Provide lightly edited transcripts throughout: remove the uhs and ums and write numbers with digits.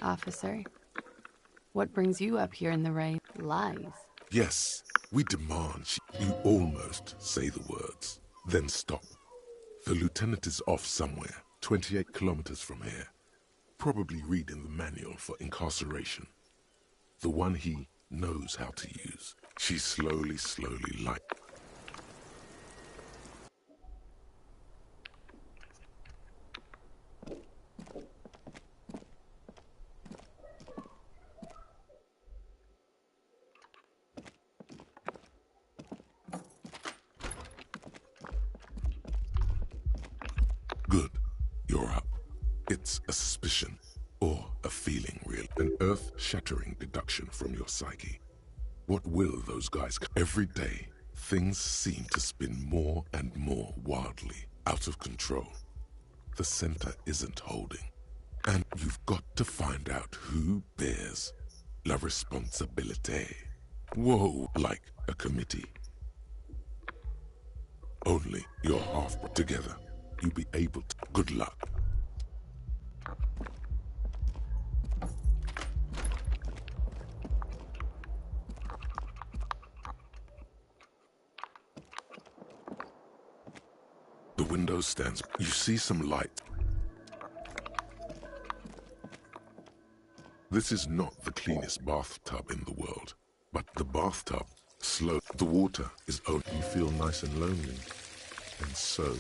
officer. What brings you up here in the rain? Lies. Yes, we demand you almost say the words, then stop. The lieutenant is off somewhere, 28 kilometers from here. Probably reading the manual for incarceration. The one he knows how to use. She slowly like. Good, you're up. It's a suspicion, or a feeling real. An earth-shattering deduction from your psyche. What will those guys... Every day, things seem to spin more and more wildly, out of control. The center isn't holding. And you've got to find out who bears la responsabilité. Whoa, like a committee. Only your half together. You'll be able to. Good luck. The window stands. You see some light. This is not the cleanest bathtub in the world, but the bathtub, slow. The water is only. You feel nice and lonely, and so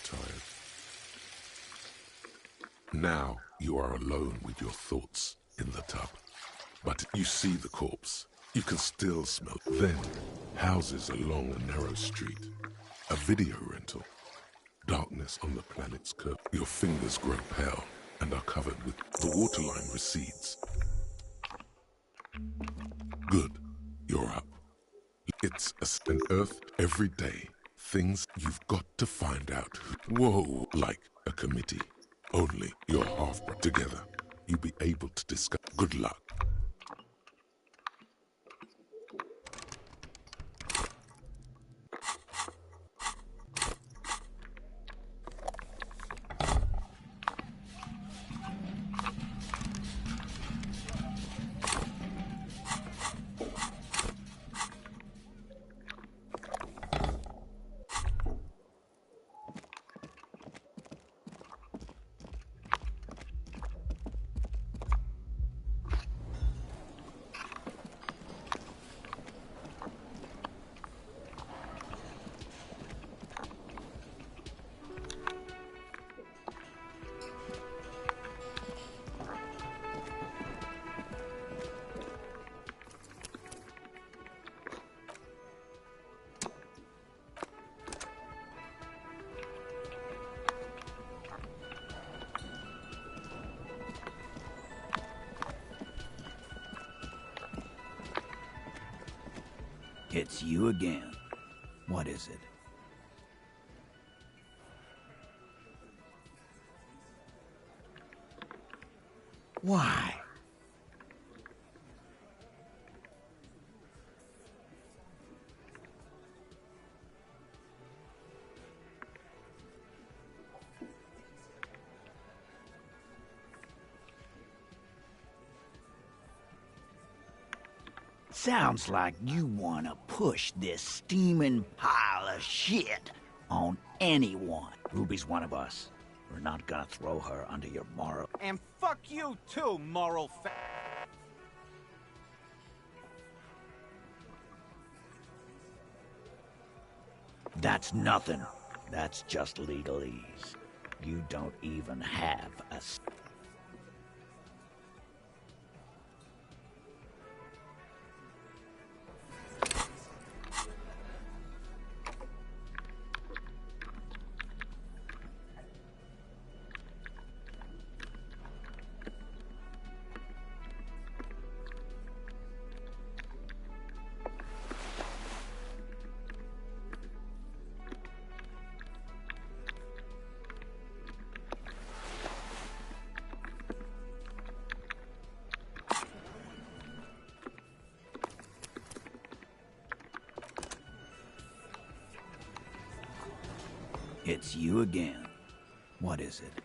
tired. Now you are alone with your thoughts in the tub, but you see the corpse. You can still smell. Then, houses along a narrow street, a video rental, darkness on the planet's curve. Your fingers grow pale and are covered with. The waterline recedes. Good, you're up. It's an earth every day. Things you've got to find out. Whoa, like a committee. Only your half together. You'll be able to discuss. Good luck. It's you again. What is it? Why? Sounds like you want to push this steaming pile of shit on anyone. Ruby's one of us. We're not gonna throw her under your moral... And fuck you too, moral That's nothing. That's just legalese. You don't even have a... It's you again. What is it?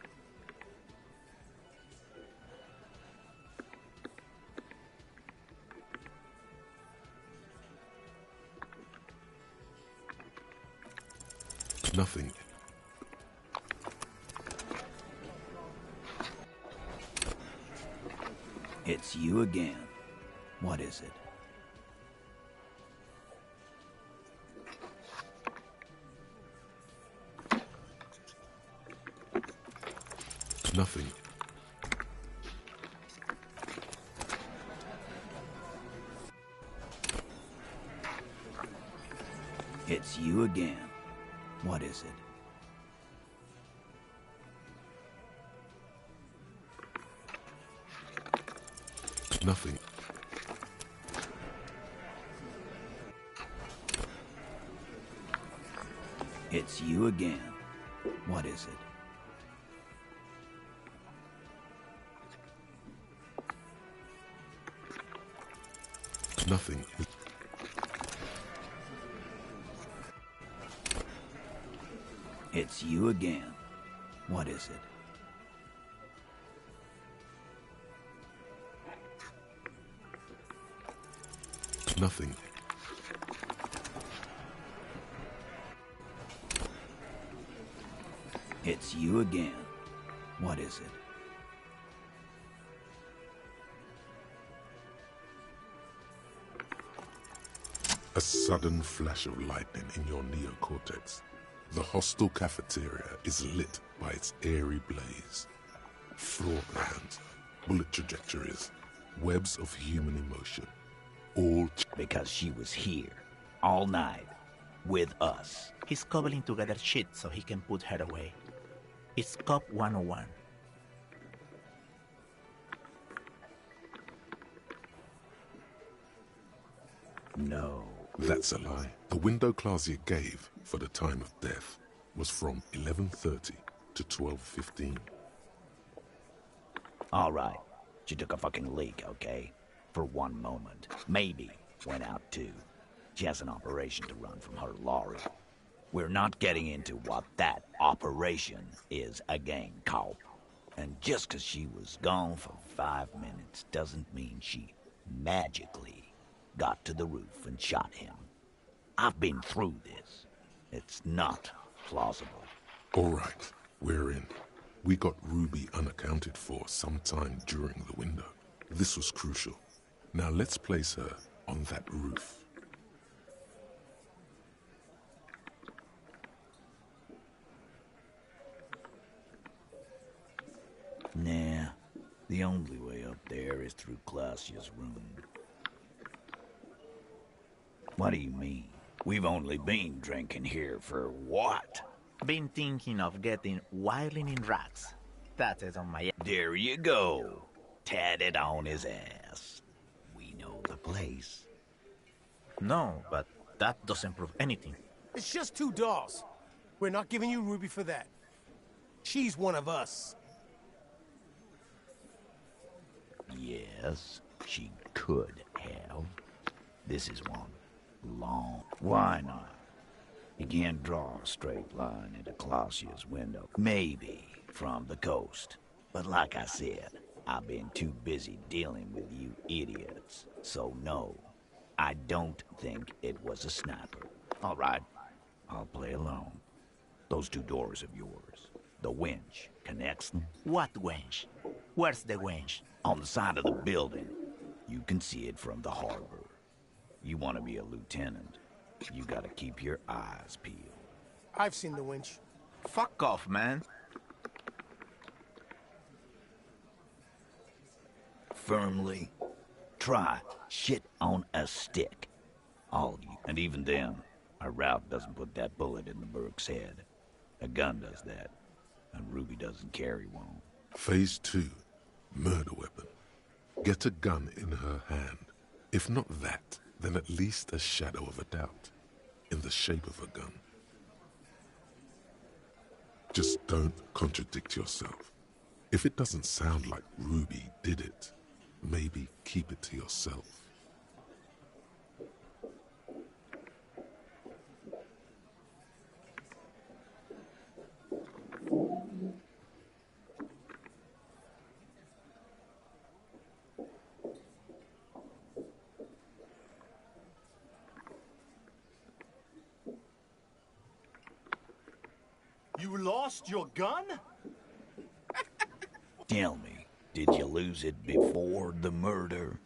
Nothing. It's you again. What is it? Nothing. It's you again. What is it? Nothing. It's you again. What is it? Nothing. It's you again. What is it? Nothing. It's you again. What is it? A sudden flash of lightning in your neocortex. The hostile cafeteria is lit by its airy blaze. Floor plans, bullet trajectories, webs of human emotion. All Because she was here. All night. With us. He's cobbling together shit so he can put her away. It's Cop 101. No. That's a lie. The window Clausia gave for the time of death was from 11:30 to 12:15. All right. She took a fucking leak, okay? For one moment. Maybe went out too. She has an operation to run from her lorry. We're not getting into what that operation is again, Cop. And just 'cause she was gone for 5 minutes doesn't mean she magically got to the roof and shot him. I've been through this. It's not plausible. All right, we're in. We got Ruby unaccounted for sometime during the window. This was crucial. Now let's place her on that roof. Nah, the only way up there is through Clausia's room. What do you mean? We've only been drinking here for what? Been thinking of getting wilding in rats. That is on my... There you go. Tatted on his ass. We know the place. No, but that doesn't prove anything. It's just 2 dolls. We're not giving you Ruby for that. She's one of us. Yes, she could have. This is one long. Why not? You can't draw a straight line into Clausia's window. Maybe from the coast. But like I said, I've been too busy dealing with you idiots. So no, I don't think it was a sniper. All right, I'll play alone. Those 2 doors of yours. The winch connects them. What wench? Where's the wench? On the side of the building. You can see it from the harbor. You want to be a lieutenant, you gotta keep your eyes peeled. I've seen the winch. Fuck off, man. Firmly. Try shit on a stick. All of you. And even then, our route doesn't put that bullet in the Burke's head. A gun does that. And Ruby doesn't carry one. Phase 2, murder weapon. Get a gun in her hand. If not that, then at least a shadow of a doubt. In the shape of a gun. Just don't contradict yourself. If it doesn't sound like Ruby did it, maybe keep it to yourself. lost your gun? Tell me, did you lose it before the murder?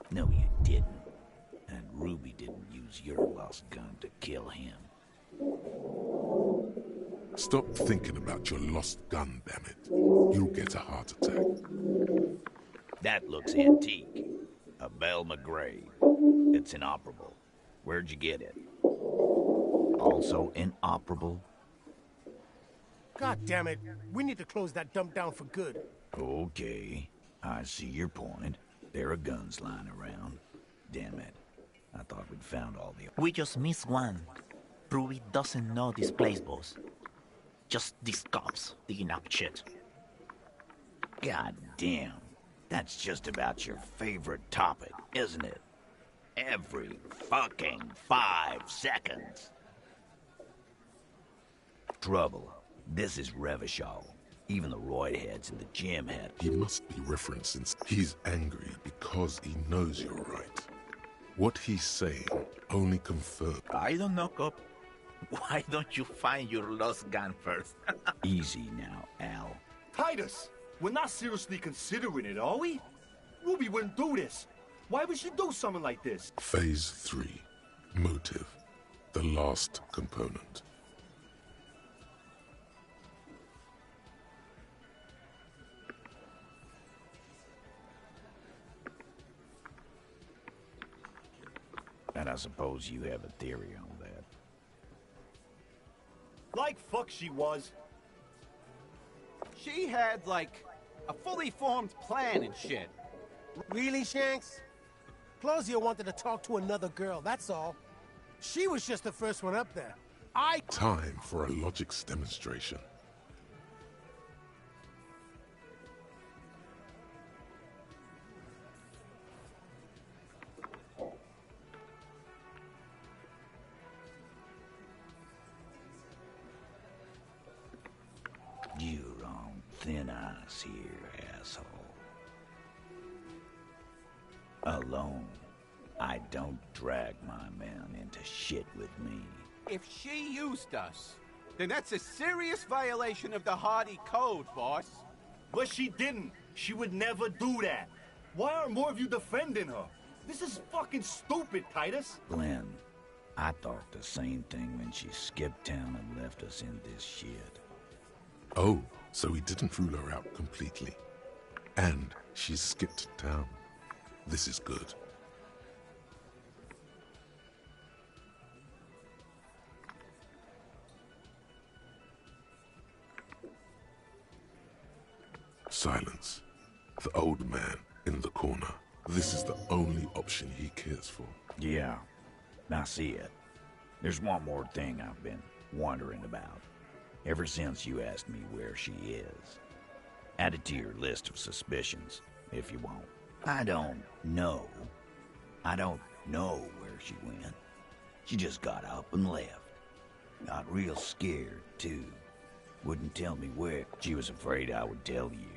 No, you didn't. And Ruby didn't use your lost gun to kill him. Stop thinking about your lost gun, damn it. You'll get a heart attack. That looks antique. A Bell McGray. It's inoperable. Where'd you get it? Also inoperable? God damn it. We need to close that dump down for good. Okay, I see your point. There are guns lying around. Damn it. I thought we'd found all the... We just missed one. Ruby doesn't know this place, boss. Just these cops digging up shit. God damn. That's just about your favorite topic, isn't it? Every fucking 5 seconds. Trouble. This is Revachol. Even the roid heads in the gym had... He must be referencing... He's angry because he knows you're right. What he's saying only confirms... I don't know, cop. Why don't you find your lost gun first? Easy now, Al. Titus, we're not seriously considering it, are we? Ruby wouldn't do this. Why would she do something like this? Phase 3. Motive. The last component. And I suppose you have a theory on that. Like fuck she was. She had, like, a fully formed plan and shit. Really, Shanks? Claudia wanted to talk to another girl, that's all. She was just the first one up there. Time for a logics demonstration. You're on thin ice here, asshole. Alone, I don't drag my men into shit with me. If she used us, then that's a serious violation of the Hardy Code, boss. But she didn't. She would never do that. Why aren't more of you defending her? This is fucking stupid, Titus. Glenn, I thought the same thing when she skipped town and left us in this shit. Oh, so he didn't rule her out completely. And she skipped town. This is good. Silence. The old man in the corner. This is the only option he cares for. Yeah, I see it. There's one more thing I've been wondering about. Ever since you asked me where she is. Add it to your list of suspicions, if you want. I don't know. I don't know where she went. She just got up and left. Got real scared, too. Wouldn't tell me where. She was afraid I would tell you.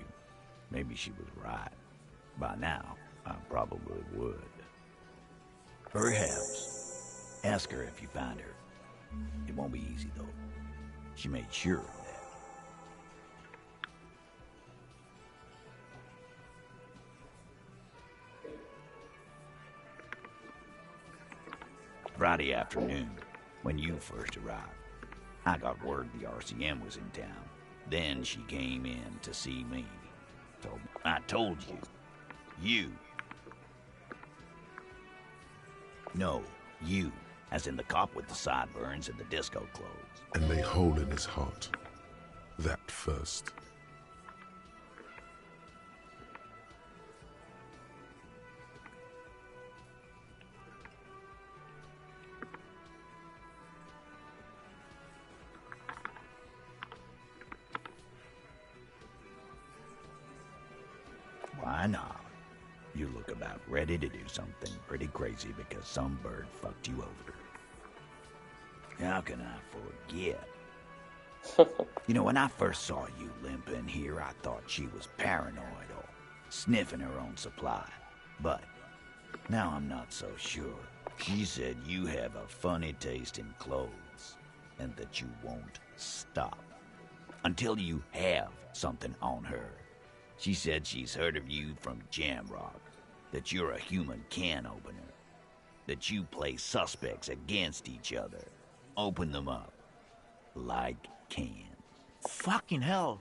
Maybe she was right. By now, I probably would. Perhaps. Ask her if you find her. It won't be easy, though. She made sure of that. Friday afternoon, when you first arrived, I got word the RCM was in town. Then she came in to see me. I told you. You. No, you. As in the cop with the sideburns and the disco clothes. And a hole in his heart. That first. Why not? You look about ready to do something pretty crazy because some bird fucked you over. How can I forget? You know, when I first saw you limping here, I thought she was paranoid or sniffing her own supply. But now I'm not so sure. She said you have a funny taste in clothes, and that you won't stop until you have something on her. She said she's heard of you from Jamrock, that you're a human can opener, that you play suspects against each other. Open them up like cans. Fucking hell.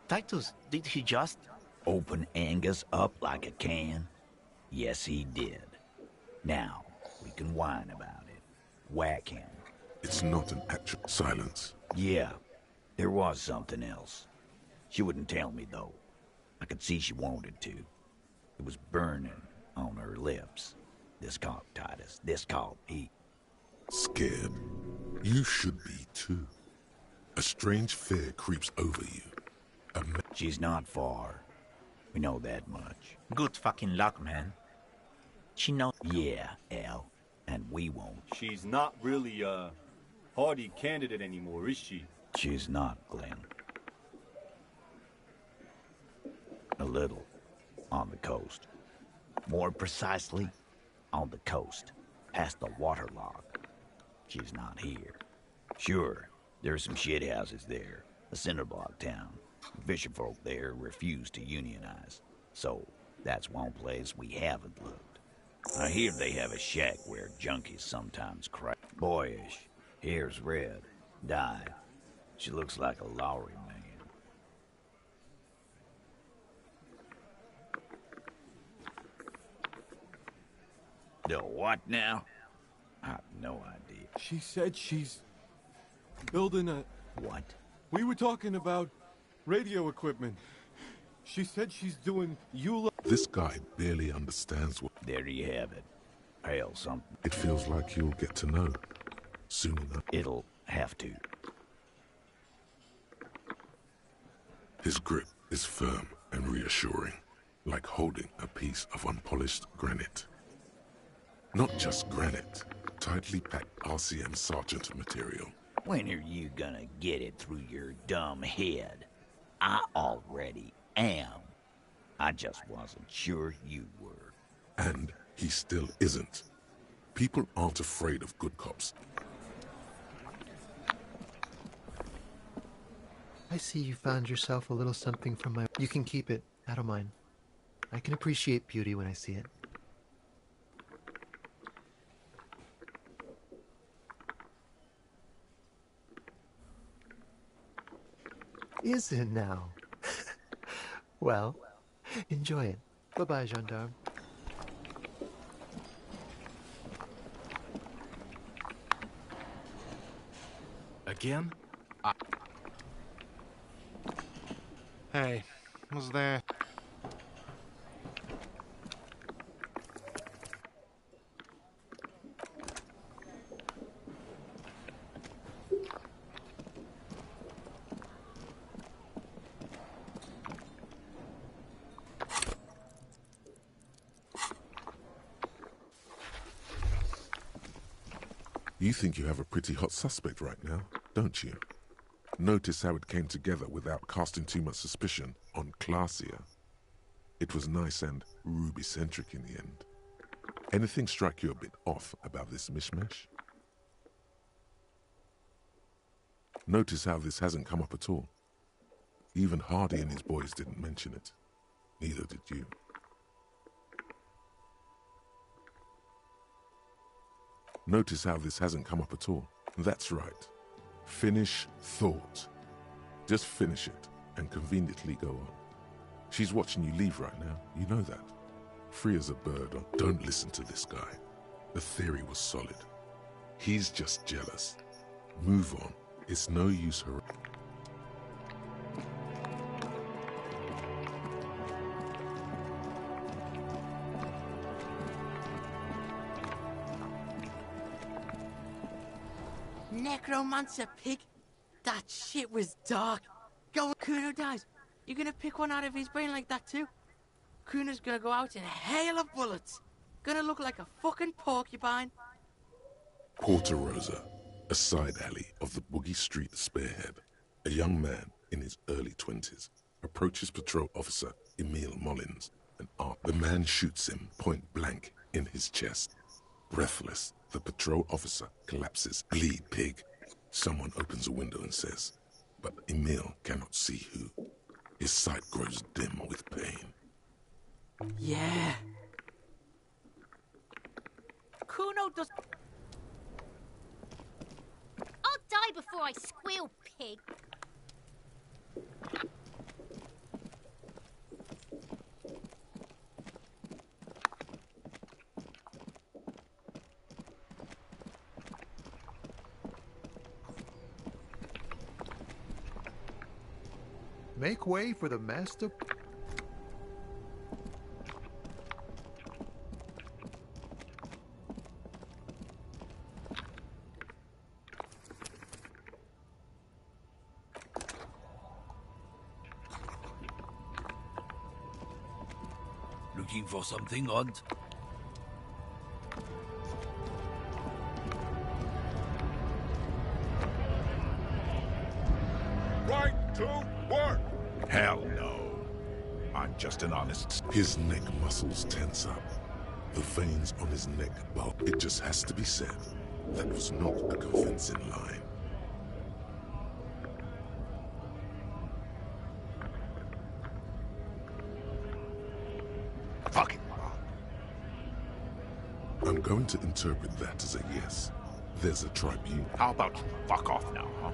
Titus, did he just... Open Angus up like a can? Yes, he did. Now, we can whine about it. Whack him. It's not an actual silence. Yeah, there was something else. She wouldn't tell me, though. I could see she wanted to. It was burning on her lips. This caught Titus. This caught he. Scared. You should be, too. A strange fear creeps over you. She's not far. We know that much. Good fucking luck, man. She knows... Yeah, Al. And we won't. She's not really a hardy candidate anymore, is she? She's not, Glenn. A little. On the coast. More precisely, on the coast. Past the waterlock. She's not here. Sure, there's some shithouses there. A cinderblock town. Fisherfolk there refuse to unionize. So, that's one place we haven't looked. I hear they have a shack where junkies sometimes crack. Boyish. Hair's red. Dyed. She looks like a Lowry man. The what now? I have no idea. She said she's building a... What? We were talking about radio equipment. She said she's doing EULA... This guy barely understands what... There you have it. Hail something. It feels like you'll get to know. Soon enough. It'll have to. His grip is firm and reassuring, like holding a piece of unpolished granite. Not just granite, tightly packed RCM Sergeant material. When are you gonna get it through your dumb head? I already am. I just wasn't sure you were. And he still isn't. People aren't afraid of good cops. I see you found yourself a little something from my... You can keep it. I don't mind. I can appreciate beauty when I see it. Is it now? Well, enjoy it. Bye-bye, gendarme. Again? Hey, was there... You think you have a pretty hot suspect right now, don't you? Notice how it came together without casting too much suspicion on Classier. It was nice and Ruby-centric in the end. Anything strike you a bit off about this mishmash? Notice how this hasn't come up at all. Even Hardy and his boys didn't mention it. Neither did you. Notice how this hasn't come up at all. That's right. Finish thought. Just finish it and conveniently go on. She's watching you leave right now. You know that. Free as a bird. Don't listen to this guy. The theory was solid. He's just jealous. Move on. It's no use her. Necromancer pig? That shit was dark. Go, Kuno dies. You gonna pick one out of his brain like that too? Kuno's gonna go out in a hail of bullets. Gonna look like a fucking porcupine. Porta Rosa, a side alley of the Boogie Street Spearhead. A young man in his early 20s approaches patrol officer Emile Mullins and the man shoots him point blank in his chest. Breathless, the patrol officer collapses. Bleed pig. Someone opens a window and says, but Emil cannot see who. His sight grows dim with pain. Yeah. Kuno does... I'll die before I squeal, pig. Make way for the master. Looking for something odd? Right to work! Hell no. I'm just an honest... His neck muscles tense up. The veins on his neck bulge. It just has to be said, that was not a convincing line. Fucking I'm going to interpret that as a yes. There's a tribune. How about you fuck off now, huh?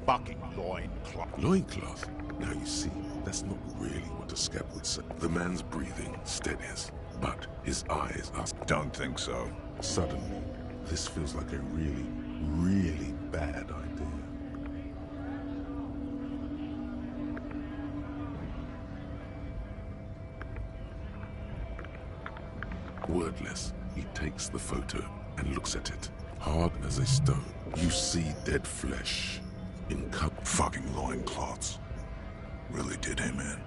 Fucking loincloth. Loincloth? Now you see, that's not really what a scab would say. The man's breathing steadies, but his eyes are... Don't think so. Suddenly, this feels like a really, really bad idea. Wordless, he takes the photo and looks at it. Hard as a stone, you see dead flesh in cup. Fucking loincloths. Really did him in.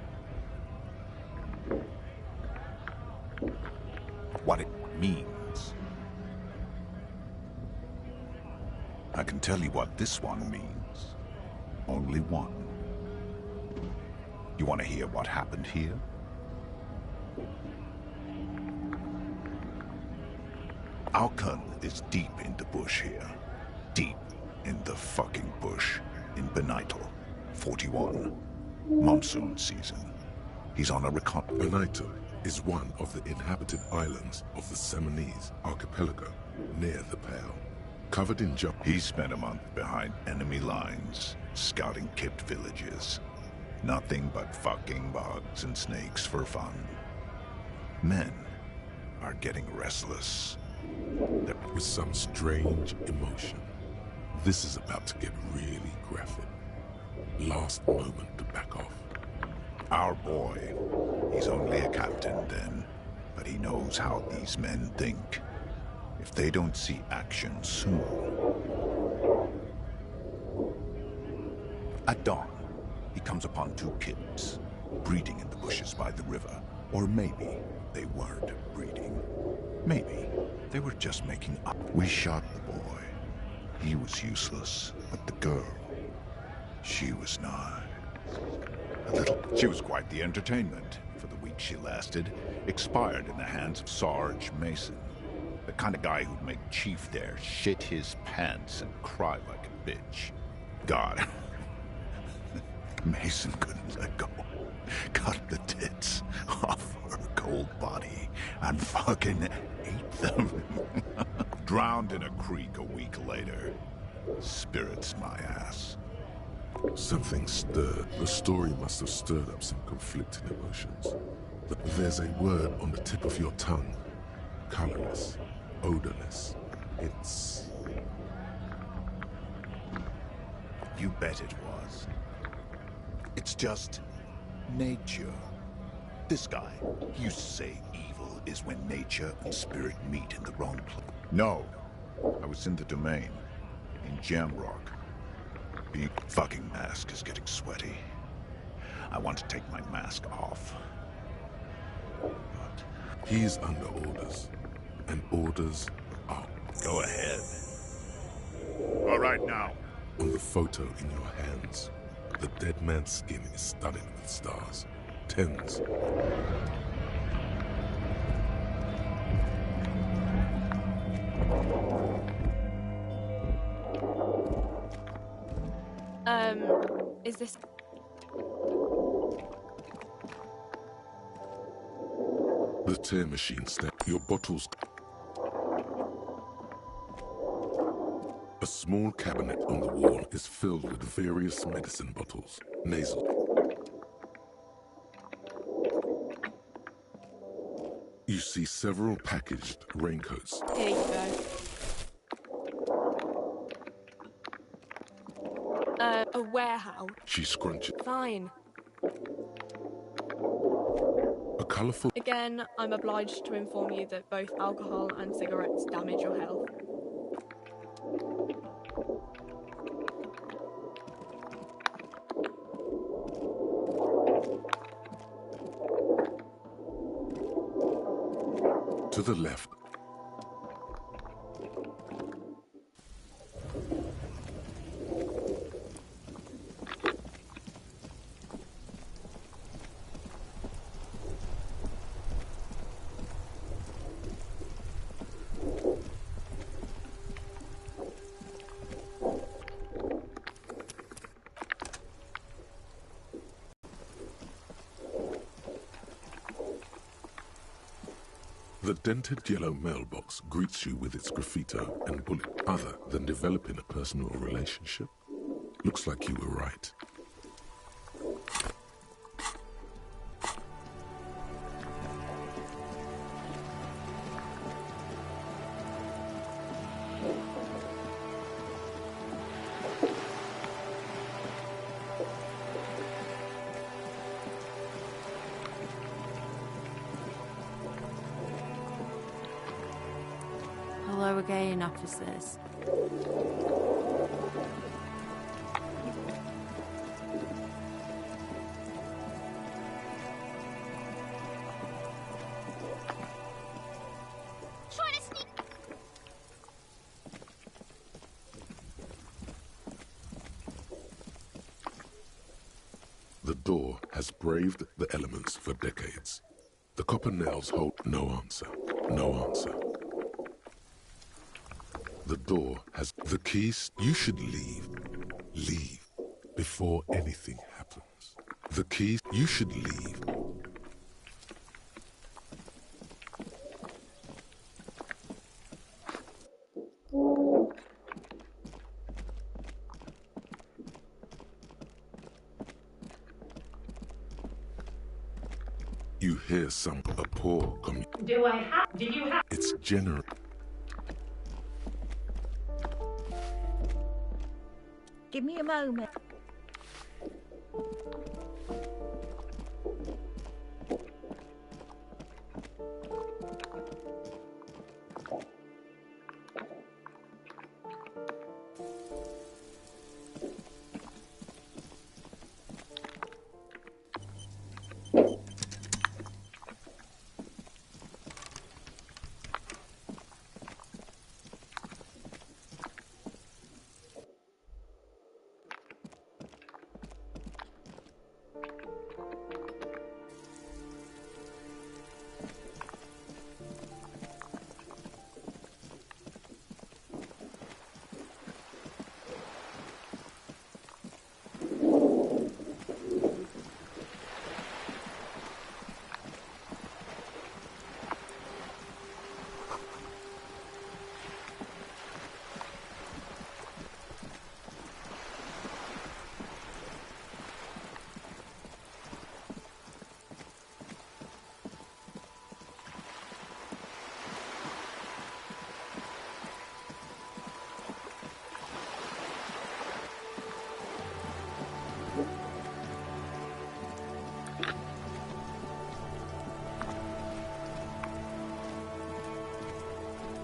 What it means. I can tell you what this one means. Only one. You want to hear what happened here? Our colonel is deep in the bush here. Deep in the fucking bush. In Benito, 41. Monsoon season. He's on a recon... Benito is one of the inhabited islands of the Seminese archipelago, near the Pale. Covered in junk... He spent a month behind enemy lines, scouting kept villages. Nothing but fucking bugs and snakes for fun. Men are getting restless. With some strange emotion. This is about to get really graphic. Last moment to back off. Our boy, he's only a captain then, but he knows how these men think. If they don't see action soon... At dawn, he comes upon two kids, breeding in the bushes by the river. Or maybe they weren't breeding. Maybe they were just making up. We shot the boy. He was useless, but the girl, she was not. A little. She was quite the entertainment. For the week she lasted, expired in the hands of Sarge Mason. The kind of guy who'd make Chief there shit his pants and cry like a bitch. God. Mason couldn't let go. Cut the tits off her cold body and fucking ate them. Drowned in a creek a week later. Spirits my ass. Something stirred. The story must have stirred up some conflicting emotions. There's a word on the tip of your tongue. Colorless. Odorless. It's... You bet it was. It's just... nature. This guy, he used to say evil is when nature and spirit meet in the wrong place. No. I was in the domain. In Jamrock. Big fucking mask is getting sweaty. I want to take my mask off. But... He's under orders. And orders are... Go ahead. All right, now. On the photo in your hands, the dead man's skin is studded with stars. Tens. Is this... The tear machine step. Your bottles. A small cabinet on the wall is filled with various medicine bottles. Nasal. You see several packaged raincoats. Here you go. A warehouse. She scrunches. Fine. A colourful... Again, I'm obliged to inform you that both alcohol and cigarettes damage your health. To the left. The dented yellow mailbox greets you with its graffito and bullet. Other than developing a personal relationship, looks like you were right. Hello again, officers. Trying to sneak. The door has braved the elements for decades. The copper nails hold no answer. No answer. The door has the keys. You should leave. Leave before anything happens. The keys. You should leave. You hear a poor Do I have? Did you have? It's general. Give me a moment.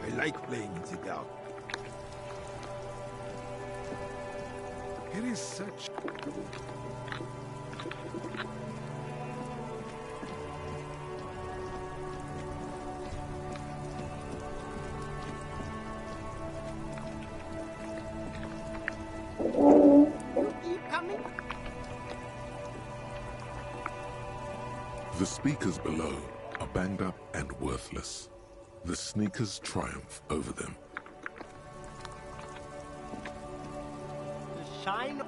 I like playing in the dark. It is such... Keep coming. The speakers below are banged up and worthless. The sneakers triumph over them. China.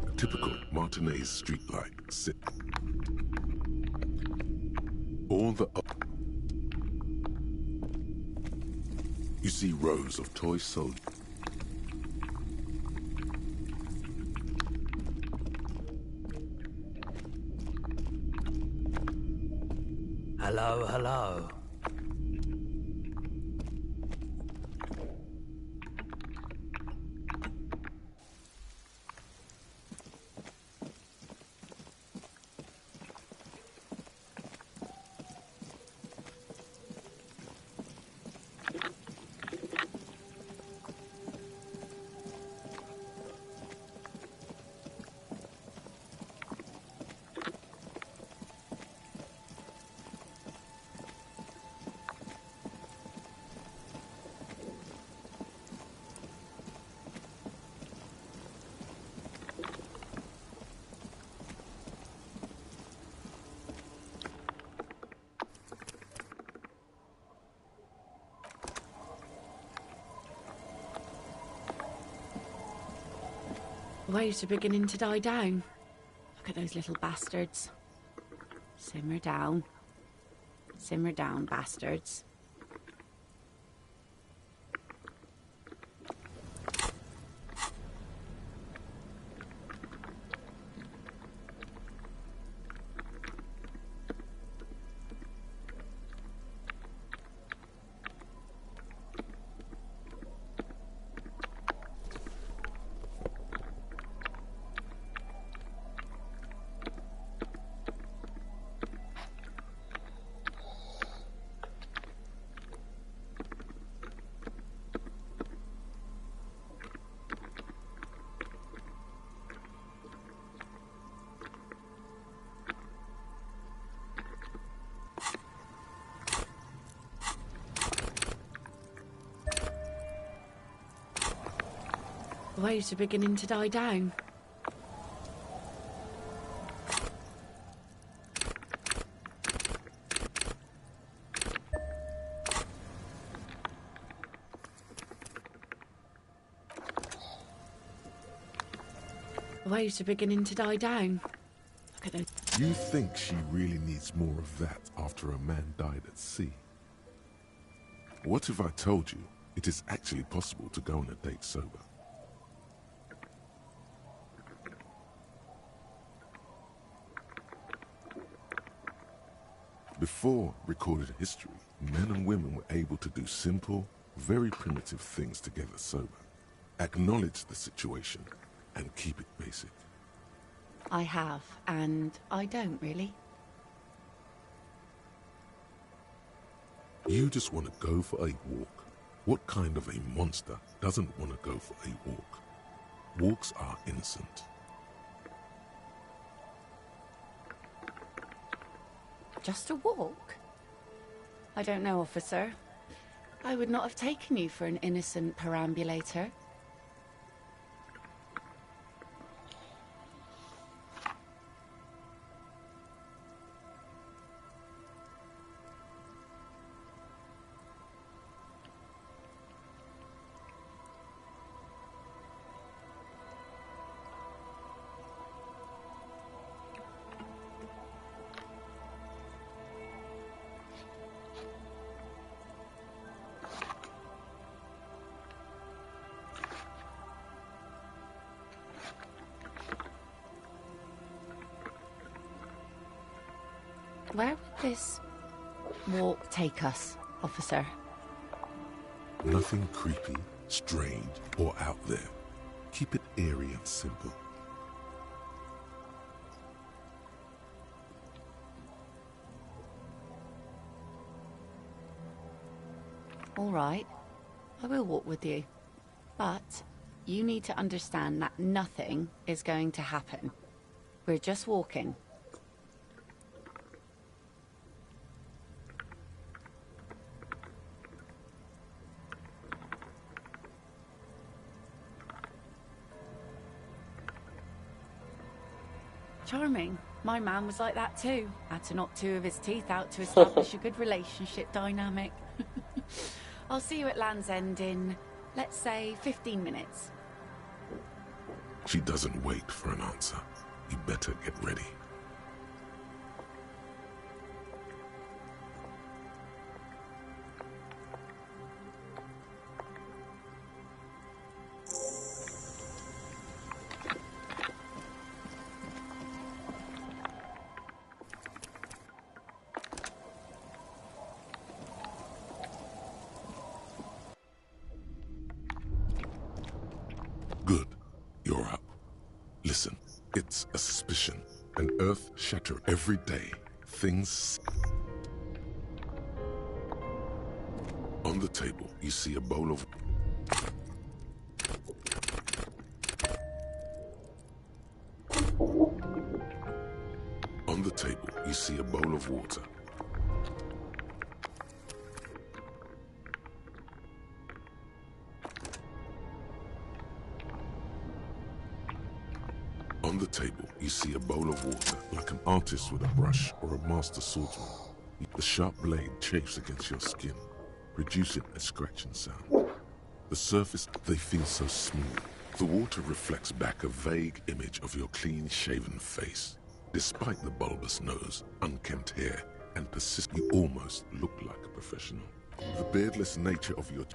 A typical Martinez streetlight sit. All the you see rows of toy soldiers. Hello, hello. Waves are beginning to die down. Look at those little bastards. Simmer down. Simmer down, bastards. The waves are beginning to die down. The waves are beginning to die down. Look at those. You think she really needs more of that after a man died at sea? What if I told you it is actually possible to go on a date sober? Before recorded history, men and women were able to do simple, very primitive things together sober. Acknowledge the situation and keep it basic. I have, and I don't really. You just want to go for a walk. What kind of a monster doesn't want to go for a walk? Walks are innocent. Just a walk? I don't know, officer. I would not have taken you for an innocent perambulator. Where would this walk take us, officer? Nothing creepy, strange, or out there. Keep it airy and simple. All right, I will walk with you. But you need to understand that nothing is going to happen. We're just walking. charming. My man was like that too. Had to knock 2 of his teeth out to establish a good relationship dynamic. I'll see you at Land's End in, let's say, 15 minutes. She doesn't wait for an answer. You better get ready. Good. You're up. Listen, it's a suspicion, an earth-shatter every day. Things... On the table, you see a bowl of... On the table, you see a bowl of water. On the table, you see a bowl of water, like an artist with a brush or a master swordsman. The sharp blade chafes against your skin, producing a scratching sound. The surface, they feel so smooth. The water reflects back a vague image of your clean-shaven face. Despite the bulbous nose, unkempt hair, and you almost look like a professional. The beardless nature of your...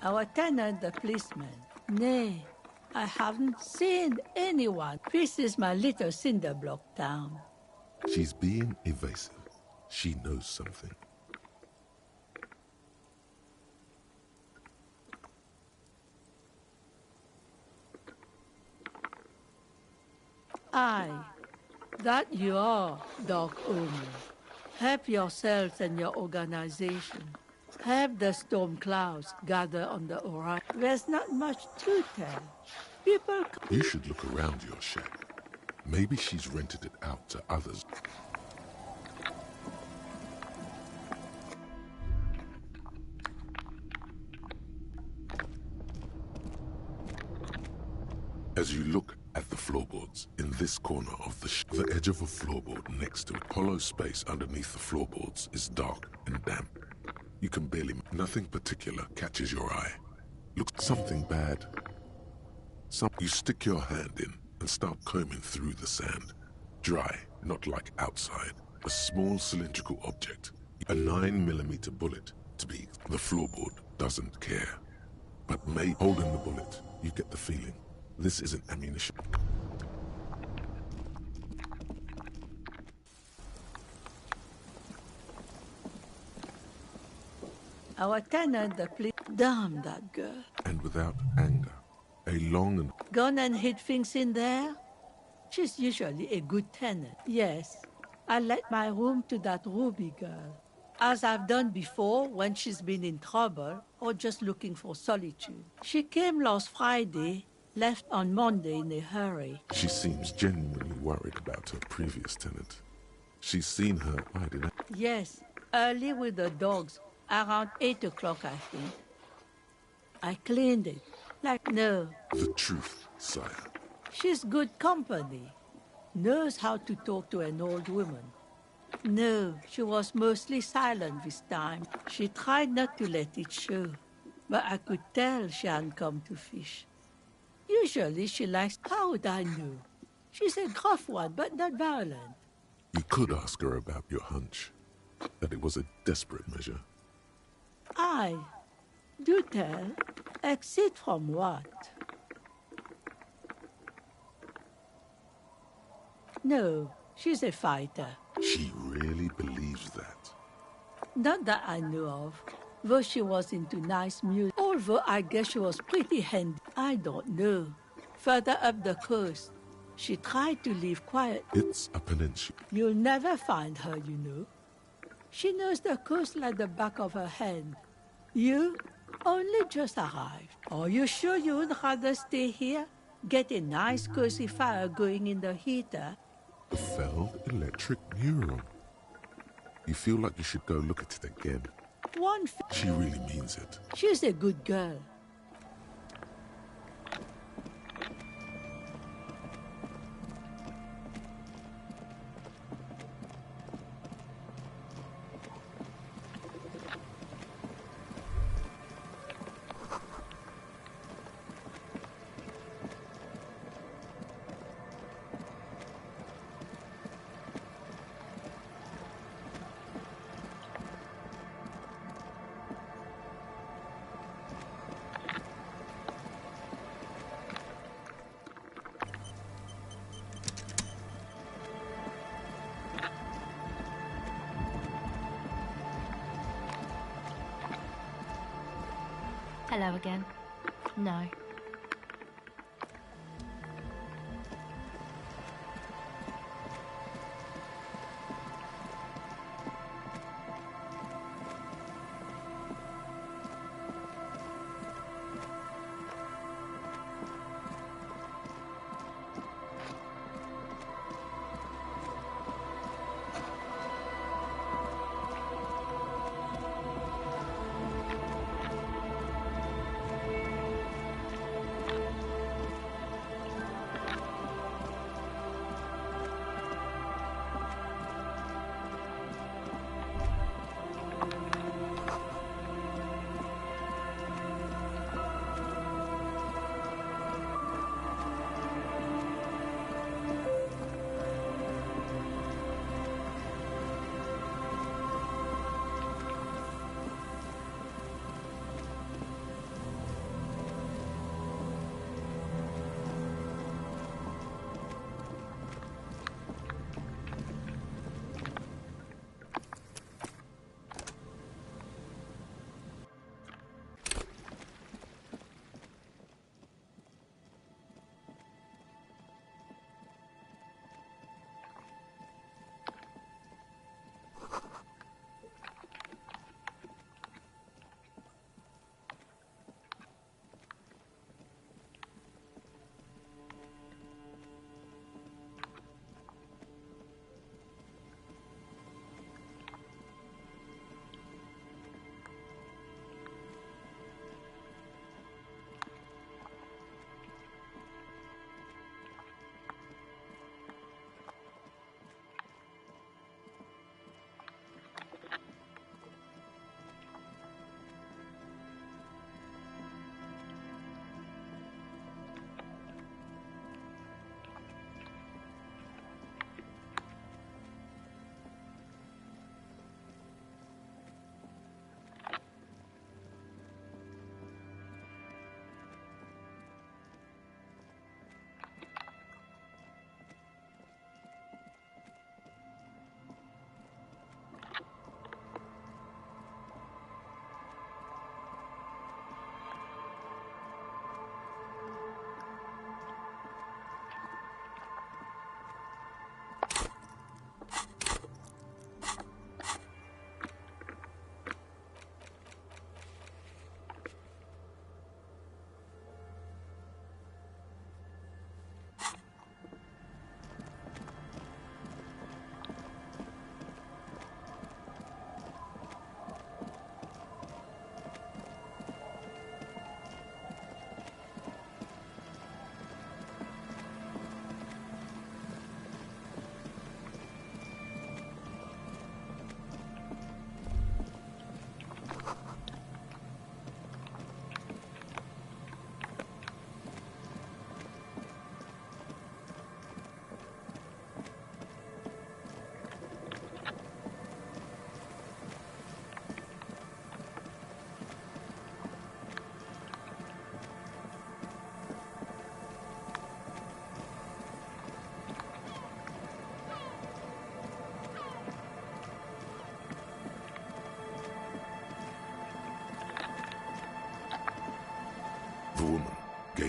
Our tenant, the policeman. Nay, I haven't seen anyone. This is my little cinder block town. She's being evasive. She knows something. Aye, that you are, Doc Omen. Help yourselves and your organization. Have the storm clouds gather on the horizon. There's not much to tell. People... You should look around your shack. Maybe she's rented it out to others. As you look at the floorboards, in this corner of the edge of a floorboard next to a hollow space underneath the floorboards is dark and damp. You can barely... Nothing particular catches your eye. Look, something bad. You stick your hand in and start combing through the sand. Dry, not like outside. A small cylindrical object. A 9mm bullet, to be. The floorboard doesn't care. But holding the bullet, you get the feeling This isn't ammunition. Our tenant, the police. Damn that girl. And without anger. A long and... Gone and hid things in there? She's usually a good tenant. Yes, I let my room to that Ruby girl. As I've done before when she's been in trouble or just looking for solitude. She came last Friday, left on Monday in a hurry. She seems genuinely worried about her previous tenant. She's seen her hiding. Yes, early with the dogs, around 8 o'clock, I think. I cleaned it. Like, no. The truth, sire. She's good company. Knows how to talk to an old woman. No, she was mostly silent this time. She tried not to let it show. But I could tell she hadn't come to fish. Usually she likes... How would I know? She's a gruff one, but not violent. You could ask her about your hunch. That it was a desperate measure. Aye. Do tell. Exit from what? No, she's a fighter. She really believes that. Not that I know of, though she was into nice music. Although I guess she was pretty handy. I don't know. Further up the coast, she tried to live quiet. It's a peninsula. You'll never find her, you know. She knows the coast like the back of her hand. You only just arrived. Are you sure you would rather stay here? Get a nice cozy fire going in the heater? The Feld electric mural. You feel like you should go look at it again. She really means it. She's a good girl. Hello again. No.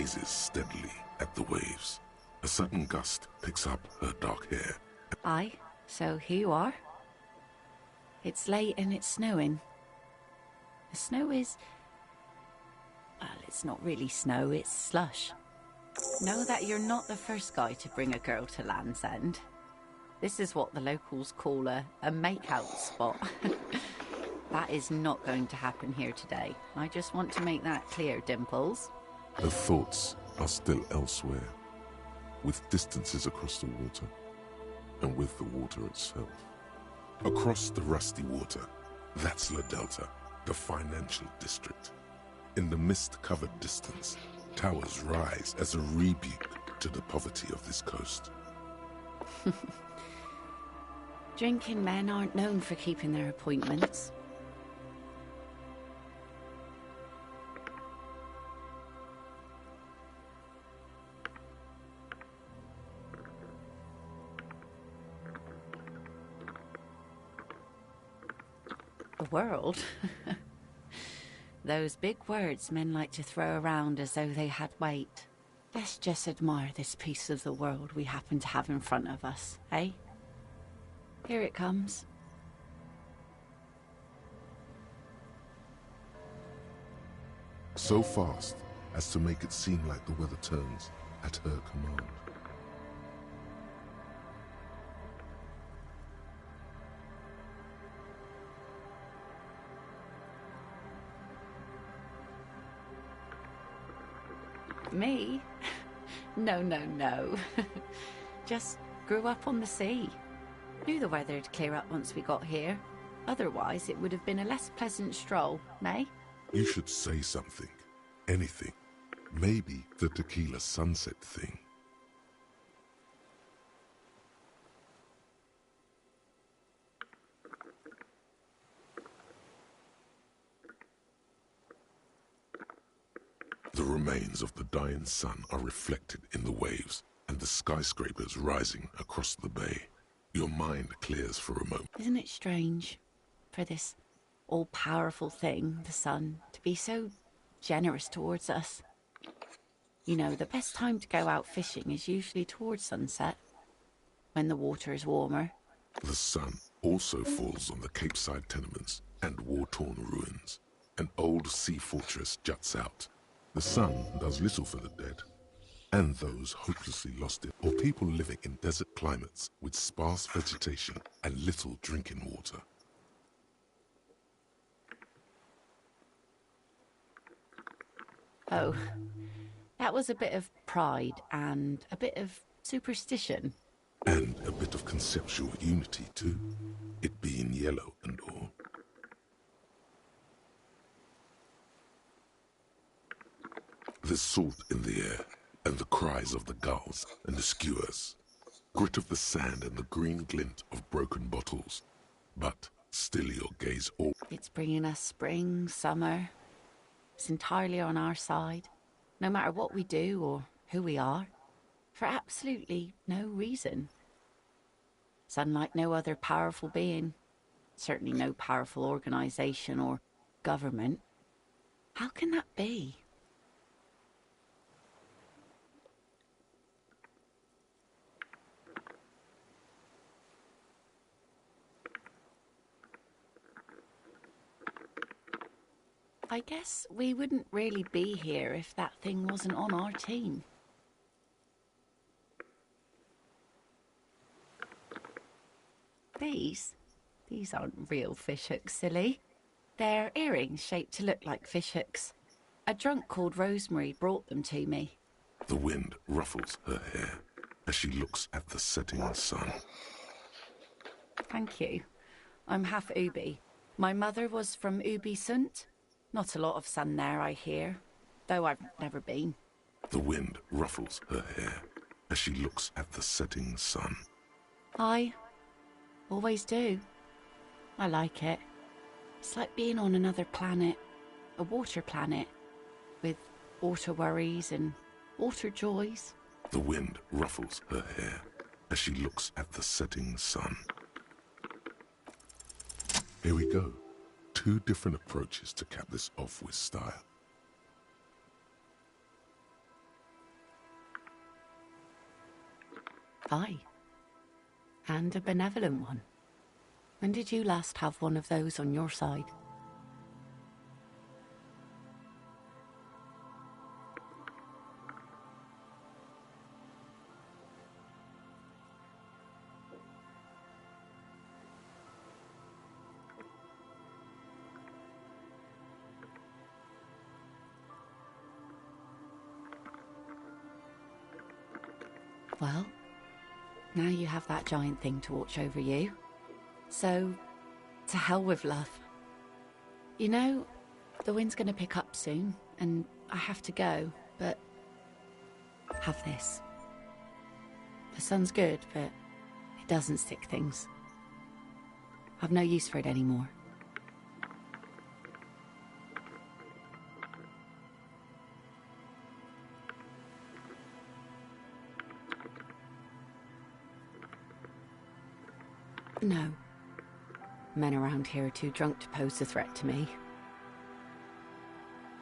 gazes steadily at the waves. A sudden gust picks up her dark hair. Aye, so here you are. It's late and it's snowing. The snow is... well, it's not really snow, it's slush. Know that you're not the first guy to bring a girl to Land's End. This is what the locals call a make-out spot. That is not going to happen here today. I just want to make that clear, Dimples. Her thoughts are still elsewhere, with distances across the water, and with the water itself. Across the rusty water, that's La Delta, the financial district. In the mist-covered distance, towers rise as a rebuke to the poverty of this coast. Drinking men aren't known for keeping their appointments. The world? Those big words men like to throw around as though they had weight. Let's just admire this piece of the world we happen to have in front of us, eh? Here it comes. So fast as to make it seem like the weather turns at her command. Me? No, no, no. Just grew up on the sea. Knew the weather'd clear up once we got here. Otherwise, it would have been a less pleasant stroll, eh? You should say something. Anything. Maybe the tequila sunset thing. The remains of the dying sun are reflected in the waves and the skyscrapers rising across the bay. Your mind clears for a moment. Isn't it strange for this all-powerful thing, the sun, to be so generous towards us? You know, the best time to go out fishing is usually towards sunset, when the water is warmer. The sun also falls on the Capeside tenements and war-torn ruins. An old sea fortress juts out. The sun does little for the dead, and those hopelessly lost or people living in desert climates with sparse vegetation and little drinking water. Oh, that was a bit of pride and a bit of superstition. And a bit of conceptual unity too, it being yellow and all. There's salt in the air, and the cries of the gulls and the skuas, grit of the sand and the green glint of broken bottles. But still your gaze all... It's bringing us spring, summer. It's entirely on our side, no matter what we do or who we are, for absolutely no reason. It's unlike no other powerful being, certainly no powerful organization or government. How can that be? I guess we wouldn't really be here if that thing wasn't on our team. These aren't real fishhooks, silly. They're earrings shaped to look like fishhooks. A drunk called Rosemary brought them to me. The wind ruffles her hair as she looks at the setting sun. Thank you. I'm half Ubi. My mother was from Ubi Sunt. Not a lot of sun there, I hear, though I've never been. The wind ruffles her hair as she looks at the setting sun. I always do. I like it. It's like being on another planet, a water planet, with water worries and water joys. The wind ruffles her hair as she looks at the setting sun. Here we go. 2 different approaches to cap this off with style. Aye. And a benevolent one. When did you last have one of those on your side? Well, now you have that giant thing to watch over you. So, to hell with love. You know, the wind's gonna pick up soon, and I have to go, but... have this. The sun's good, but it doesn't stick things. I've no use for it anymore. No. Men around here are too drunk to pose a threat to me.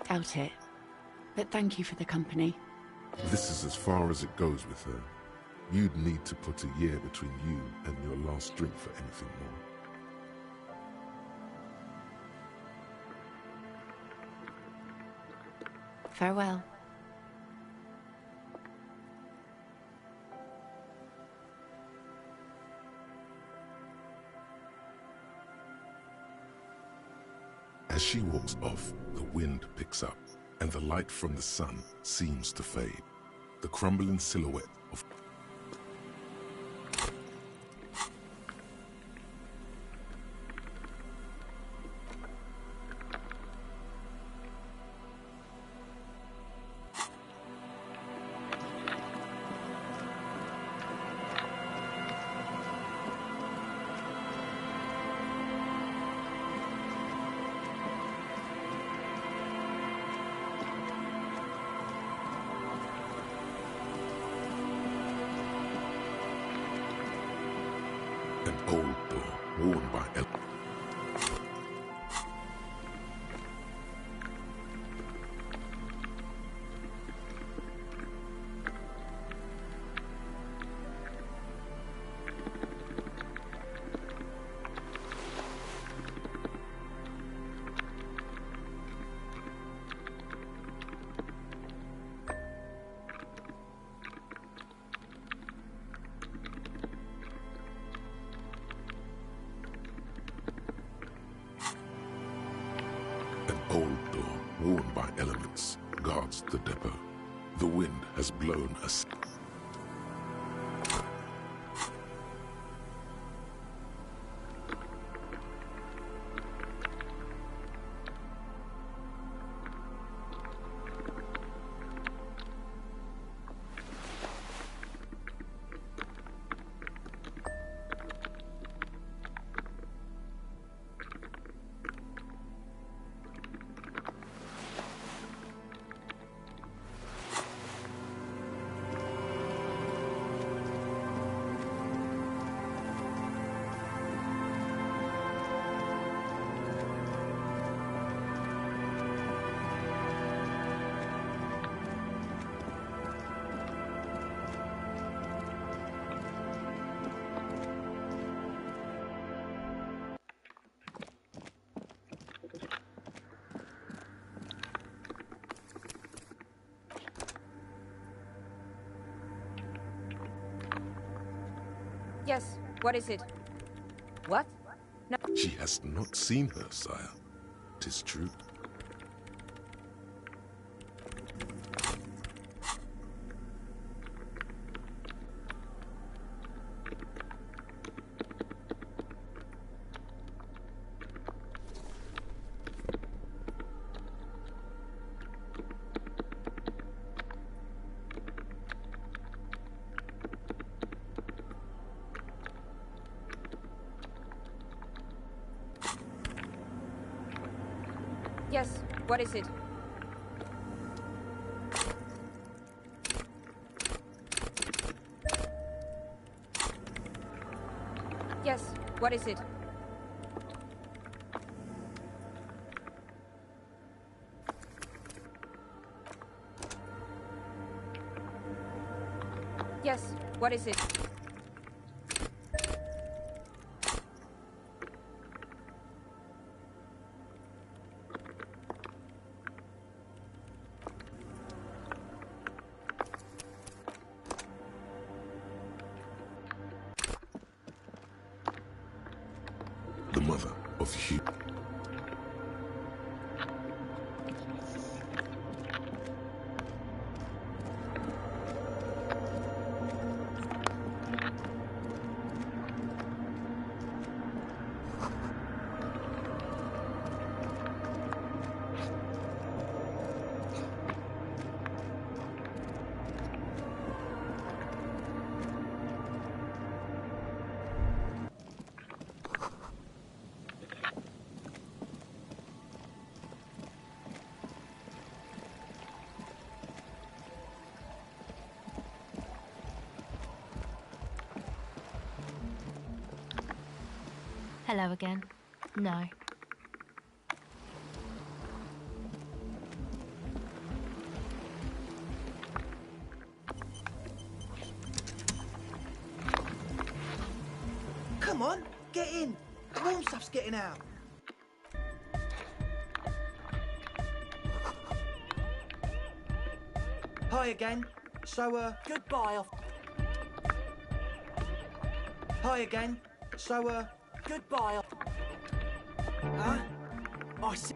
Doubt it. But thank you for the company. This is as far as it goes with her. You'd need to put a year between you and your last drink for anything more. Farewell. As she walks off, the wind picks up, and the light from the sun seems to fade. The crumbling silhouette of... an old door worn by worn by elements, guards the depot. The wind has blown us. Yes, what is it? What? No. She has not seen her, sire. 'Tis true. Yes, what is it? Yes, what is it? Yes, what is it? the mother of Hugh. Hello again. No. Come on, get in. The warm stuff's getting out. Hi again. So, goodbye. Hi again. So, goodbye. Huh? I see.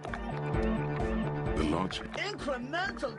The large... Incremental...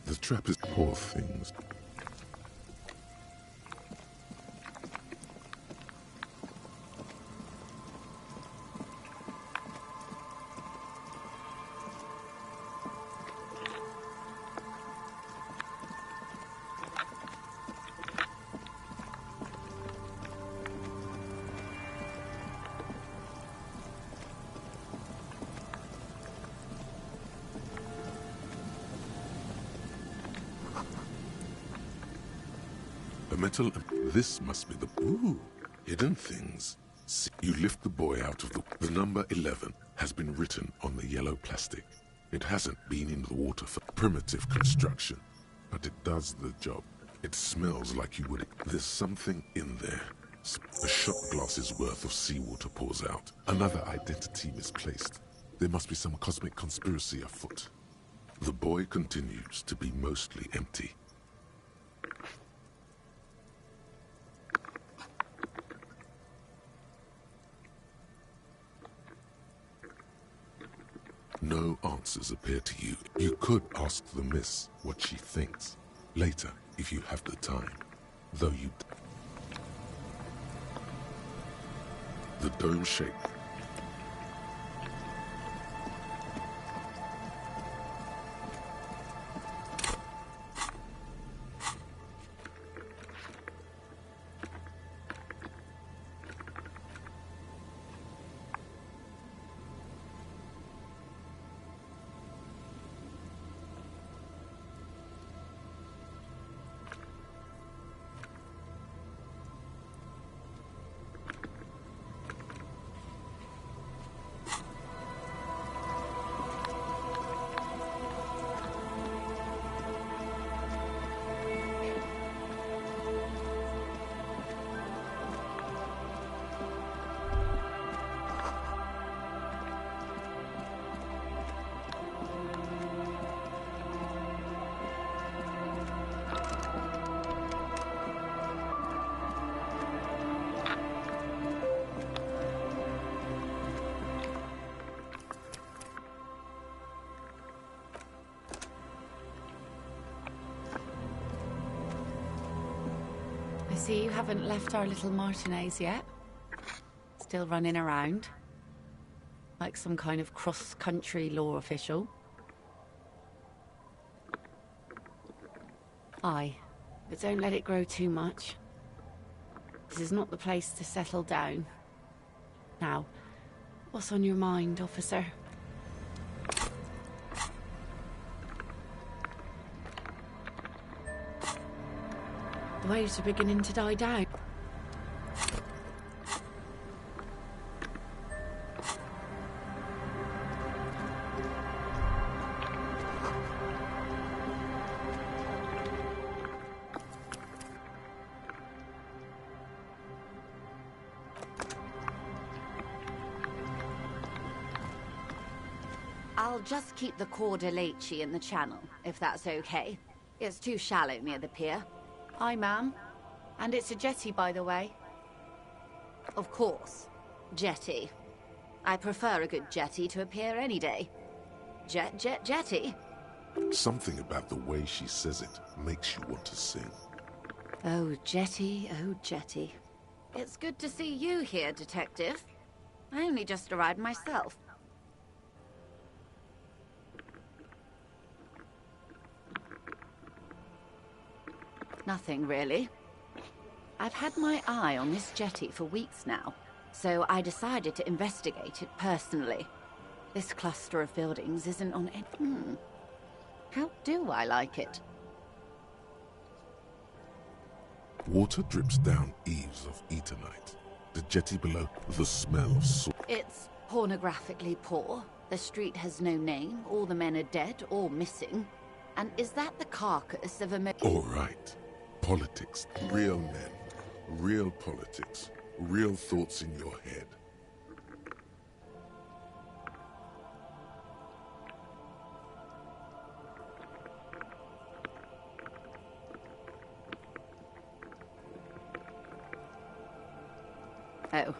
The trap is poor things. A metal... This must be the... Ooh, hidden things. See, you lift the boy out of the... The number 11 has been written on the yellow plastic. It hasn't been in the water for primitive construction, but it does the job. It smells like you would... There's something in there. A shot glass's worth of seawater pours out. Another identity misplaced. There must be some cosmic conspiracy afoot. The boy continues to be mostly empty. No answers appear to you. You could ask the miss what she thinks. Later, if you have the time. Though you... The dome shake. see you haven't left our little Martinez yet. Still running around. Like some kind of cross-country law official. Aye, but don't let it grow too much. This is not the place to settle down. Now, what's on your mind, officer? The waves are beginning to die down. I'll just keep the Cor de Leche in the channel, if that's okay. It's too shallow near the pier. Aye, ma'am. And it's a jetty, by the way. Of course. Jetty. I prefer a good jetty to a pier any day. Jetty? Something about the way she says it makes you want to sing. Oh, jetty, oh, jetty. It's good to see you here, Detective. I only just arrived myself. Nothing, really. I've had my eye on this jetty for weeks now, so I decided to investigate it personally. This cluster of buildings isn't on any... How do I like it? Water drips down eaves of Eternite. The jetty below, the smell of salt. It's pornographically poor. The street has no name. All the men are dead or missing. And is that the carcass of a... All right. Politics. Real men. Real politics. Real thoughts in your head. Oh,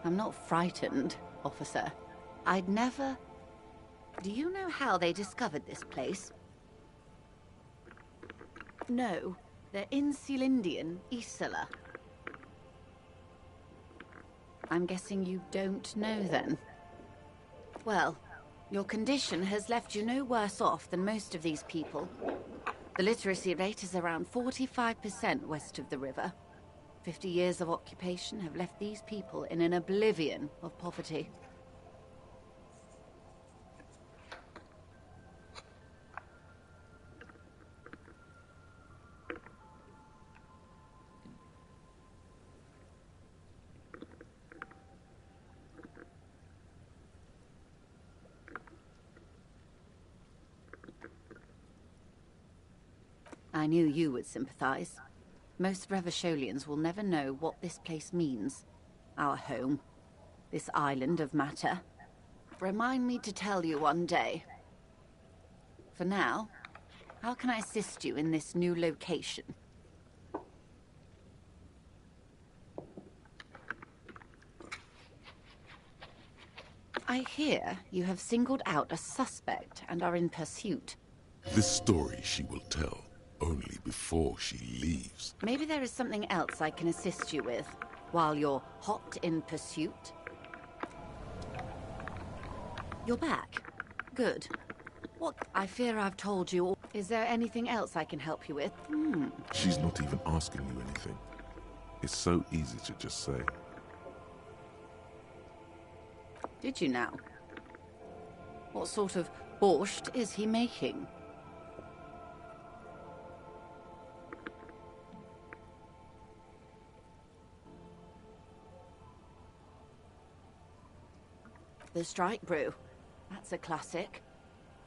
I'm not frightened, officer. I'd never... Do you know how they discovered this place? No, they're in Celindian, Isola. I'm guessing you don't know then. Well, your condition has left you no worse off than most of these people. The literacy rate is around 45% west of the river. 50 years of occupation have left these people in an oblivion of poverty. I knew you would sympathize. Most Revacholians will never know what this place means. Our home. This island of matter. Remind me to tell you one day. For now, how can I assist you in this new location? I hear you have singled out a suspect and are in pursuit. This story she will tell. Only before she leaves. Maybe there is something else I can assist you with, while you're hot in pursuit. You're back. Good. What? I fear I've told you all. Is there anything else I can help you with? She's not even asking you anything. It's so easy to just say. Did you now? What sort of borscht is he making? The strike brew. That's a classic.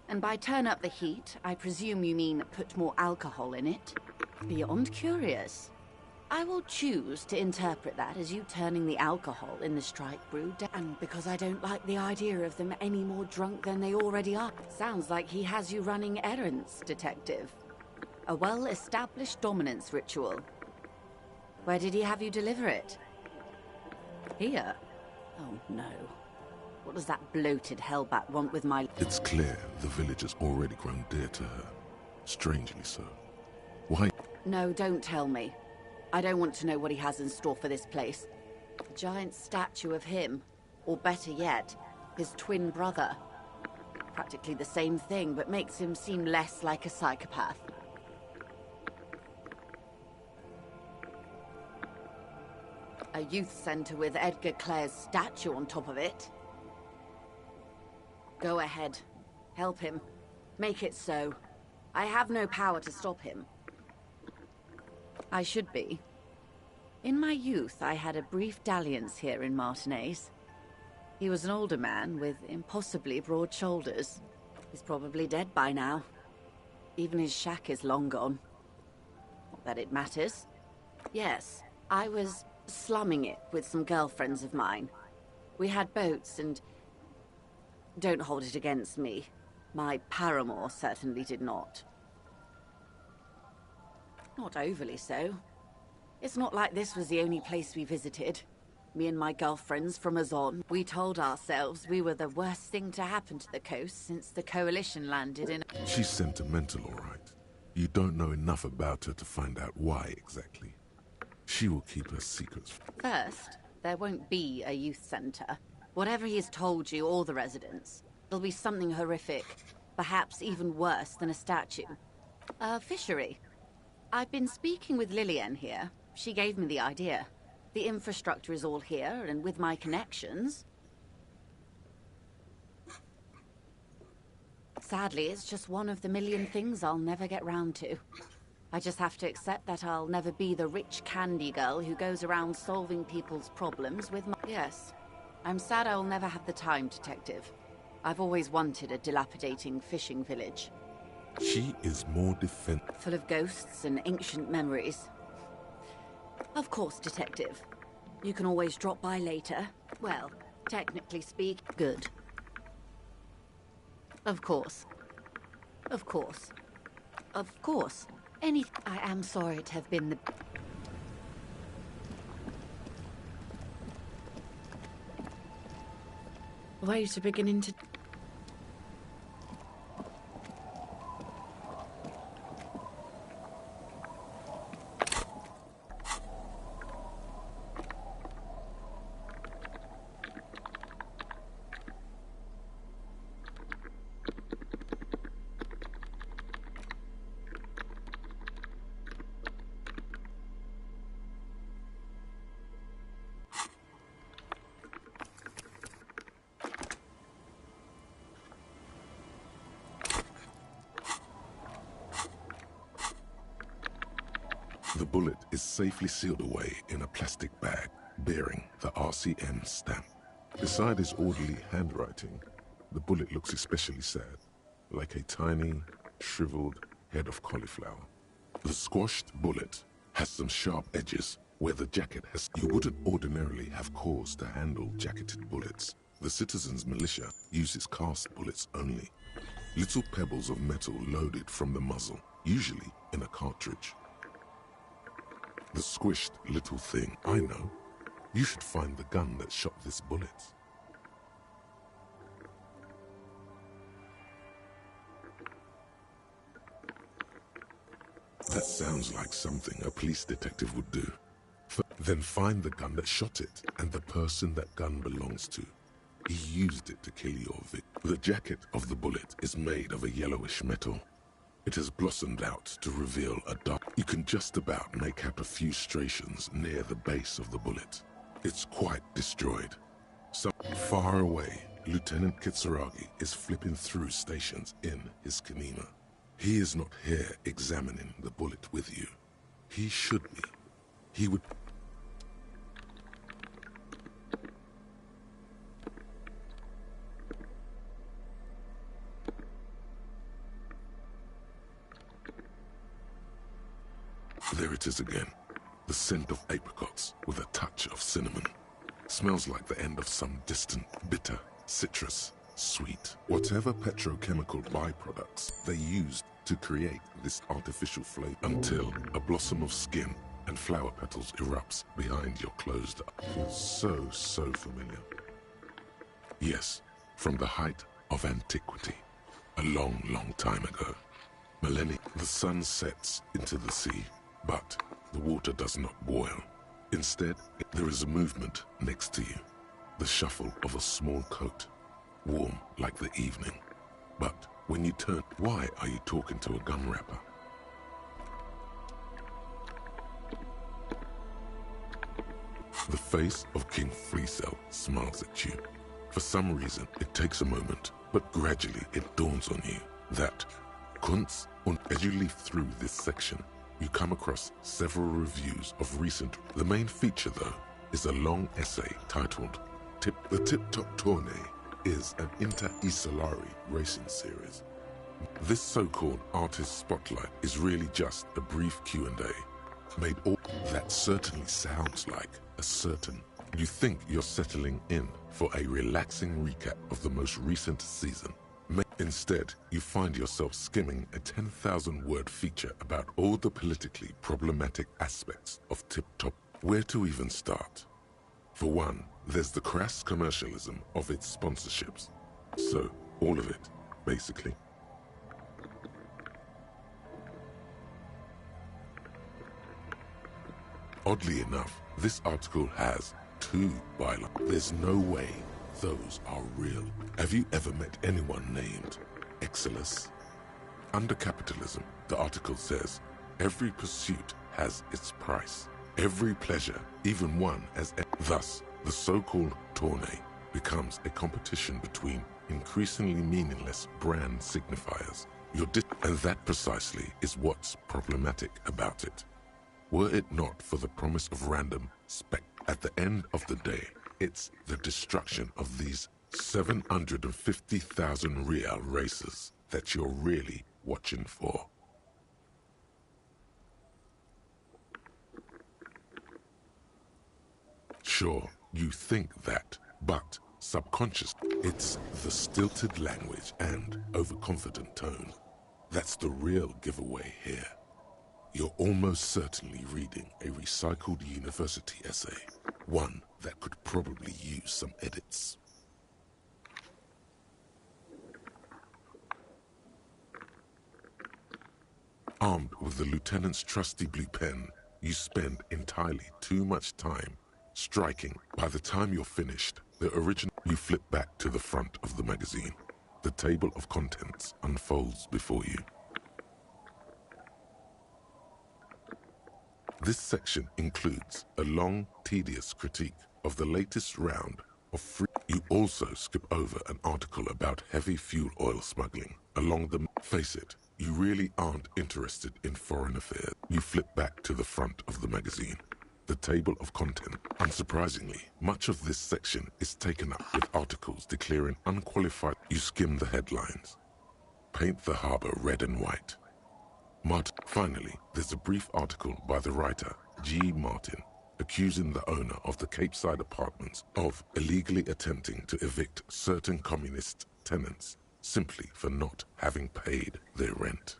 And by turn up the heat, I presume you mean put more alcohol in it? Beyond curious. I will choose to interpret that as you turning the alcohol in the strike brew down, because I don't like the idea of them any more drunk than they already are. Sounds like he has you running errands, Detective. A well-established dominance ritual. Where did he have you deliver it? Here? Oh, no. What does that bloated hellbat want with my... It's clear the village has already grown dear to her. Strangely so. Why? No, don't tell me. I don't want to know what he has in store for this place. A giant statue of him, or better yet, his twin brother. Practically the same thing, but makes him seem less like a psychopath. A youth center with Edgar Clare's statue on top of it. Go ahead. Help him. Make it so. I have no power to stop him. I should be. In my youth, I had a brief dalliance here in Martinez. He was an older man with impossibly broad shoulders. He's probably dead by now. Even his shack is long gone. Not that it matters. Yes, I was slumming it with some girlfriends of mine. We had boats and... Don't hold it against me. My paramour certainly did not. Not overly so. It's not like this was the only place we visited. Me and my girlfriends from Azon, we told ourselves we were the worst thing to happen to the coast since the Coalition landed in... She's sentimental, all right. You don't know enough about her to find out why exactly. She will keep her secrets. First, there won't be a youth center. Whatever he has told you or the residents, there'll be something horrific, perhaps even worse than a statue. A fishery. I've been speaking with Lillian here. She gave me the idea. The infrastructure is all here, and with my connections... Sadly, it's just one of the million things I'll never get round to. I just have to accept that I'll never be the rich candy girl who goes around solving people's problems with my... Yes. I'm sad I'll never have the time, Detective. I've always wanted a dilapidating fishing village. She is more Full of ghosts and ancient memories. Of course, Detective. You can always drop by later. Well, technically speak, good. Of course. Of course. Of course. I am sorry to have been the... Wait, beginning to... The bullet is safely sealed away in a plastic bag bearing the RCM stamp. Beside his orderly handwriting, the bullet looks especially sad, like a tiny, shriveled head of cauliflower. The squashed bullet has some sharp edges where the jacket has... You wouldn't ordinarily have cause to handle jacketed bullets. The citizens' militia uses cast bullets only. Little pebbles of metal loaded from the muzzle, usually in a cartridge. The squished little thing, I know. You should find the gun that shot this bullet. That sounds like something a police detective would do. Then find the gun that shot it and the person that gun belongs to. He used it to kill your victim. The jacket of the bullet is made of a yellowish metal. It has blossomed out to reveal a dark... You can just about make out a few striations near the base of the bullet. It's quite destroyed. So far away, Lieutenant Kitsuragi is flipping through stations in his Kanima. He is not here examining the bullet with you. He should be. He would... There it is again. The scent of apricots with a touch of cinnamon. Smells like the end of some distant, bitter, citrus, sweet, whatever petrochemical byproducts they used to create this artificial flavor, until a blossom of skin and flower petals erupts behind your closed eye. Feels so familiar. Yes, from the height of antiquity, a long time ago. Millennia, the sun sets into the sea, but The water does not boil. Instead, there is a movement next to you. The shuffle of a small coat, warm like the evening. But when you turn, why are you talking to a gum wrapper? The face of King Freecell smiles at you. For some reason, it takes a moment, but gradually it dawns on you that Kunst, und as you leaf through this section, you come across several reviews of recent. The main feature, though, is a long essay titled The Tip-Top Tourney is an Inter-Isolari racing series. This so-called artist spotlight is really just a brief Q&A made all that certainly sounds like a certain. You think you're settling in for a relaxing recap of the most recent season. Instead, you find yourself skimming a 10,000-word feature about all the politically problematic aspects of Tip-Top. Where to even start? For one, there's the crass commercialism of its sponsorships. So, all of it, basically. Oddly enough, this article has 2 bylines. There's no way those are real. Have you ever met anyone named Exilus? Under capitalism, the article says, every pursuit has its price. Every pleasure, even one as... Thus, the so-called tourney becomes a competition between increasingly meaningless brand signifiers. And that precisely is what's problematic about it. Were it not for the promise of random spec, at the end of the day, it's the destruction of these 750,000 real races that you're really watching for. Sure, you think that, but subconsciously, it's the stilted language and overconfident tone that's the real giveaway here. You're almost certainly reading a recycled university essay, one that could probably use some edits. Armed with the lieutenant's trusty blue pen, you spend entirely too much time striking. By the time you're finished, the original, you flip back to the front of the magazine. The table of contents unfolds before you. This section includes a long, tedious critique of the latest round of free. You also skip over an article about heavy fuel oil smuggling along the... Face it, you really aren't interested in foreign affairs. You flip back to the front of the magazine. The table of content. Unsurprisingly, much of this section is taken up with articles declaring unqualified. You skim the headlines. Paint the harbor red and white. Finally, there's a brief article by the writer, G. Martin, accusing the owner of the Capeside Apartments of illegally attempting to evict certain communist tenants simply for not having paid their rent.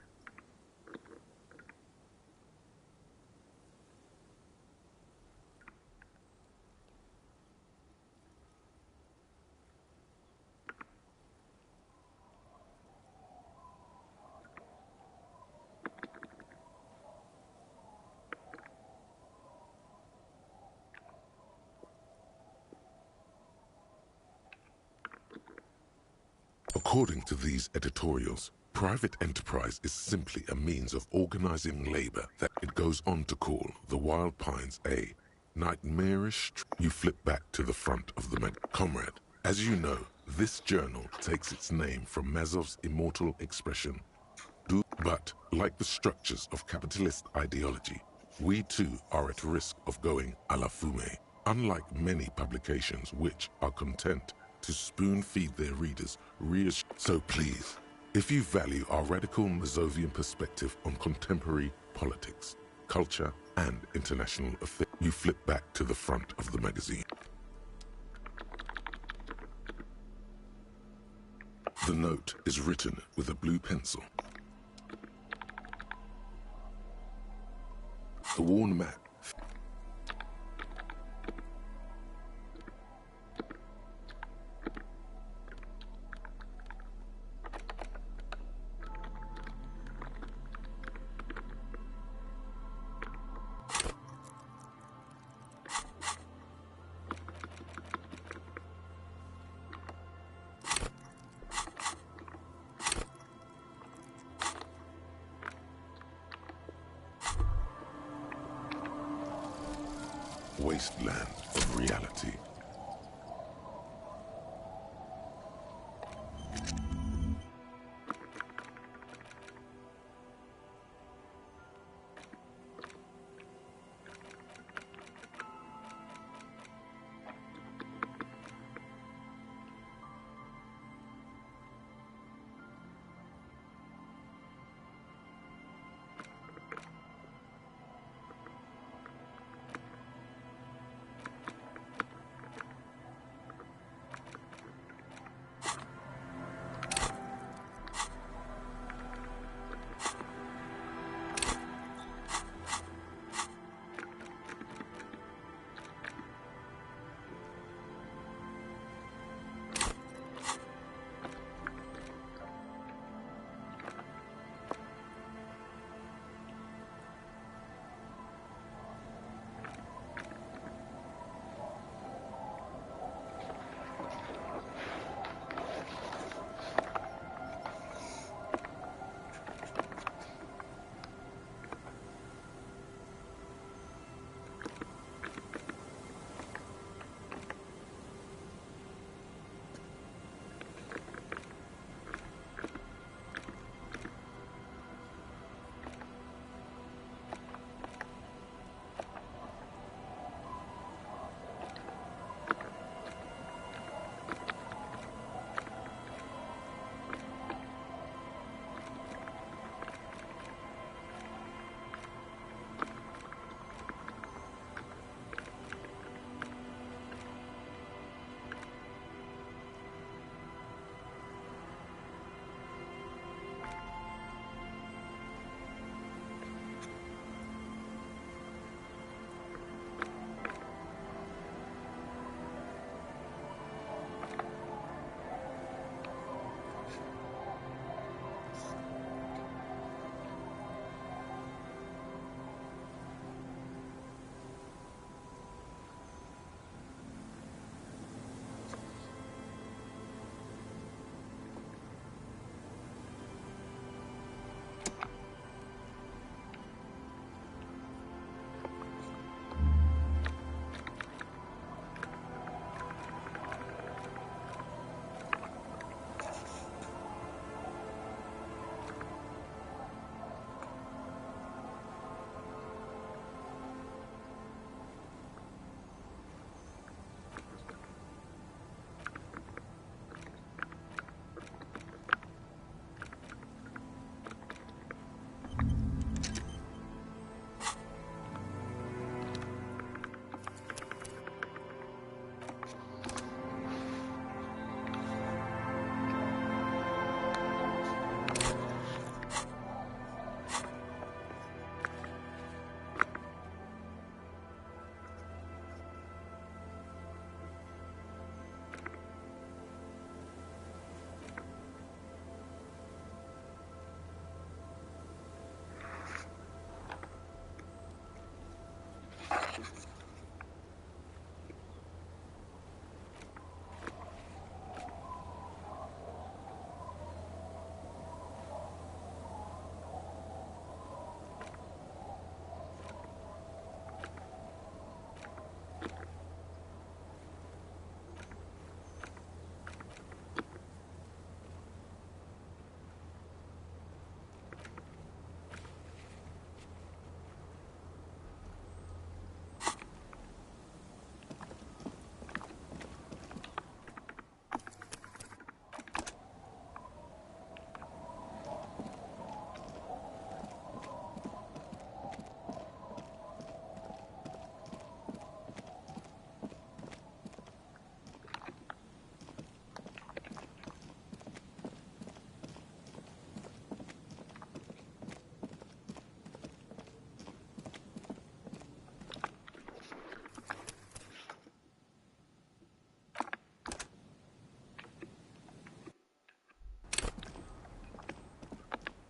According to these editorials, private enterprise is simply a means of organizing labor that it goes on to call the Wild Pines a nightmarish... You flip back to the front of the Comrade, as you know, this journal takes its name from Mazov's immortal expression, but like the structures of capitalist ideology, we too are at risk of going à la fumée. Unlike many publications which are content to spoon-feed their readers So please, if you value our radical Mazovian perspective on contemporary politics, culture, and international affairs, you flip back to the front of the magazine. The note is written with a blue pencil. The worn map. wasteland of reality.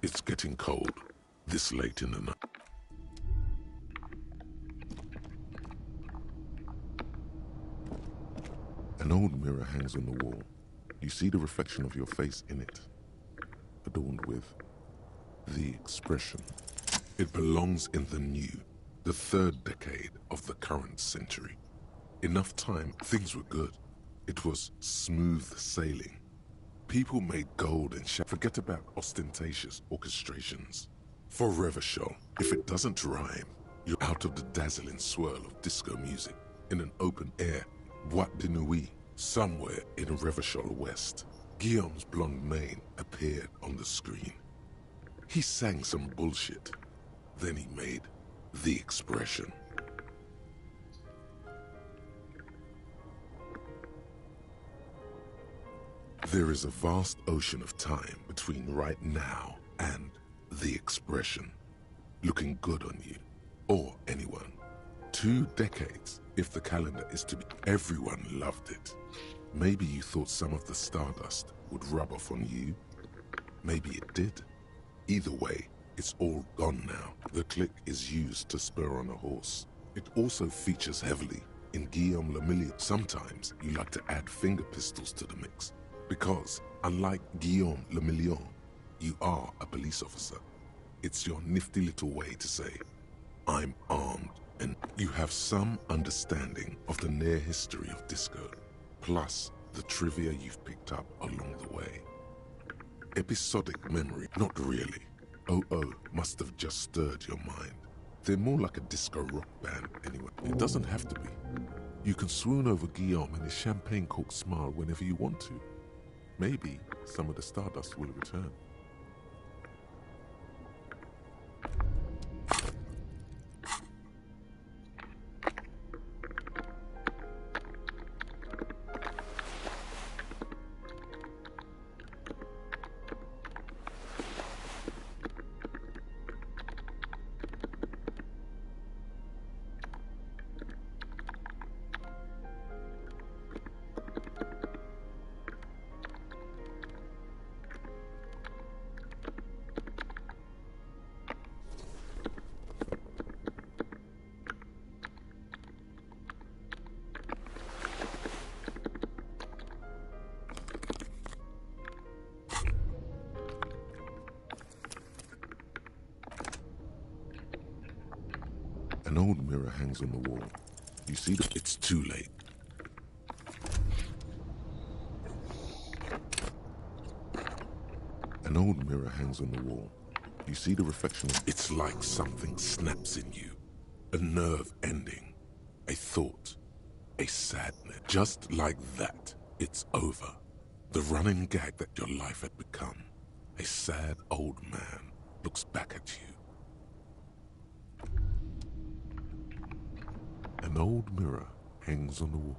It's getting cold, this late in the night. An old mirror hangs on the wall. You see the reflection of your face in it, adorned with the expression. It belongs in the new, the third decade of the current century. Enough time, things were good. It was smooth sailing. People made gold and forget about ostentatious orchestrations. For Revachol, if it doesn't rhyme, you're out of the dazzling swirl of disco music in an open air boîte de nuit somewhere in Revachol West. Guillaume's blonde mane appeared on the screen. He sang some bullshit. Then he made the expression. There is a vast ocean of time between right now and the expression. Looking good on you, or anyone. 2 decades, if the calendar is to be. Everyone loved it. Maybe you thought some of the stardust would rub off on you. Maybe it did. Either way, it's all gone now. The click is used to spur on a horse. It also features heavily in Guillaume Le Million. Sometimes you like to add finger pistols to the mix. Because, unlike Guillaume Le Million, you are a police officer. It's your nifty little way to say, I'm armed, and you have some understanding of the near history of disco, plus the trivia you've picked up along the way. Episodic memory, not really. OO must have just stirred your mind. They're more like a disco rock band anyway. It doesn't have to be. You can swoon over Guillaume and his champagne cork smile whenever you want to. Maybe some of the stardust will return. An old mirror hangs on the wall. You see that it's too late. An old mirror hangs on the wall. You see the reflection. It's like something snaps in you. A nerve ending. A thought. A sadness. Just like that, it's over. The running gag that your life had become. A sad old man looks back at you. An old mirror hangs on the wall.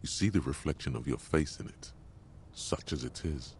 You see the reflection of your face in it, such as it is.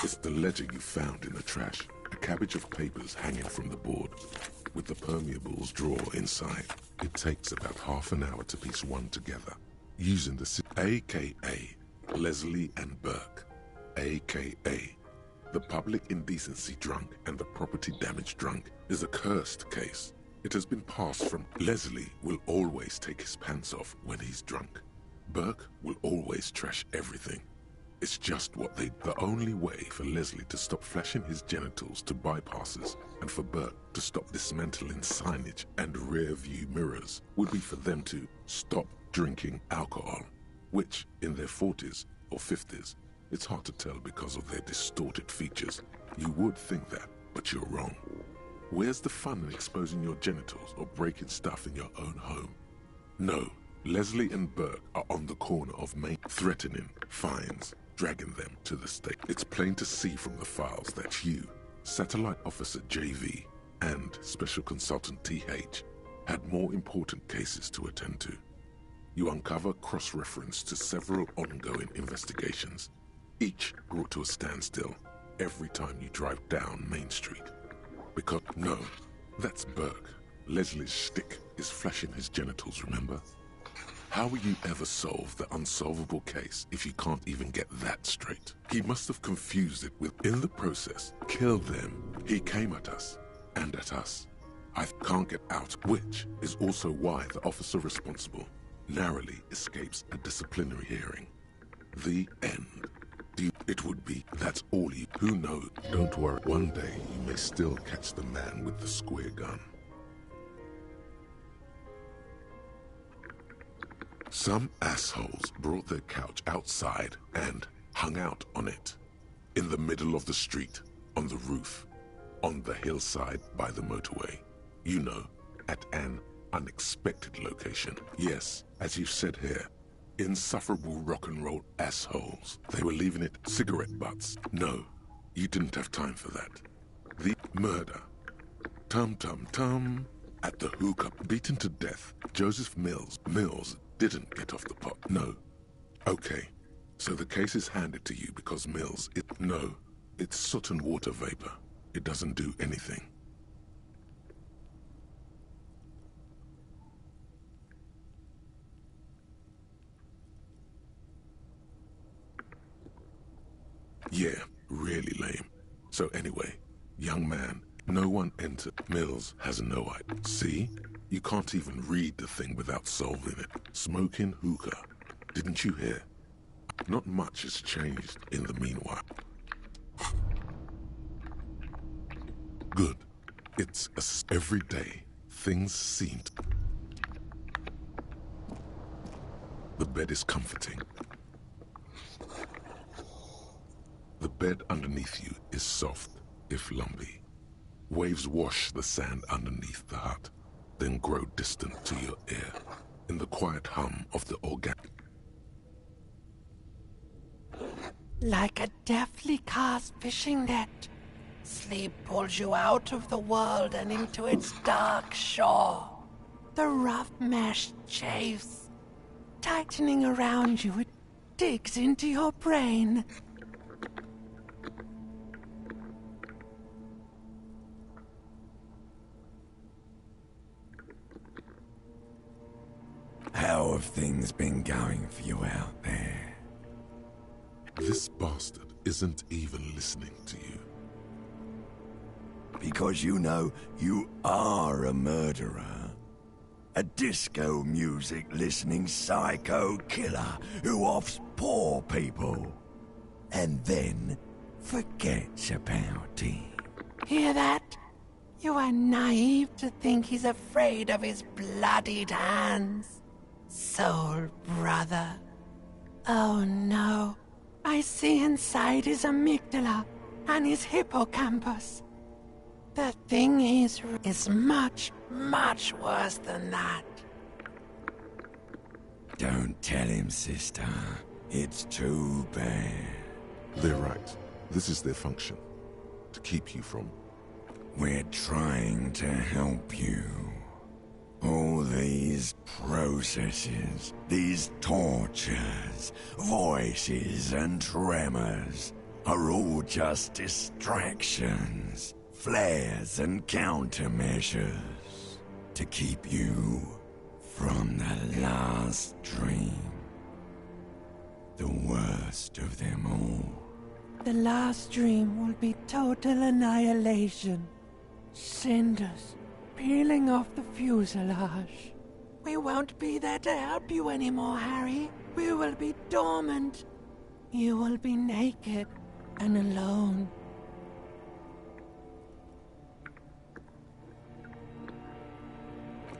It's the ledger you found in the trash. A cabbage of papers hanging from the board, with the permeables drawer inside. It takes about half an hour to piece one together, using the AKA Leslie and Burke, AKA the public indecency drunk and the property damage drunk, is a cursed case. It has been passed from Leslie will always take his pants off when he's drunk. Burke will always trash everything. It's just what they... The only way for Leslie to stop flashing his genitals to bypassers and for Burke to stop dismantling signage and rear view mirrors would be for them to stop drinking alcohol. which, in their 40s or 50s, it's hard to tell because of their distorted features. You would think that, but you're wrong. Where's the fun in exposing your genitals or breaking stuff in your own home? No, Leslie and Burke are on the corner of Main, threatening fines, dragging them to the stake. It's plain to see from the files that you, Satellite Officer JV, and Special Consultant TH had more important cases to attend to. You uncover cross-reference to several ongoing investigations, each brought to a standstill every time you drive down Main Street. Because, no, that's Burke. Leslie's shtick is flashing his genitals, remember? How will you ever solve the unsolvable case if you can't even get that straight? He must have confused it with, in the process, killed them. He came at us, and at us. I can't get out, which is also why the officer responsible narrowly escapes a disciplinary hearing. The end. It would be, that's all you, who knows? Don't worry, one day you may still catch the man with the square gun. Some assholes brought their couch outside and hung out on it. In the middle of the street, on the roof, on the hillside by the motorway. You know, at an unexpected location. Yes, as you've said here, insufferable rock and roll assholes. They were leaving it cigarette butts. No, you didn't have time for that. The murder. Tum-tum-tum. At the hookup, beaten to death, Joseph Mills didn't get off the pot. No. Okay, so the case is handed to you because Mills, no, it's soot and water vapor. It doesn't do anything. Yeah, really lame. So anyway, young man, no one entered. Mills has no idea. See? You can't even read the thing without solving it. Smoking hookah. Didn't you hear? Not much has changed in the meanwhile. Good. It's every day. Things seem to... The bed is comforting. The bed underneath you is soft, if lumpy. Waves wash the sand underneath the hut, then grow distant to your ear, in the quiet hum of the organic. Like a deftly cast fishing net, sleep pulls you out of the world and into its dark shore. The rough mesh chafes, tightening around you, it digs into your brain. How have things been going for you out there? This bastard isn't even listening to you. Because you know you are a murderer. A disco music listening psycho killer who offs poor people. And then forgets about it. Hear that? You are naive to think he's afraid of his bloodied hands. Soul brother. Oh no. I see inside his amygdala and his hippocampus. The thing is much, much worse than that. Don't tell him, sister. It's too bad. They're right. This is their function. To keep you from... We're trying to help you. All these processes, these tortures, voices and tremors are all just distractions, flares and countermeasures to keep you from the last dream. The worst of them all. The last dream will be total annihilation. Cinders peeling off the fuselage. We won't be there to help you anymore, Harry. We will be dormant. You will be naked and alone.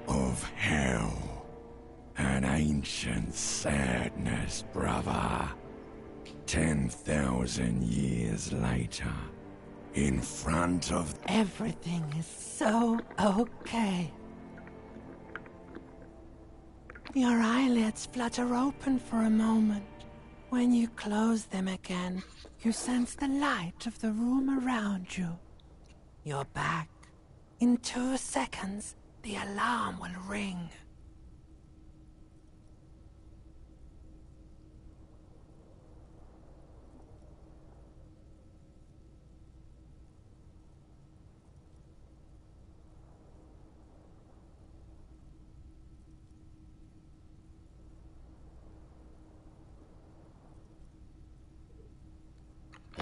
Of hell. And ancient sadness, brother. 10,000 years later, in front of... Everything is so okay. Your eyelids flutter open for a moment. When you close them again, you sense the light of the room around you. You're back. In 2 seconds, the alarm will ring.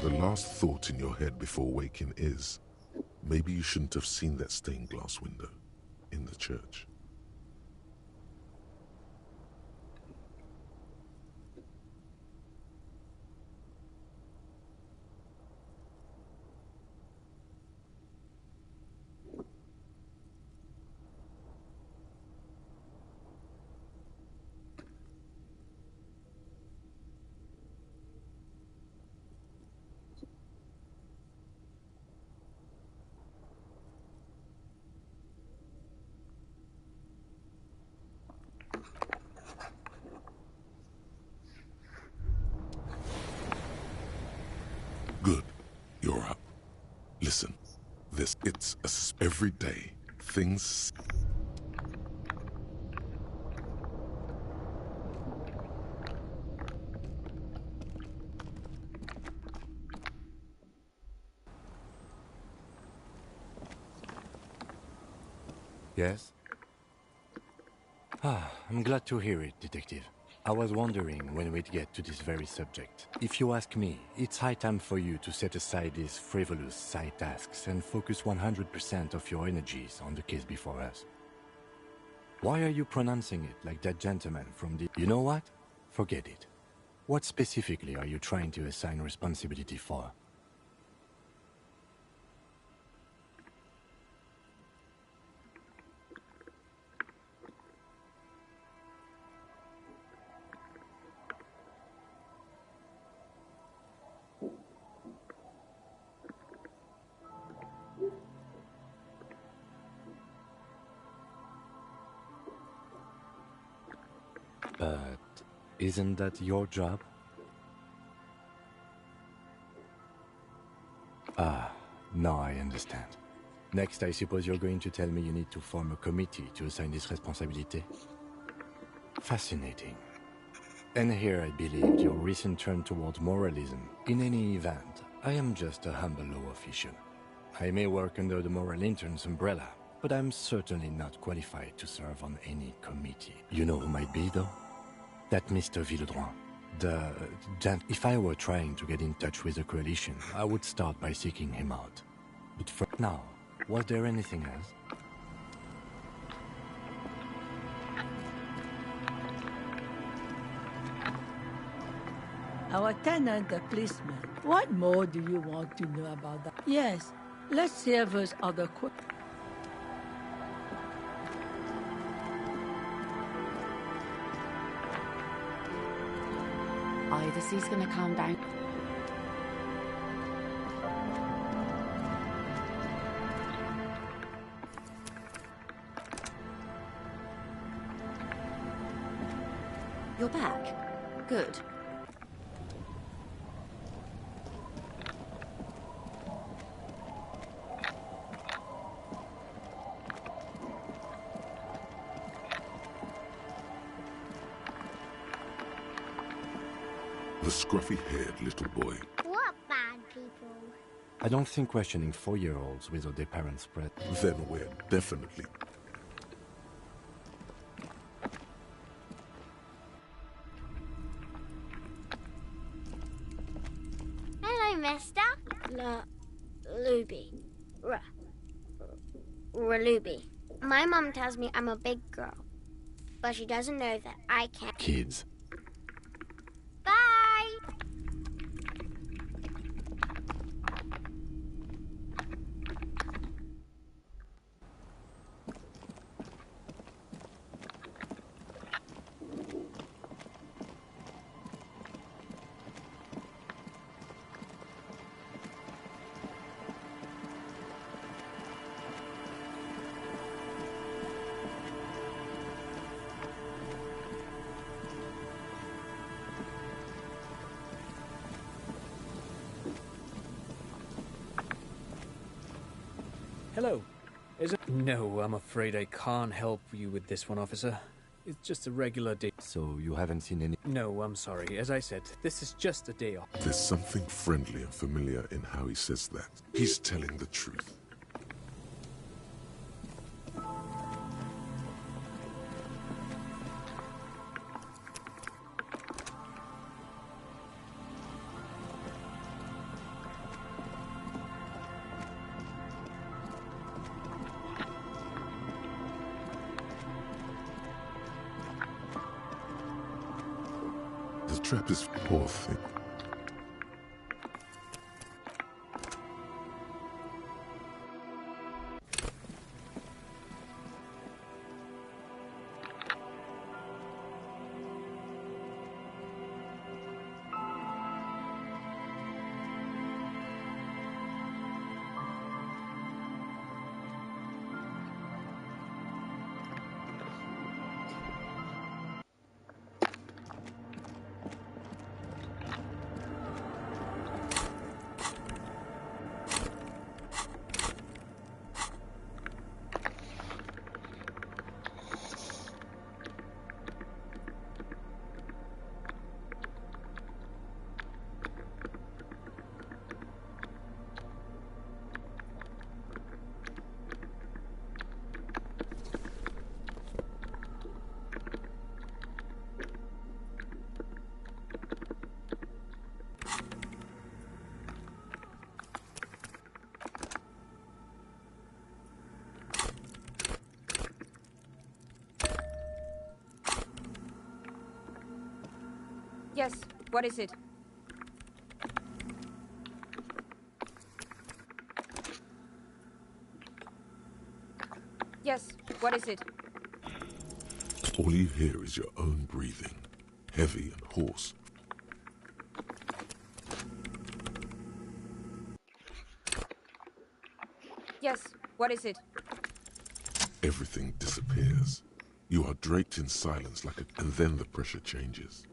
The last thought in your head before waking is, maybe you shouldn't have seen that stained glass window in the church. Good. You're up. Listen, every day, things... Yes? I'm glad to hear it, Detective. I was wondering when we'd get to this very subject. If you ask me, it's high time for you to set aside these frivolous side tasks and focus 100% of your energies on the case before us. Why are you pronouncing it like that gentleman from the... You know what? Forget it. What specifically are you trying to assign responsibility for? But isn't that your job? Now I understand. Next, I suppose you're going to tell me you need to form a committee to assign this responsibility? Fascinating. And here I believed your recent turn toward moralism. In any event, I am just a humble law official. I may work under the moral intern's umbrella, but I'm certainly not qualified to serve on any committee. You know who might be, though? That Mr. Villeudran. If I were trying to get in touch with the Coalition, I would start by seeking him out. But for now, was there anything else? Our tenant, the policeman. What more do you want to know about that? Yes, let's see if there's other questions. Either he's gonna calm down. You're back. Good. The scruffy-haired little boy. What bad people? I don't think questioning 4-year-olds without their parents' spread. Then we're definitely... Hello, mister. Ruby. Ruby. My mom tells me I'm a big girl, but she doesn't know that I can't. Kids. Bye! Hello. Is it? No, I'm afraid I can't help you with this one, officer. It's just a regular day. So you haven't seen any... No, I'm sorry. As I said, this is just a day off. There's something friendly and familiar in how he says that. He's telling the truth. The trap is poor thing. Yes, what is it? Yes, what is it? All you hear is your own breathing, heavy and hoarse. Yes, what is it? Everything disappears. You are draped in silence and then the pressure changes.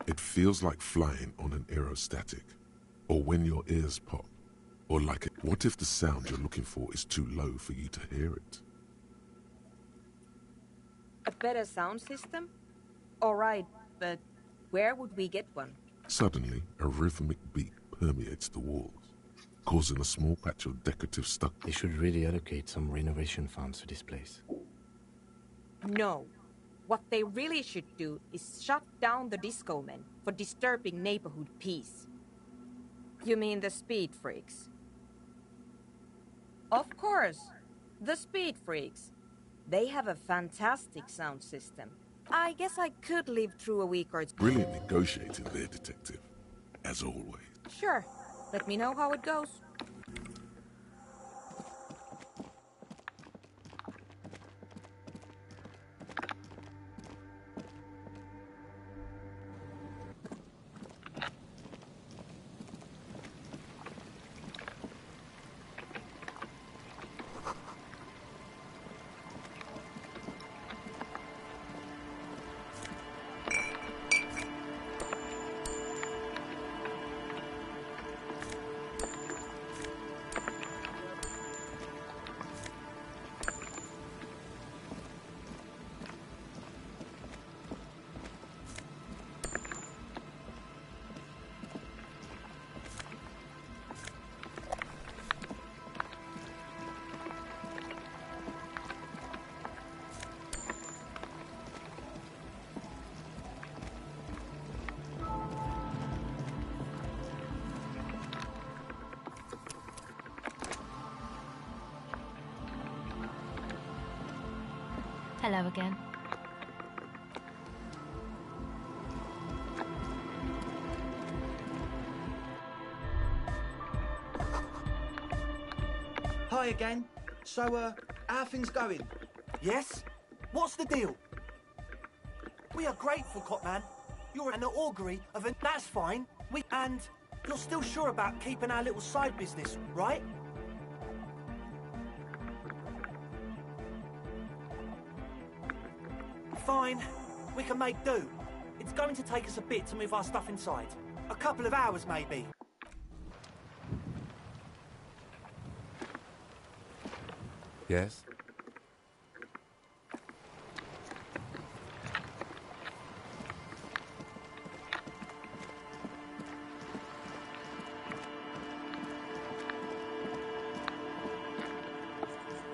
It feels like flying on an aerostatic, or when your ears pop, or what if the sound you're looking for is too low for you to hear it? A better sound system? All right, but where would we get one? Suddenly, a rhythmic beat permeates the walls, causing a small patch of decorative stucco. They should really allocate some renovation funds to this place. No. What they really should do is shut down the disco men for disturbing neighborhood peace. You mean the speed freaks? Of course, the speed freaks. They have a fantastic sound system. I guess I could live through a week or two. Brilliant negotiating there, detective. As always. Sure. Let me know how it goes. Hello again. Hi again. So, how things going? Yes? What's the deal? We are grateful, Copman. You're an augury of a... That's fine. And you're still sure about keeping our little side business, right? Fine. We can make do. It's going to take us a bit to move our stuff inside. A couple of hours, maybe. Yes?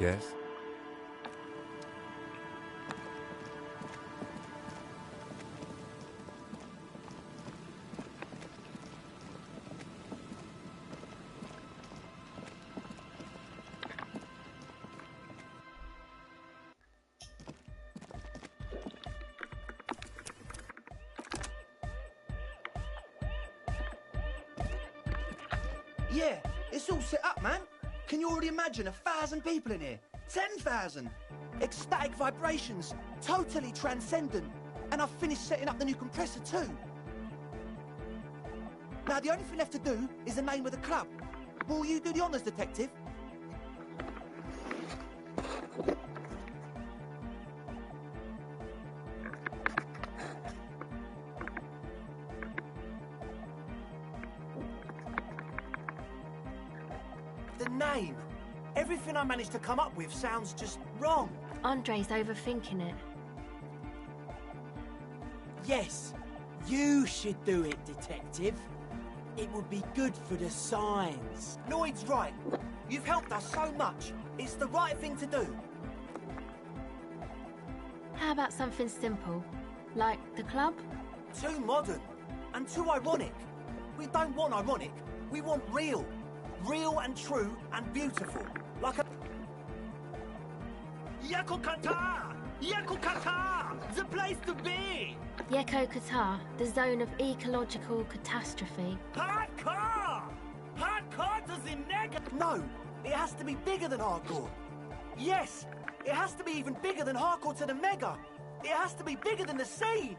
Yes? Yeah, it's all set up, man. Can you already imagine 1,000 people in here? 10,000! Ecstatic vibrations, totally transcendent. And I've finished setting up the new compressor too. Now the only thing left to do is the name of the club. Will you do the honours, detective? The name. Everything I managed to come up with sounds just wrong. Andre's overthinking it. Yes, you should do it, detective. It would be good for the signs. Lloyd's right. You've helped us so much. It's the right thing to do. How about something simple? Like the club? Too modern and too ironic. We don't want ironic. We want real. Real and true and beautiful. Like a... Yakokata! Yakokata! The place to be! Yeko Qatar, the zone of ecological catastrophe. Hardcore! Hardcore to the mega... No, it has to be bigger than hardcore. Yes, it has to be even bigger than hardcore to the mega. It has to be bigger than the scene.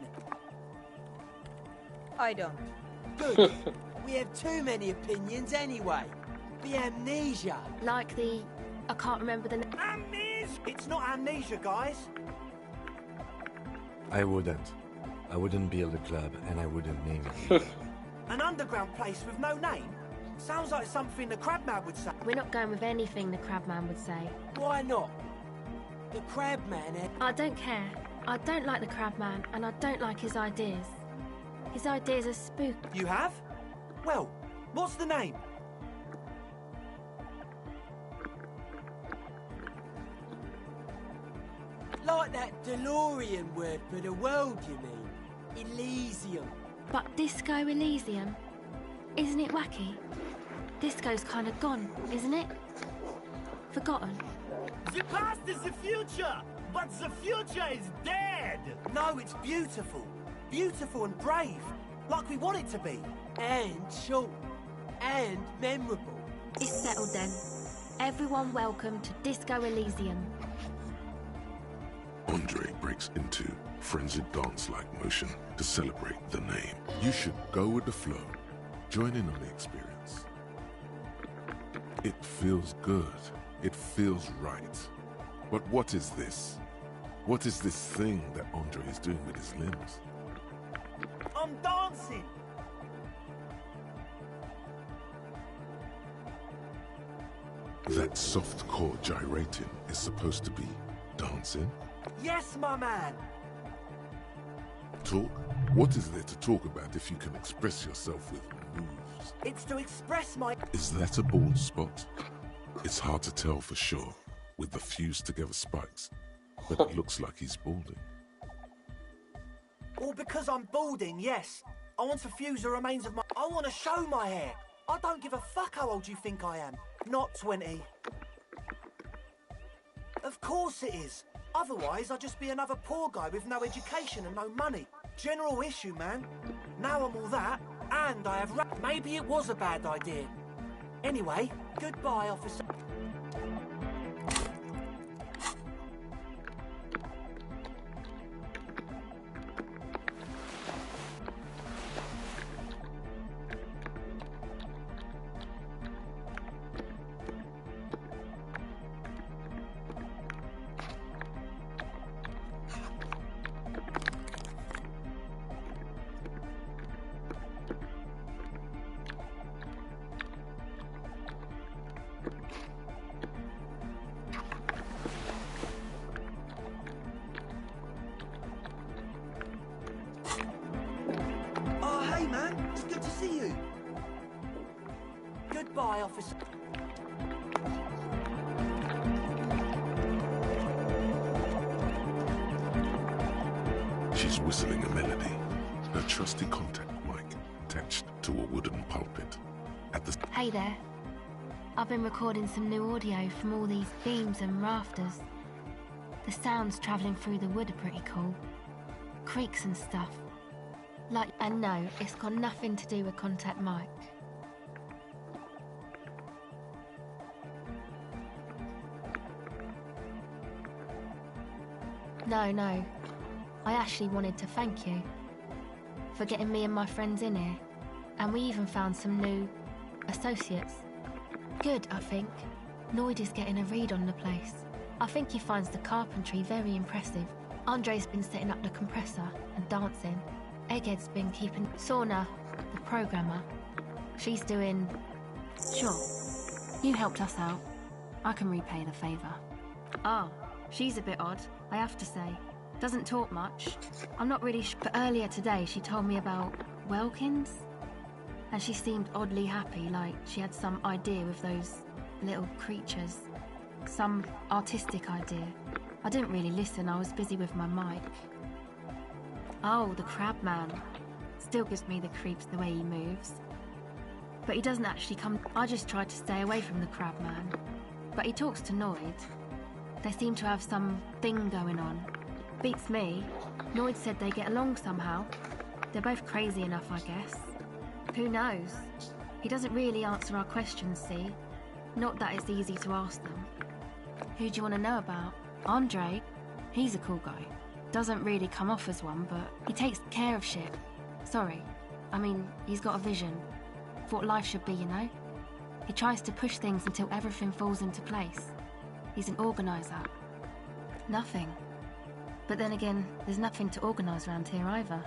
I don't. Good. We have too many opinions anyway. The amnesia. Like the... I can't remember the name. Amnesia! It's not amnesia, guys. I wouldn't build a club, and I wouldn't name it. An underground place with no name? Sounds like something the Crabman would say. We're not going with anything the Crabman would say. Why not? The Crabman had... I don't care. I don't like the Crabman, and I don't like his ideas. His ideas are spook. You have? Well, what's the name? Like that DeLorean word for the world, you mean? Elysium. But Disco Elysium? Isn't it wacky? Disco's kind of gone, isn't it? Forgotten. The past is the future, but the future is dead. No, it's beautiful. Beautiful and brave. Like we want it to be. And short. And memorable. It's settled then. Everyone welcome to Disco Elysium. Andre breaks into frenzied dance-like motion to celebrate the name. You should go with the flow. Join in on the experience. It feels good. It feels right. But what is this? What is this thing that Andre is doing with his limbs? I'm dancing. That soft core gyrating is supposed to be dancing? Yes, my man. Talk? What is there to talk about if you can express yourself with moves? It's to express my... Is that a bald spot? It's hard to tell for sure with the fused together spikes, but it looks like he's balding. Or because I'm balding, yes. I want to fuse the remains of my... I want to show my hair. I don't give a fuck how old you think I am. Not 20. Of course it is. Otherwise, I'd just be another poor guy with no education and no money. General issue, man. Now I'm all that, and I have... Maybe it was a bad idea. Anyway, goodbye, officer. whistling a melody, her trusty contact mic attached to a wooden pulpit. At the Hey there. I've been recording some new audio from all these beams and rafters. The sounds travelling through the wood are pretty cool. Creaks and stuff. And no, it's got nothing to do with contact mic. No. I actually wanted to thank you for getting me and my friends in here. And we even found some new associates. Good, I think. Noid is getting a read on the place. I think he finds the carpentry very impressive. Andre's been setting up the compressor and dancing. Egghead's been keeping... Sauna, the programmer, she's doing... Sure. You helped us out. I can repay the favour. Oh, she's a bit odd, I have to say. Doesn't talk much. I'm not really sure, but earlier today she told me about Welkins. And she seemed oddly happy, like she had some idea with those little creatures. Some artistic idea. I didn't really listen, I was busy with my mic. Oh, the crab man. Still gives me the creeps the way he moves. But he doesn't actually come... I just tried to stay away from the crab man. But he talks to Noid. They seem to have some thing going on. Beats me. Noid said they get along somehow. They're both crazy enough, I guess. Who knows? He doesn't really answer our questions, see? Not that it's easy to ask them. Who do you want to know about? Andre? He's a cool guy. Doesn't really come off as one, but he takes care of shit. Sorry. I mean, he's got a vision. For what life should be, you know? He tries to push things until everything falls into place. He's an organiser. Nothing. But then again, there's nothing to organise around here either.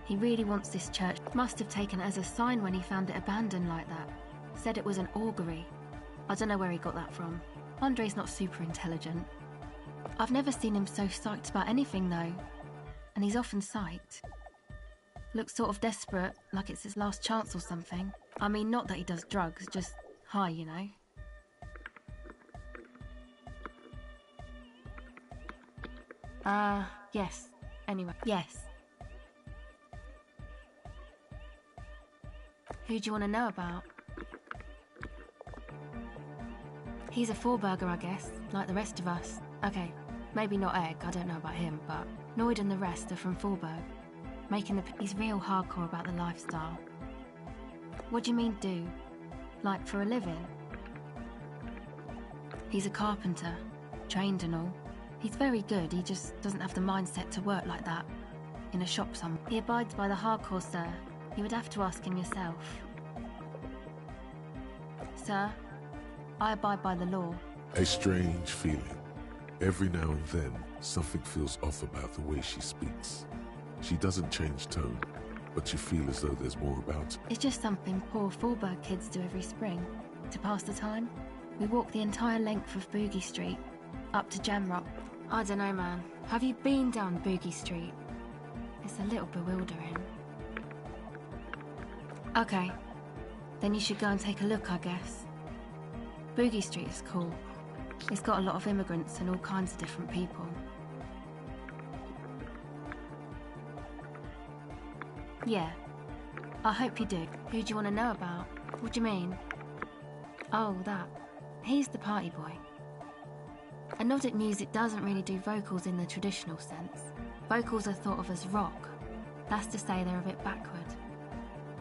He really wants this church. Must have taken it as a sign when he found it abandoned like that. Said it was an augury. I don't know where he got that from. Andre's not super intelligent. I've never seen him so psyched about anything though. And he's often psyched. Looks sort of desperate, like it's his last chance or something. I mean, not that he does drugs, just high, you know. Yes. Anyway, yes. Who do you want to know about? He's a four-burger, I guess, like the rest of us. Okay, maybe not Egg, I don't know about him, but Noid and the rest are from Forberg. He's real hardcore about the lifestyle. What do you mean, do? Like, for a living? He's a carpenter, trained and all. He's very good, he just doesn't have the mindset to work like that. In a shop somewhere. He abides by the hardcore, sir. You would have to ask him yourself. Sir, I abide by the law. A strange feeling. Every now and then, something feels off about the way she speaks. She doesn't change tone, but you feel as though there's more about. It's just something poor Forberg kids do every spring. To pass the time, we walk the entire length of Boogie Street, up to Jamrock. I don't know, man. Have you been down Boogie Street? It's a little bewildering. Okay, then you should go and take a look, I guess. Boogie Street is cool. It's got a lot of immigrants and all kinds of different people. Yeah, I hope you do. Who do you want to know about? What do you mean? Oh, that. He's the party boy. Anodic music doesn't really do vocals in the traditional sense. Vocals are thought of as rock. That's to say they're a bit backward.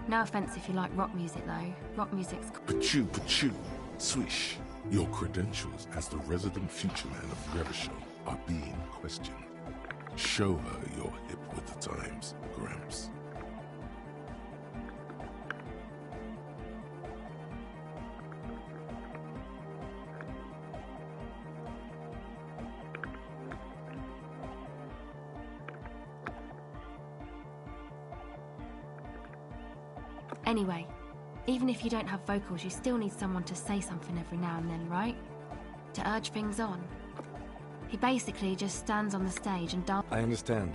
No offence if you like rock music though. Rock music's... Pachoo, swish. Your credentials as the resident future man of Revachol are being questioned. Show her you're hip with the times, Gramps. Anyway, even if you don't have vocals, you still need someone to say something every now and then, right? To urge things on. He basically just stands on the stage and dances. I understand.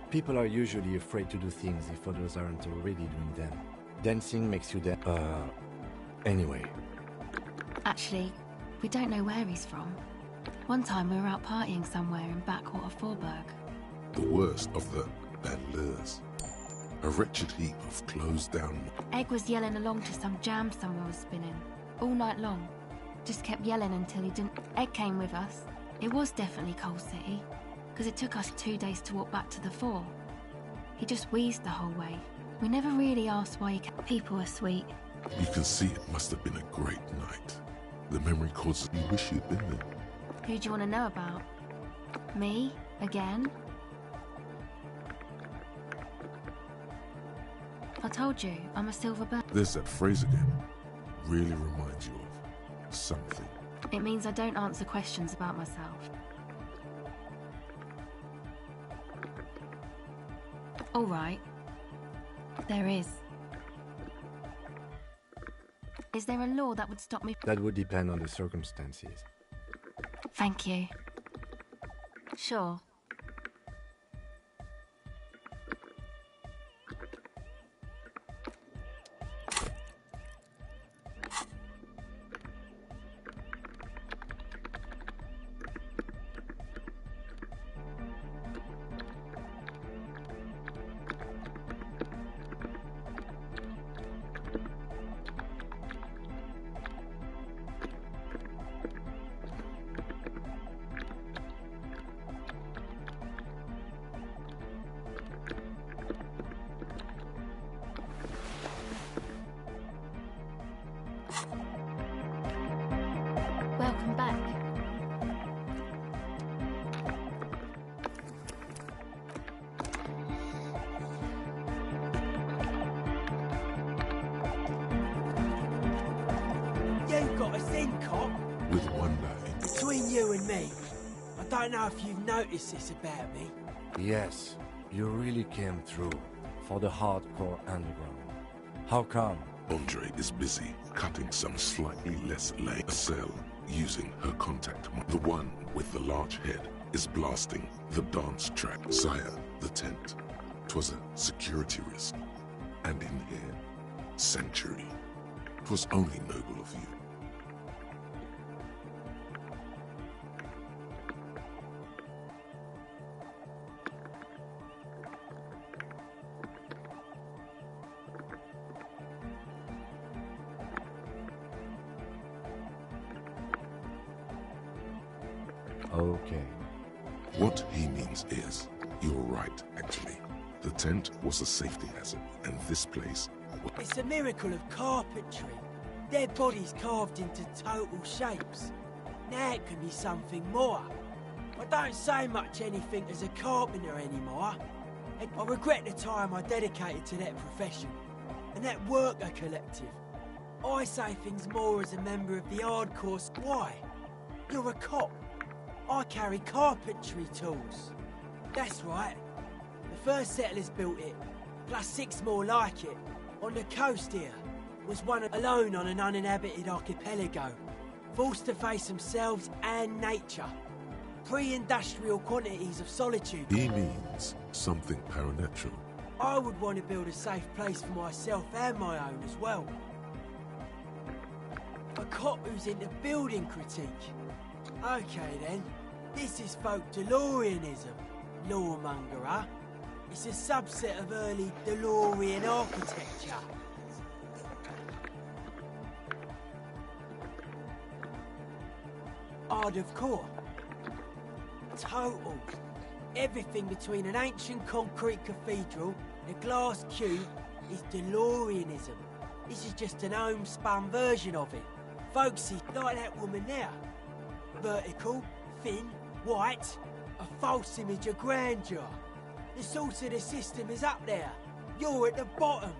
People are usually afraid to do things if others aren't already doing them. Dancing makes you anyway. Actually, we don't know where he's from. One time we were out partying somewhere in backwater Forberg. The worst of the bandoliers. A wretched heap of closed-down... Egg was yelling along to some jam someone was spinning. All night long. Just kept yelling until he didn't... Egg came with us. It was definitely Coal City, because it took us 2 days to walk back to the fort. He just wheezed the whole way. We never really asked why he kept... People are sweet. You can see it must have been a great night. The memory causes you wish you'd been there. Who do you want to know about? Me? Again? I told you, I'm a silver bird. There's that phrase again. Really reminds you of something. It means I don't answer questions about myself. All right. There is. Is there a law that would stop me? That would depend on the circumstances. Thank you. Sure. Welcome back. You got us in, cop. With one day. Between you and me, I don't know if you've noticed this about me. Yes, you really came through for the hardcore underground. How come? Andre is busy cutting some slightly less lane. A cell using her contact. The one with the large head is blasting the dance track. Sire, the tent. 'Twas a security risk. And in here, sanctuary. 'Twas only noble of you. Okay. What he means is, you're right, actually. The tent was a safety hazard, and this place... It's a miracle of carpentry. Their bodies carved into total shapes. Now it can be something more. I don't say much anything as a carpenter anymore. I regret the time I dedicated to that profession, and that worker collective. I say things more as a member of the hardcore... Why? You're a cop. I carry carpentry tools. That's right. The first settlers built it, plus 6 more like it. On the coast here, was one alone on an uninhabited archipelago, forced to face themselves and nature. Pre-industrial quantities of solitude. He means something paranatural. I would want to build a safe place for myself and my own as well. A cop who's into building critique. Okay then, this is folk DeLoreanism, lawmonger. It's a subset of early DeLorean architecture. Art of core. Total. Everything between an ancient concrete cathedral and a glass cube is DeLoreanism. This is just an homespun version of it. Folksy, like that woman there. Vertical, thin, white, a false image of grandeur. The source of the system is up there. You're at the bottom.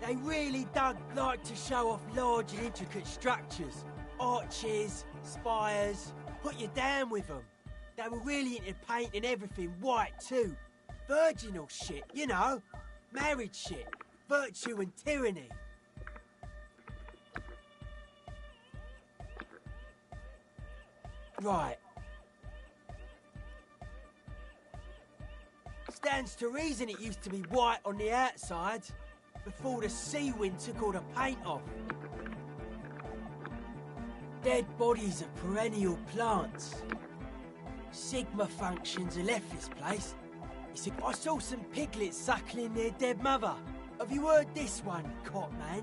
They really like to show off large and intricate structures. Arches, spires. Put you down with them. They were really into painting everything white too. Virginal shit, you know. Married shit. Virtue and tyranny. Right. Stands to reason it used to be white on the outside before the sea wind took all the paint off. Dead bodies of perennial plants. Sigma functions have left this place. I saw some piglets suckling their dead mother. Have you heard this one, Cop Man?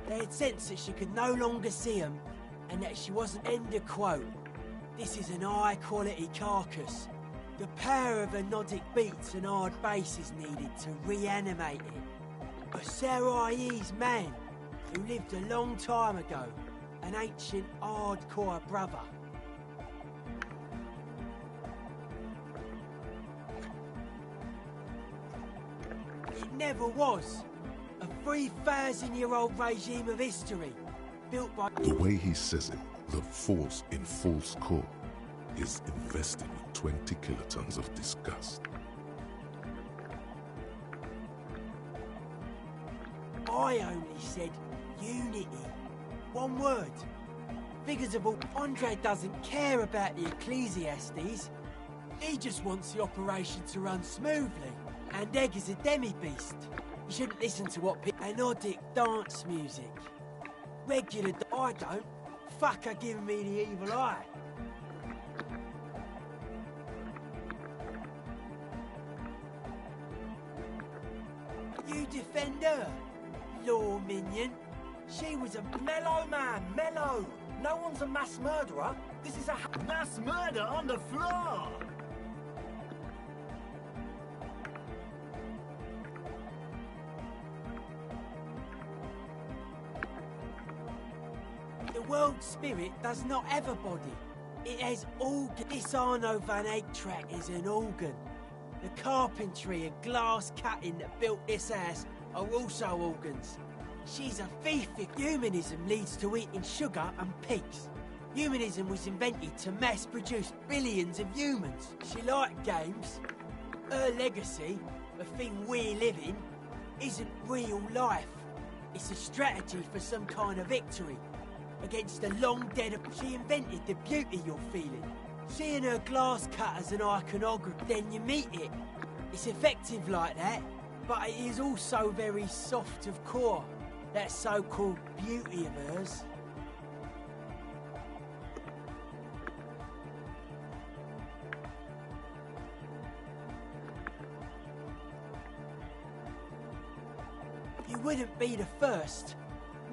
They had sensed that she could no longer see them, and that she wasn't. End of quote. This is an high-quality carcass. The power of anodic beats and hard bass is needed to reanimate it. A Sarais man who lived a long time ago, an ancient hardcore brother. It never was. A 3,000-year-old regime of history, built by... The way he says it, the force in false core is invested with 20 kilotons of disgust. I only said unity. One word. Figures of all... Andre doesn't care about the Ecclesiastes. He just wants the operation to run smoothly. And Egg is a demi-beast. You shouldn't listen to what anodic dance music. Regular... I don't. Fuck her giving me the evil eye. You defend her, law minion. She was a... Mellow, man, mellow. No one's a mass murderer. This is a mass murder on the floor. The world spirit does not have a body. It has organ. This Arno van Eyck track is an organ. The carpentry and glass cutting that built this house are also organs. She's a thief. Humanism leads to eating sugar and pigs. Humanism was invented to mass-produce billions of humans. She liked games. Her legacy, the thing we live in, isn't real life. It's a strategy for some kind of victory against the long dead... She invented the beauty you're feeling. Seeing her glass cut as an iconography, then you meet it. It's effective like that, but it is also very soft of core. That so-called beauty of hers. You wouldn't be the first.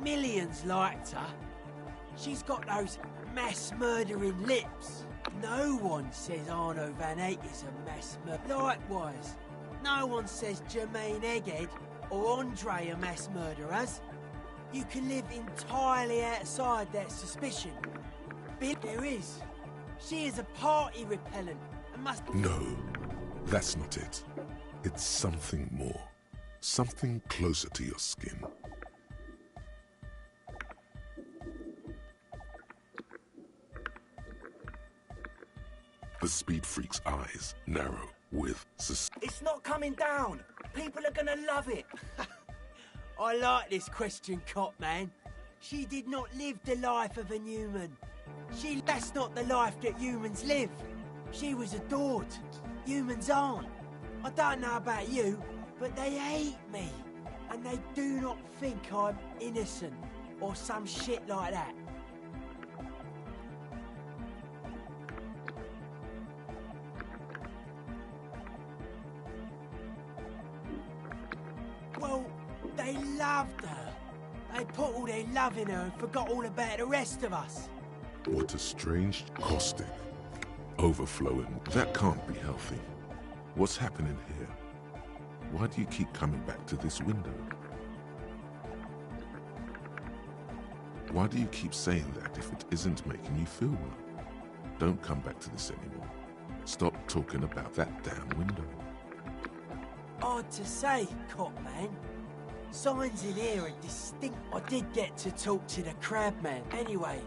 Millions liked her. She's got those mass-murdering lips. No one says Arno van Eyck is a mass murderer. Likewise, no one says Jermaine Egghead or Andre are mass murderers. You can live entirely outside that suspicion. But there is. She is a party repellent and must... No, that's not it. It's something more. Something closer to your skin. The speed freak's eyes narrow with It's not coming down. People are gonna love it. I like this question, Cop Man. She did not live the life of a human. That's not the life that humans live. She was adored. Humans aren't. I don't know about you, but they hate me. And they do not think I'm innocent or some shit like that. Well, they loved her. They put all their love in her and forgot all about the rest of us. What a strange caustic. Overflowing. That can't be healthy. What's happening here? Why do you keep coming back to this window? Why do you keep saying that if it isn't making you feel well? Don't come back to this anymore. Stop talking about that damn window. Hard to say, Cop Man. Signs in here are distinct. I did get to talk to the Crabman. Anyway,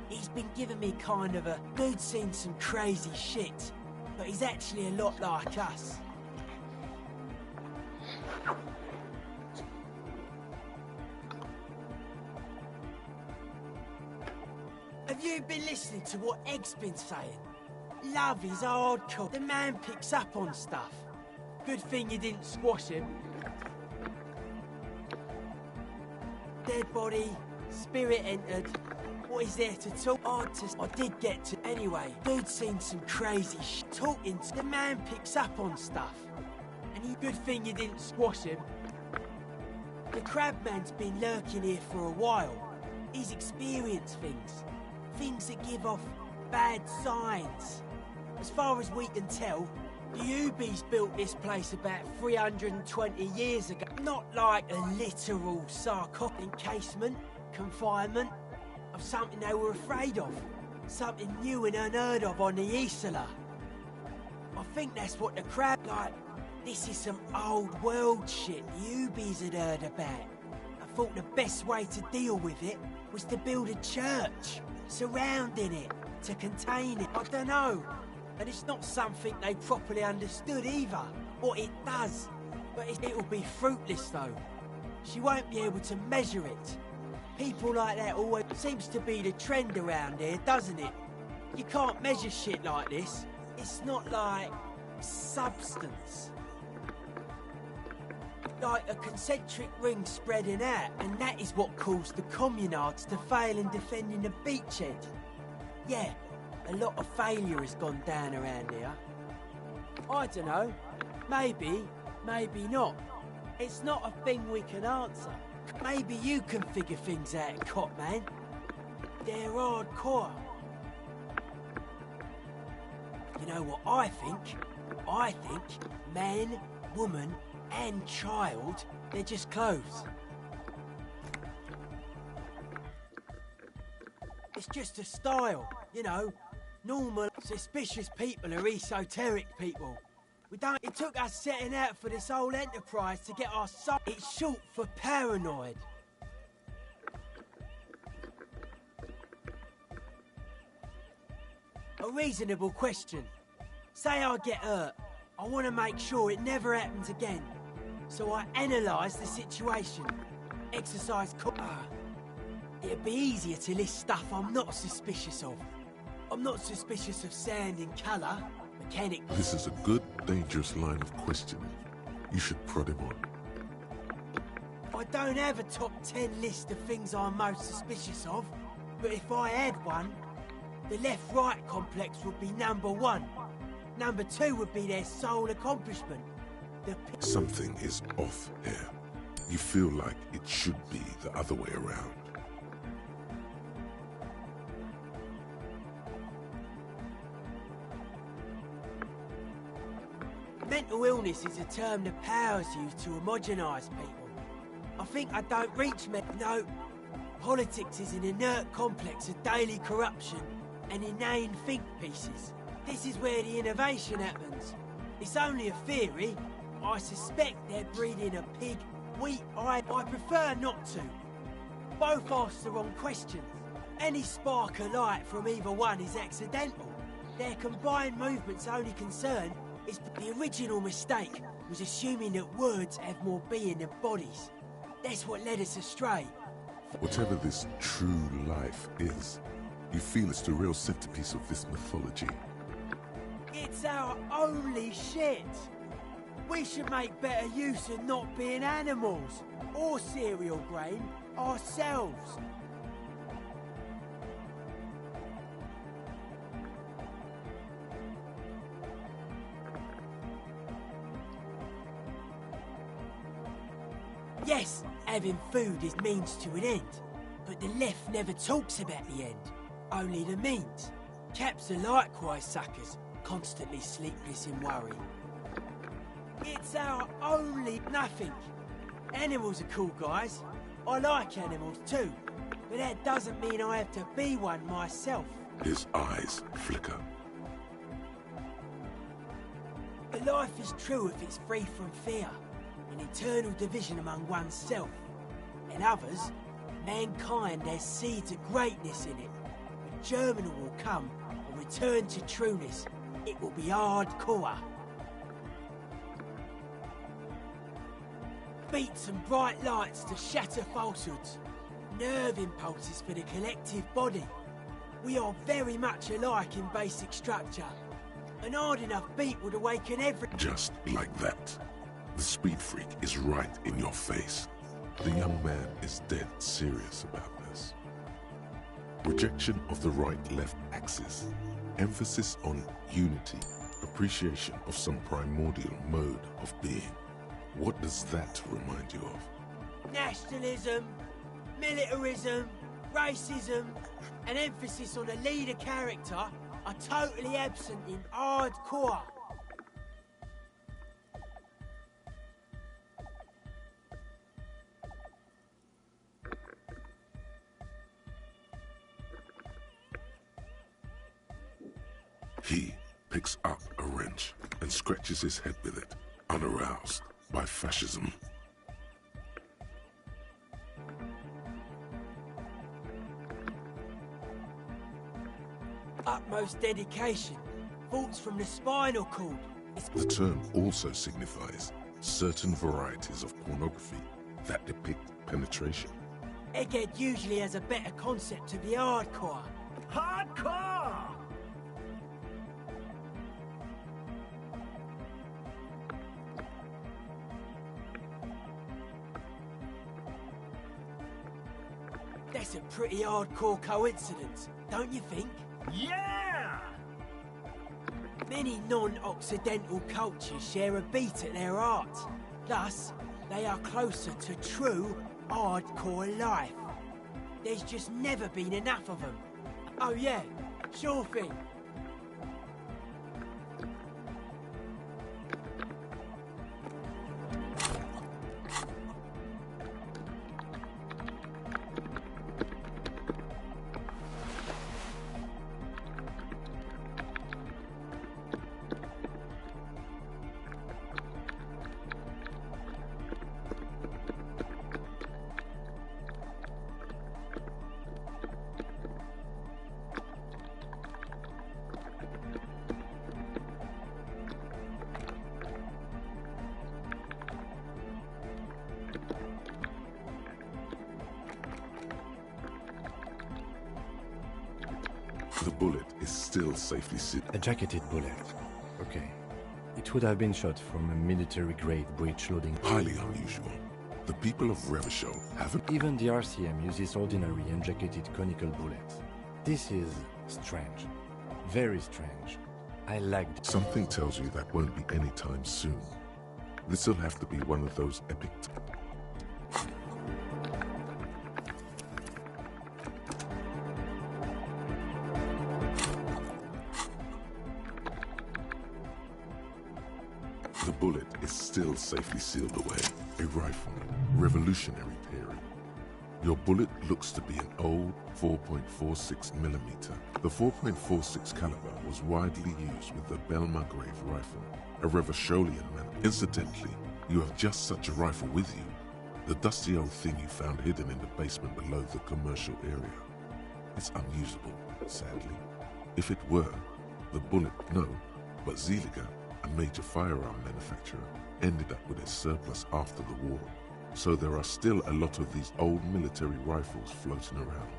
he's been giving me kind of a... Dude's seen some crazy shit, but he's actually a lot like us. Have you been listening to what Egg's been saying? Love is hardcore. The man picks up on stuff. Good thing you didn't squash him. Dead body, spirit entered. What is there to talk? I did get to... Anyway, dude's seen some crazy shit. Talking to... The man picks up on stuff. And good thing you didn't squash him. The crabman's been lurking here for a while. He's experienced things. Things that give off bad signs. As far as we can tell, the Ubies built this place about 320 years ago. Not like a literal sarcophagus encasement, confinement, of something they were afraid of. Something new and unheard of on the Isla. I think that's what the crab like. This is some old world shit the Ubies had heard about. I thought the best way to deal with it was to build a church surrounding it to contain it. I don't know. And it's not something they properly understood either, what it does. But it'll be fruitless though. She won't be able to measure it. People like that always seems to be the trend around here, doesn't it? You can't measure shit like this. It's not like substance. Like a concentric ring spreading out, and that is what caused the communards to fail in defending the beachhead. Yeah, a lot of failure has gone down around here. I don't know. Maybe, maybe not. It's not a thing we can answer. Maybe you can figure things out, Copman. They're hardcore. You know what I think? I think man, woman, and child, they're just clothes. It's just a style, you know. Normal, suspicious people are esoteric people. It took us setting out for this whole enterprise to get our soul. It's short for paranoid. A reasonable question. Say I get hurt. I want to make sure it never happens again. So I analyse the situation. Exercise it'd be easier to list stuff I'm not suspicious of. I'm not suspicious of sound and colour, mechanic. This is a good, dangerous line of questioning. You should prod him on. I don't have a top 10 list of things I'm most suspicious of, but if I had one, the left-right complex would be number 1. Number 2 would be their sole accomplishment. Something is off here. You feel like it should be the other way around. Mental illness is a term the powers use to homogenise people. I think I don't reach no. Politics is an inert complex of daily corruption and inane think pieces. This is where the innovation happens. It's only a theory. I suspect they're breeding a pig. I prefer not to. Both ask the wrong questions. Any spark of light from either one is accidental. Their combined movement's only concern is the original mistake was assuming that words have more being than bodies. That's what led us astray. Whatever this true life is, you feel it's the real centerpiece of this mythology. It's our only shit. We should make better use of not being animals or cereal grain ourselves. Yes, having food is means to an end, but the left never talks about the end, only the means. Caps are likewise suckers, constantly sleepless in worry. It's our only nothing. Animals are cool, guys. I like animals too, but that doesn't mean I have to be one myself. His eyes flicker. But life is true if it's free from fear, an eternal division among oneself. In others, mankind has seeds of greatness in it. A Germinal will come and return to trueness. It will be hardcore. Beats and bright lights to shatter falsehoods. Nerve impulses for the collective body. We are very much alike in basic structure. An hard enough beat would awaken every... Just like that. The speed freak is right in your face. The young man is dead serious about this. Rejection of the right-left axis. Emphasis on unity appreciation of some primordial mode of being. What does that remind you of? Nationalism, militarism, racism, an emphasis on a leader character are totally absent in hardcore. He picks up a wrench and scratches his head with it, unaroused by fascism. Utmost dedication, thoughts from the spinal cord. The term also signifies certain varieties of pornography that depict penetration. Egghead usually has a better concept of the hardcore. Hardcore! That's a pretty hardcore coincidence, don't you think? Yeah! Many non-Occidental cultures share a beat at their art. Thus, they are closer to true hardcore life. There's just never been enough of them. Oh yeah, sure thing. The bullet is still safely sealed. A jacketed bullet. Okay. It would have been shot from a military-grade breech-loading. Highly unusual. The people of Revachol haven't... Even the RCM uses ordinary unjacketed conical bullets. This is strange. Very strange. I lagged. Something tells you that won't be anytime soon. This'll have to be one of those epic... The bullet is still safely sealed away. A rifle. Revolutionary period. Your bullet looks to be an old 4.46mm. The 4.46 caliber was widely used with the Belmargrave rifle, a Revacholian man. Incidentally, you have just such a rifle with you. The dusty old thing you found hidden in the basement below the commercial area. It's unusable, sadly. If it were, the bullet, no, but Zeliger, a major firearm manufacturer, ended up with a surplus after the war. So there are still a lot of these old military rifles floating around,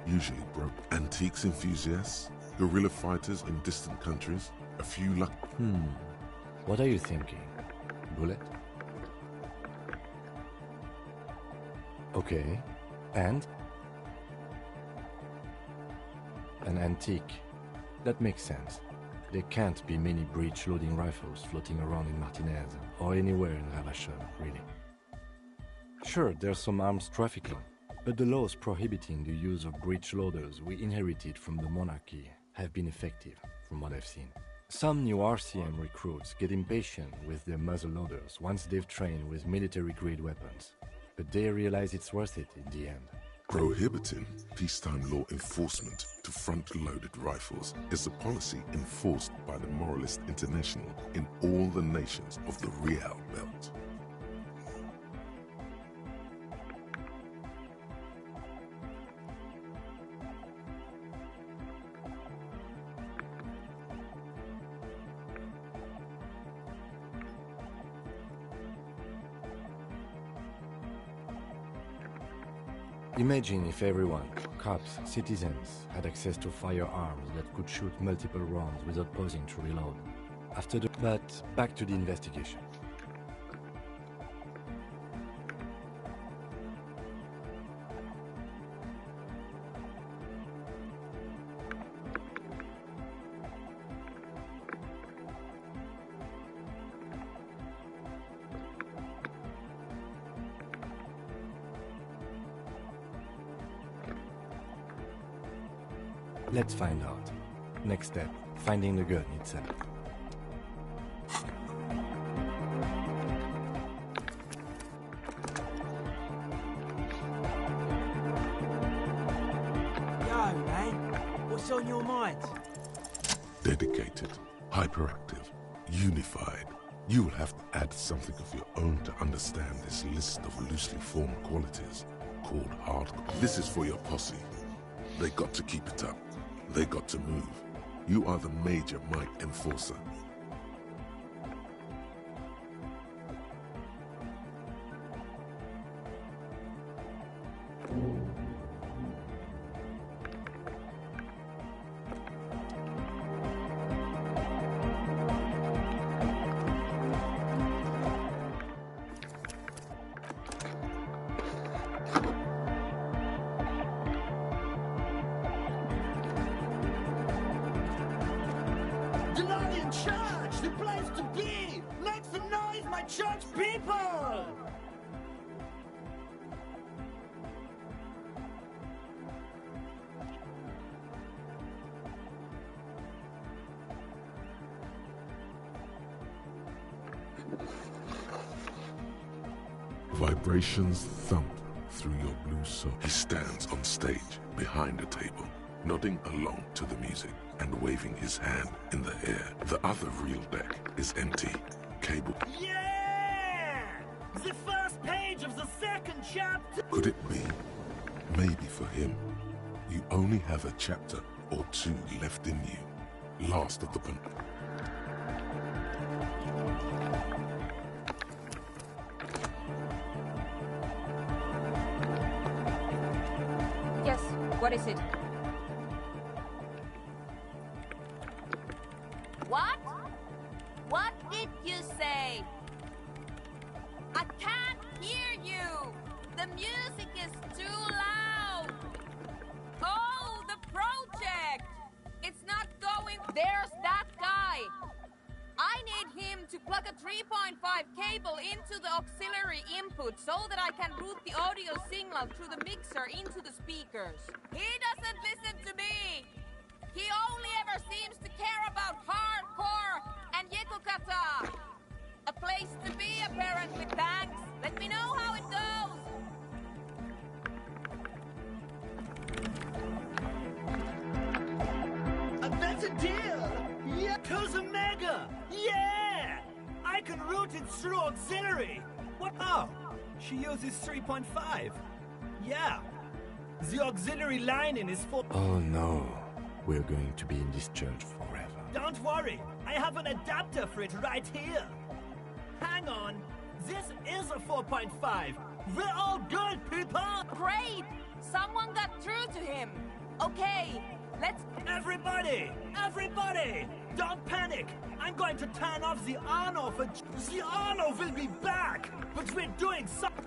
usually broke. Antiques enthusiasts, guerrilla fighters in distant countries, a few luck... What are you thinking? Bullet? Okay. And? An antique. That makes sense. There can't be many breech-loading rifles floating around in Martinez, or anywhere in Ravachol, really. Sure, there's some arms trafficking, but the laws prohibiting the use of breech loaders we inherited from the monarchy have been effective, from what I've seen. Some new RCM recruits get impatient with their muzzle loaders once they've trained with military-grade weapons, but they realize it's worth it in the end. Prohibiting peacetime law enforcement to front-loaded rifles is a policy enforced by the Moralist International in all the nations of the Real Belt. Imagine if everyone, cops, citizens, had access to firearms that could shoot multiple rounds without pausing to reload. But back to the investigation. Let's find out. Next step, finding the gun itself. Yo, man, what's on your mind? Dedicated, hyperactive, unified. You'll have to add something of your own to understand this list of loosely formed qualities called hardcore. This is for your posse. They got to keep it up. They got to move. You are the major might enforcer. Denalian Church! The place to be! Make some noise, my church people! Vibrations thump through your blue soul. He stands on stage behind a table, nodding along to the music and waving his hand in the air. The other reel deck is empty. Cable. Yeah! The first page of the second chapter! Could it be? Maybe for him, you only have a chapter or two left in you. Last of the pen. Yes, what is it? What? What did you say? I can't hear you! The music is too loud! Oh, the project! It's not going... There's that guy! I need him to plug a 3.5 cable into the auxiliary input so that I can route the audio signal through the mixer into the speakers. He doesn't listen to me! He only ever seems to care about hardcore and Yekukata. A place to be, apparently. Thanks. Let me know how it goes. That's a deal! Yeah! Mega! Yeah! I can route it through auxiliary! What? Oh, she uses 3.5. Yeah. The auxiliary line-in is for... Oh no, we're going to be in this church forever. Don't worry, I have an adapter for it right here. Hang on, this is a 4.5. We're all good, people! Great! Someone got through to him. Okay, let's... Everybody! Everybody! Don't panic! I'm going to turn off the on-off. The on-off will be back! But we're doing something...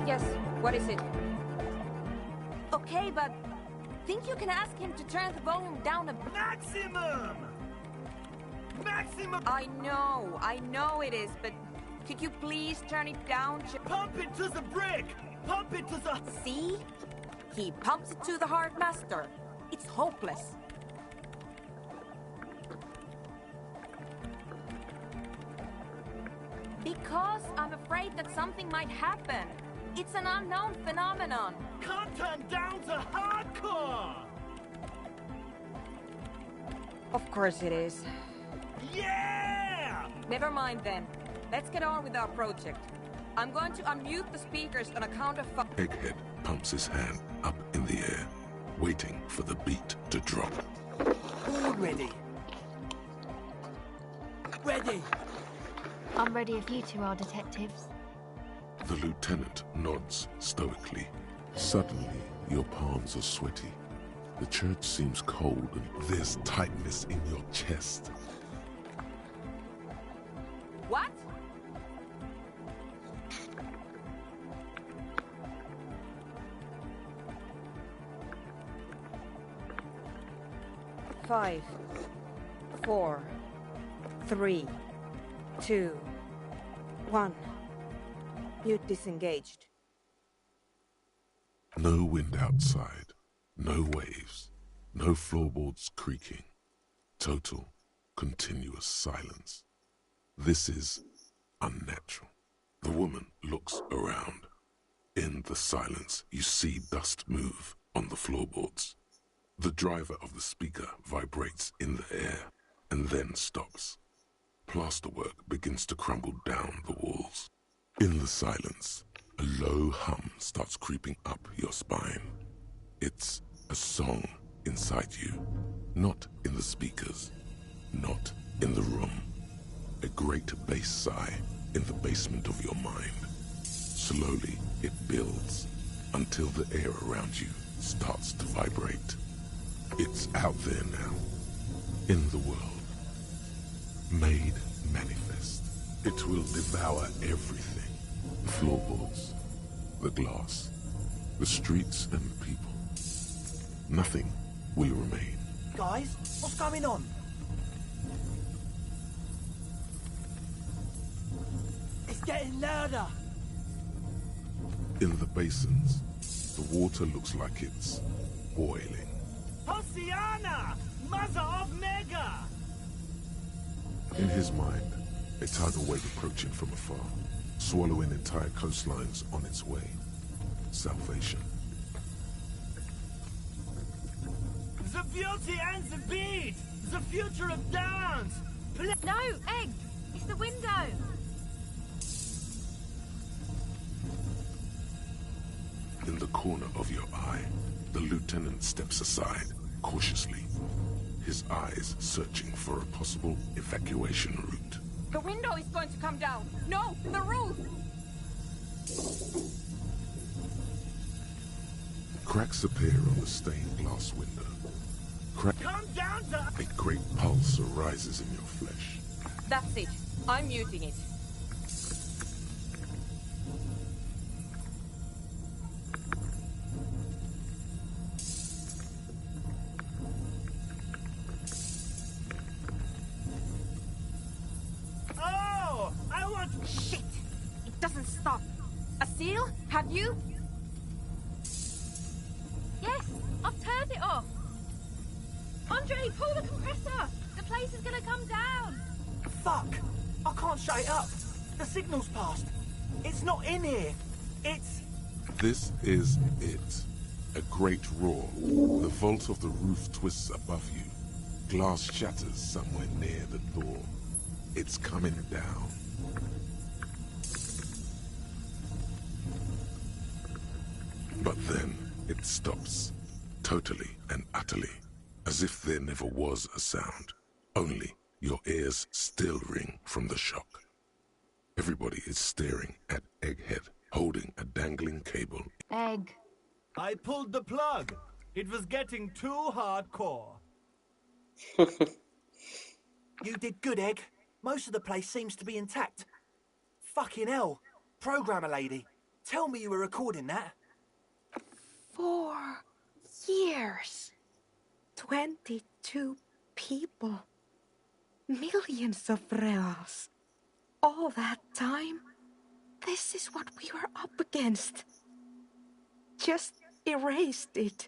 Yes, what is it? Okay, but... think you can ask him to turn the volume down a... Maximum! Maximum! I know it is, but... could you please turn it down? Pump it to the brick! Pump it to the... See? He pumps it to the hard master. It's hopeless. Because I'm afraid that something might happen. It's an unknown phenomenon. Can't turn down to hardcore! Of course it is. Yeah! Never mind then. Let's get on with our project. I'm going to unmute the speakers on a count of 5. Egghead pumps his hand up in the air, waiting for the beat to drop. All ready. Ready. I'm ready if you two are, detectives. The lieutenant nods stoically. Suddenly, your palms are sweaty. The church seems cold and there's tightness in your chest. What? Five, 4, 3, 2, 1. Mute disengaged. No wind outside, no waves, no floorboards creaking. Total, continuous silence. This is unnatural. The woman looks around. In the silence, you see dust move on the floorboards. The driver of the speaker vibrates in the air and then stops. Plasterwork begins to crumble down the walls. In the silence, a low hum starts creeping up your spine. It's a song inside you, not in the speakers, not in the room. A great bass sigh in the basement of your mind. Slowly, it builds until the air around you starts to vibrate. It's out there now, in the world, made manifest. It will devour everything. The floorboards, the glass, the streets and the people. Nothing will remain. Guys, what's going on? It's getting louder. In the basins, the water looks like it's boiling. Hosiana! Mother of Mega! In his mind, a tidal wave approaching from afar, swallowing entire coastlines on its way. Salvation. The beauty and the beat! The future of dance! No, Egg! It's the window! In the corner of your eye, the lieutenant steps aside, cautiously, his eyes searching for a possible evacuation route. The window is going to come down! No, the roof! Cracks appear on the stained glass window. Come down to... A great pulse arises in your flesh. That's it. I'm muting it. Oh! I want... Shit! It doesn't stop. A seal? Have you? Yes, I've turned it off. Andre, pull the compressor. The place is gonna come down. Fuck! I can't shut it up. The signal's passed. It's not in here. It's... This is it. A great roar. The vault of the roof twists above you. Glass shatters somewhere near the door. It's coming down. But then it stops. Totally and utterly. As if there never was a sound. Only your ears still ring from the shock. Everybody is staring at Egghead, holding a dangling cable. Egg. I pulled the plug. It was getting too hardcore. You did good, Egg. Most of the place seems to be intact. Fucking hell. Programmer lady, tell me you were recording that. 4 years. 22 people. Millions of reals. All that time? This is what we were up against. Just erased it.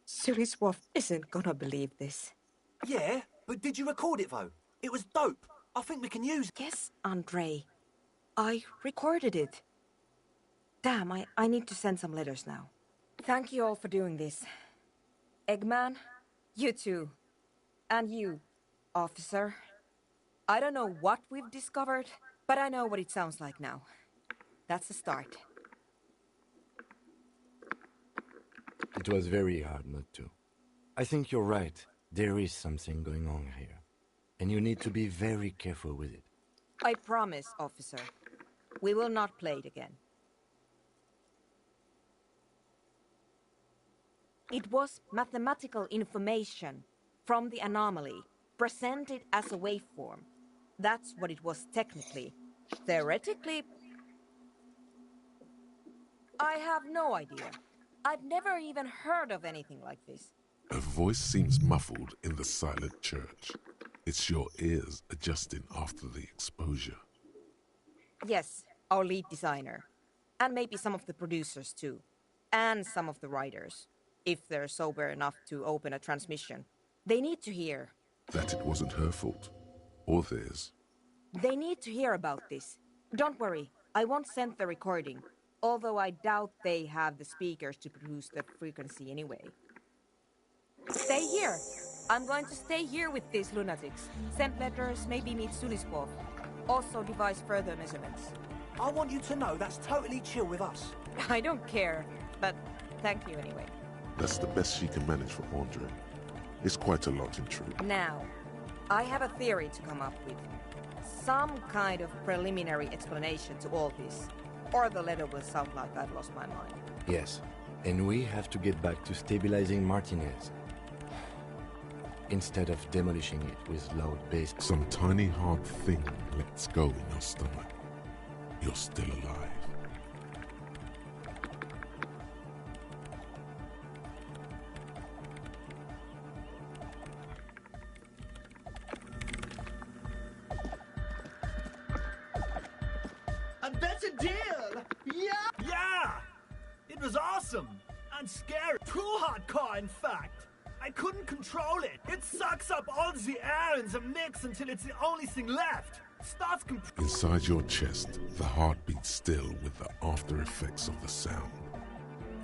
Suriswov isn't gonna believe this. Yeah, but did you record it though? It was dope. I think we can use it. Yes, Andre. I recorded it. Damn, I need to send some letters now. Thank you all for doing this. Eggman, you too. And you, officer. I don't know what we've discovered, but I know what it sounds like now. That's a start. It was very hard not to. I think you're right. There is something going on here. And you need to be very careful with it. I promise, officer. We will not play it again. It was mathematical information from the anomaly, presented as a waveform. That's what it was technically. Theoretically, I have no idea. I've never even heard of anything like this. A voice seems muffled in the silent church. It's your ears adjusting after the exposure. Yes, our lead designer. And maybe some of the producers too. And some of the writers. If they're sober enough to open a transmission. They need to hear. That it wasn't her fault. Or theirs. They need to hear about this. Don't worry, I won't send the recording. Although I doubt they have the speakers to produce the frequency anyway. Stay here. I'm going to stay here with these lunatics. Send letters, maybe meet Sunispov. Also devise further measurements. I want you to know that's totally chill with us. I don't care, but thank you anyway. That's the best she can manage for Andre. It's quite a lot in truth. Now, I have a theory to come up with. Some kind of preliminary explanation to all this. Or the letter will sound like I've lost my mind. Yes, and we have to get back to stabilizing Martinez. Instead of demolishing it with loud bass. Some tiny hard thing lets go in your stomach. You're still alive. A better deal! Yeah! Yeah! It was awesome! And scary. Too hardcore, in fact. I couldn't control it. It sucks up all the air in the mix until it's the only thing left. Starts Inside your chest, the heart beats still with the after effects of the sound.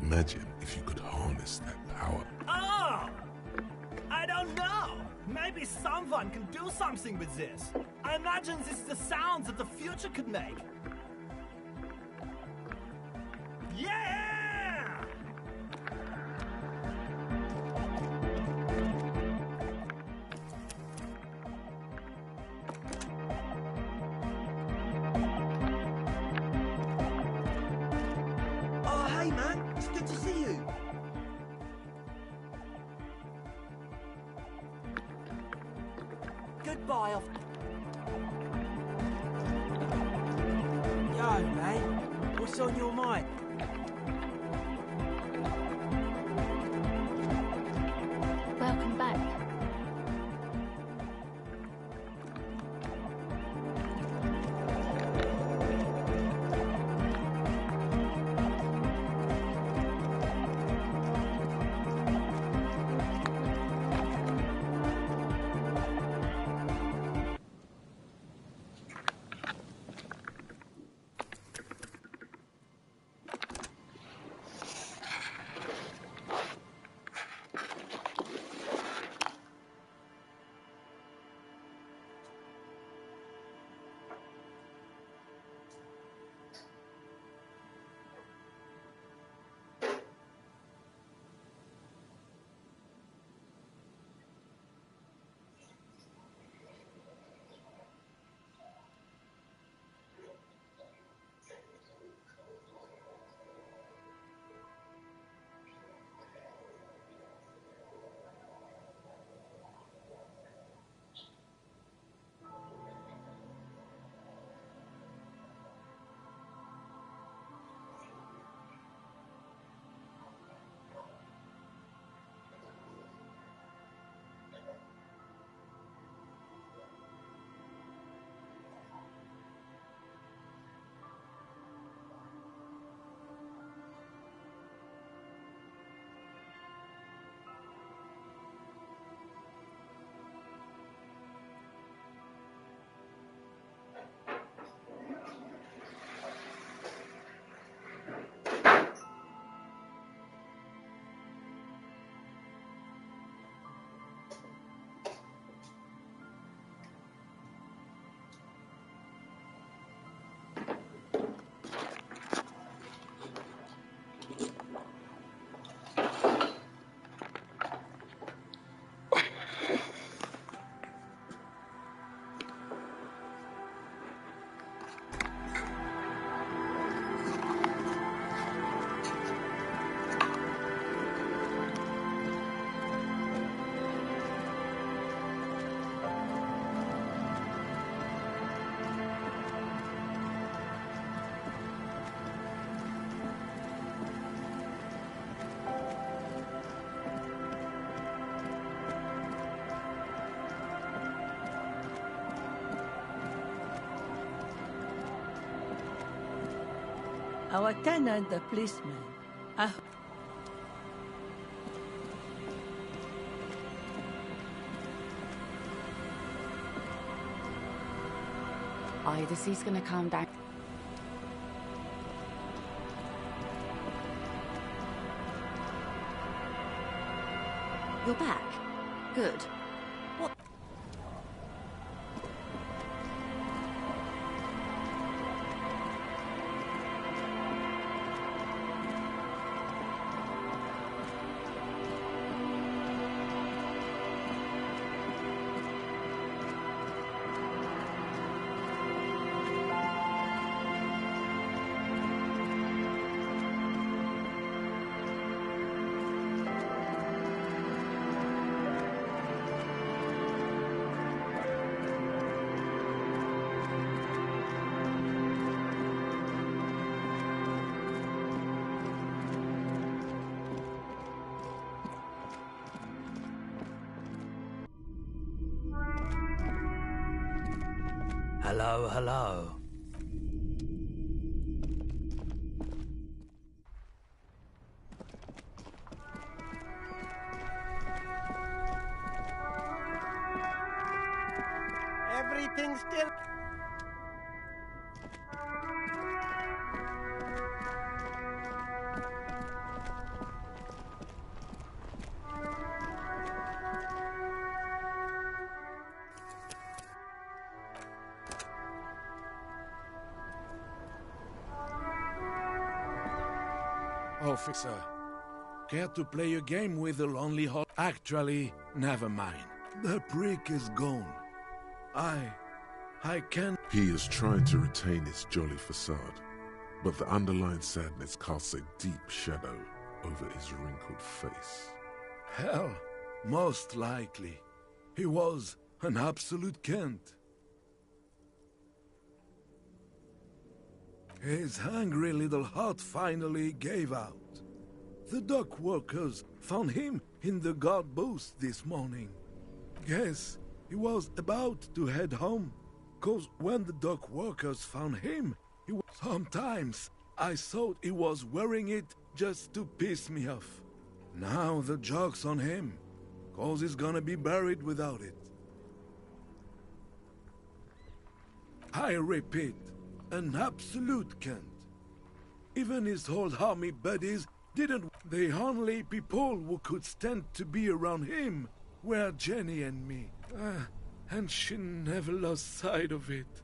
Imagine if you could harness that power. Oh! I don't know. Maybe someone can do something with this. I imagine this is the sounds that the future could make. Yeah! Oh, hey man, it's good to see you. Goodbye. Yo, mate. What's on your mind? Welcome back. Our tenant, the policeman. Either he's gonna calm down. You're back. Good. What? Hello, hello. Everything's still... Officer, care to play a game with the Lonely Hall? Actually, never mind. The prick is gone. I can... He is trying to retain his jolly facade, but the underlying sadness casts a deep shadow over his wrinkled face. Hell, most likely. He was an absolute Kent. His hungry little heart finally gave out. The dock workers found him in the guard booth this morning. Guess he was about to head home, 'cause when the dock workers found him, sometimes I thought he was wearing it just to piss me off. Now the joke's on him, 'cause he's gonna be buried without it. I repeat, an absolute Kent. Even his old army buddies didn't. The only people who could stand to be around him were Jenny and me. And she never lost sight of it.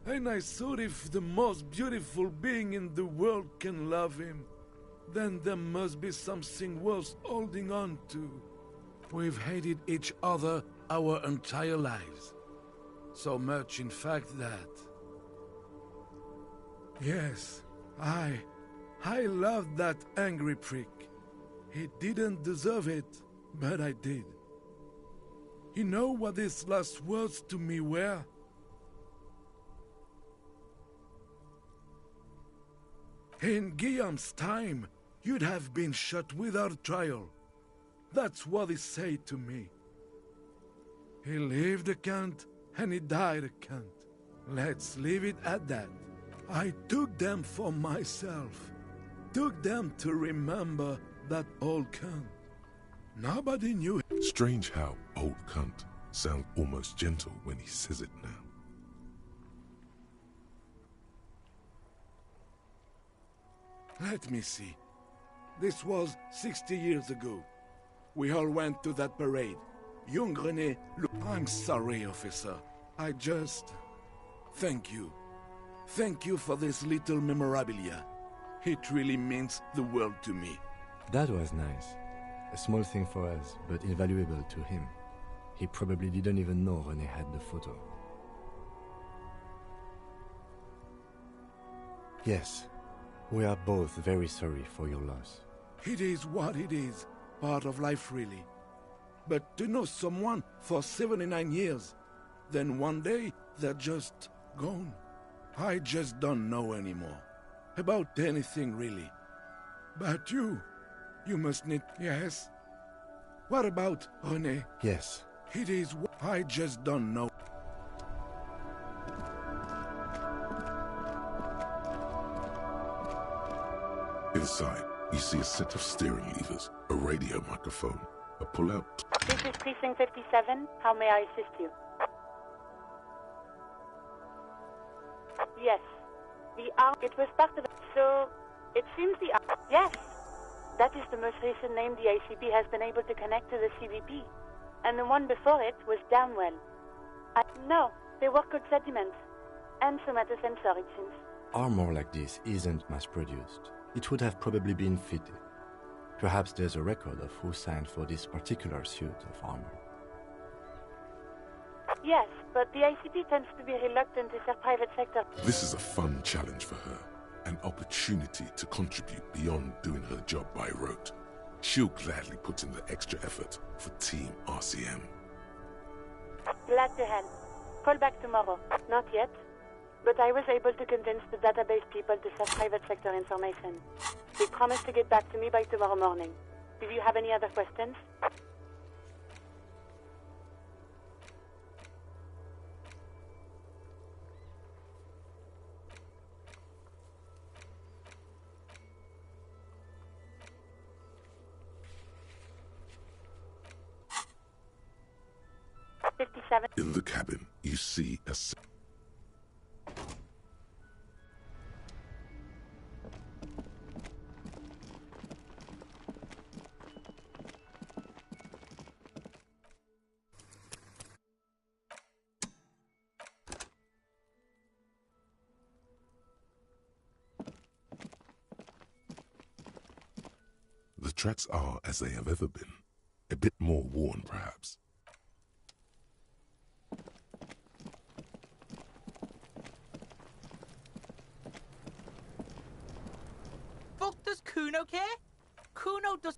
And I thought if the most beautiful being in the world can love him, then there must be something worth holding on to. We've hated each other our entire lives. So much, in fact, that... Yes, I loved that angry prick. He didn't deserve it, but I did. You know what his last words to me were? In Guillaume's time, you'd have been shot without trial. That's what he said to me. He lived a cunt, and he died a cunt. Let's leave it at that. I took them for myself. Took them to remember that old cunt. Nobody knew. Strange how old cunt sounds almost gentle when he says it now. Let me see. This was 60 years ago. We all went to that parade. Young René, look, I'm sorry, officer. I just... Thank you. Thank you for this little memorabilia. It really means the world to me. That was nice. A small thing for us, but invaluable to him. He probably didn't even know René had the photo. Yes, we are both very sorry for your loss. It is what it is. Part of life, really. But to know someone for 79 years, then one day they're just gone. I just don't know anymore. About anything, really. But you must need... Yes? What about René? Yes. It is... I just don't know. Inside, you see a set of steering levers, a radio microphone, a pull-out. This is Precinct 57. How may I assist you? Yes. It was part of it. So, it seems yes. That is the most recent name the ACP has been able to connect to the CVP. And the one before it was Downwell. No, they work with sediment. And somatosensor, it seems. Armor like this isn't mass-produced. It would have probably been fitted. Perhaps there's a record of who signed for this particular suit of armor. Yes, but the ACP tends to be reluctant to sell private sector. This is a fun challenge for her. An opportunity to contribute beyond doing her job by rote. She'll gladly put in the extra effort for Team RCM. Glad to help. Call back tomorrow. Not yet. But I was able to convince the database people to sell private sector information. They promised to get back to me by tomorrow morning. Do you have any other questions? In the cabin, you see a... The tracks are as they have ever been. A bit more worn, perhaps. Fuck does Kuno care? Kuno does...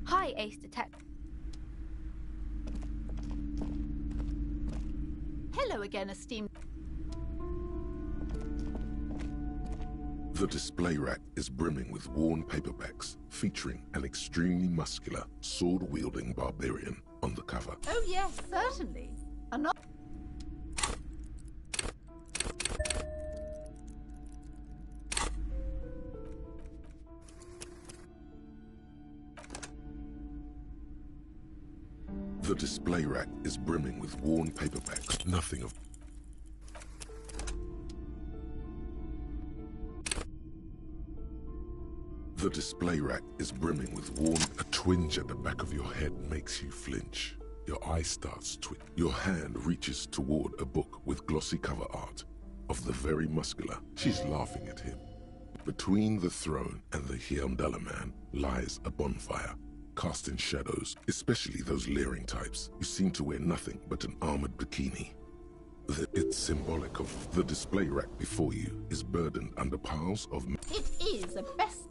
Hi, Ace Detective. Hello again, esteemed. The display rack is brimming with worn paperbacks featuring an extremely muscular, sword-wielding barbarian on the cover. Oh yes, certainly. Another. The display rack is brimming with worn paperbacks. Nothing of... The display rack is brimming with worn... A twinge at the back of your head makes you flinch. Your eye starts twitching. Your hand reaches toward a book with glossy cover art of the very muscular. She's laughing at him. Between the throne and the Hyundala man lies a bonfire, casting shadows, especially those leering types who seem to wear nothing but an armored bikini. It's symbolic of the display rack before you is burdened under piles of... It is a best...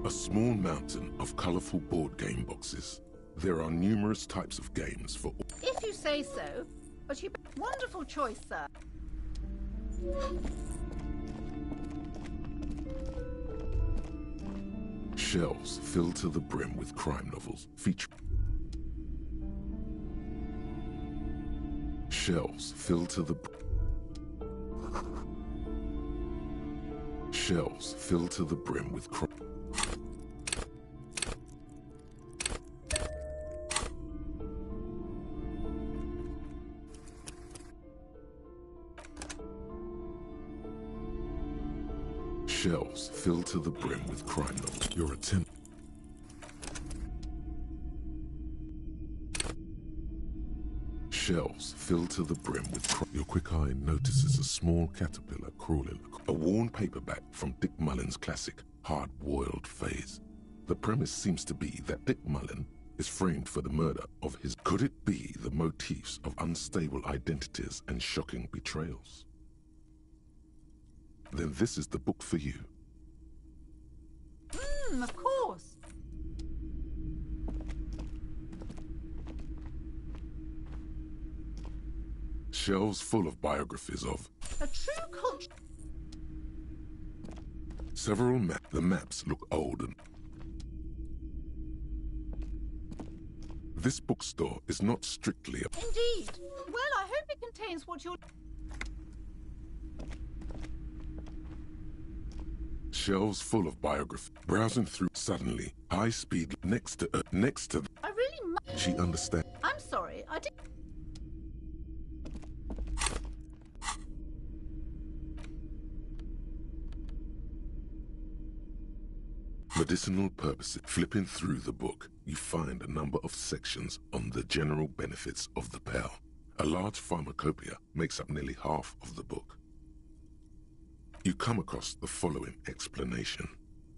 A small mountain of colorful board game boxes. There are numerous types of games for... If you say so, but you... Wonderful choice, sir. Shelves filled to the brim with crime novels featuring... Shelves filled to the... Shelves filled to the brim with crime... Shelves filled to the brim with crime novels. Your attempt... Shelves filled to the brim with crime... Your quick eye notices a small caterpillar crawling... A worn paperback from Dick Mullen's classic Hard-Boiled Phase. The premise seems to be that Dick Mullen is framed for the murder of his... Could it be the motifs of unstable identities and shocking betrayals? Then this is the book for you. Of course. Shelves full of biographies of A true culture. several maps. The maps look old and this bookstore is not strictly a Indeed. Well, I hope it contains what you're... shelves full of biography. Browsing through suddenly, high speed next to I really she understands. I'm sorry, I did... Medicinal purposes. Flipping through the book, you find a number of sections on the general benefits of the pill. A large pharmacopoeia makes up nearly half of the book. You come across the following explanation.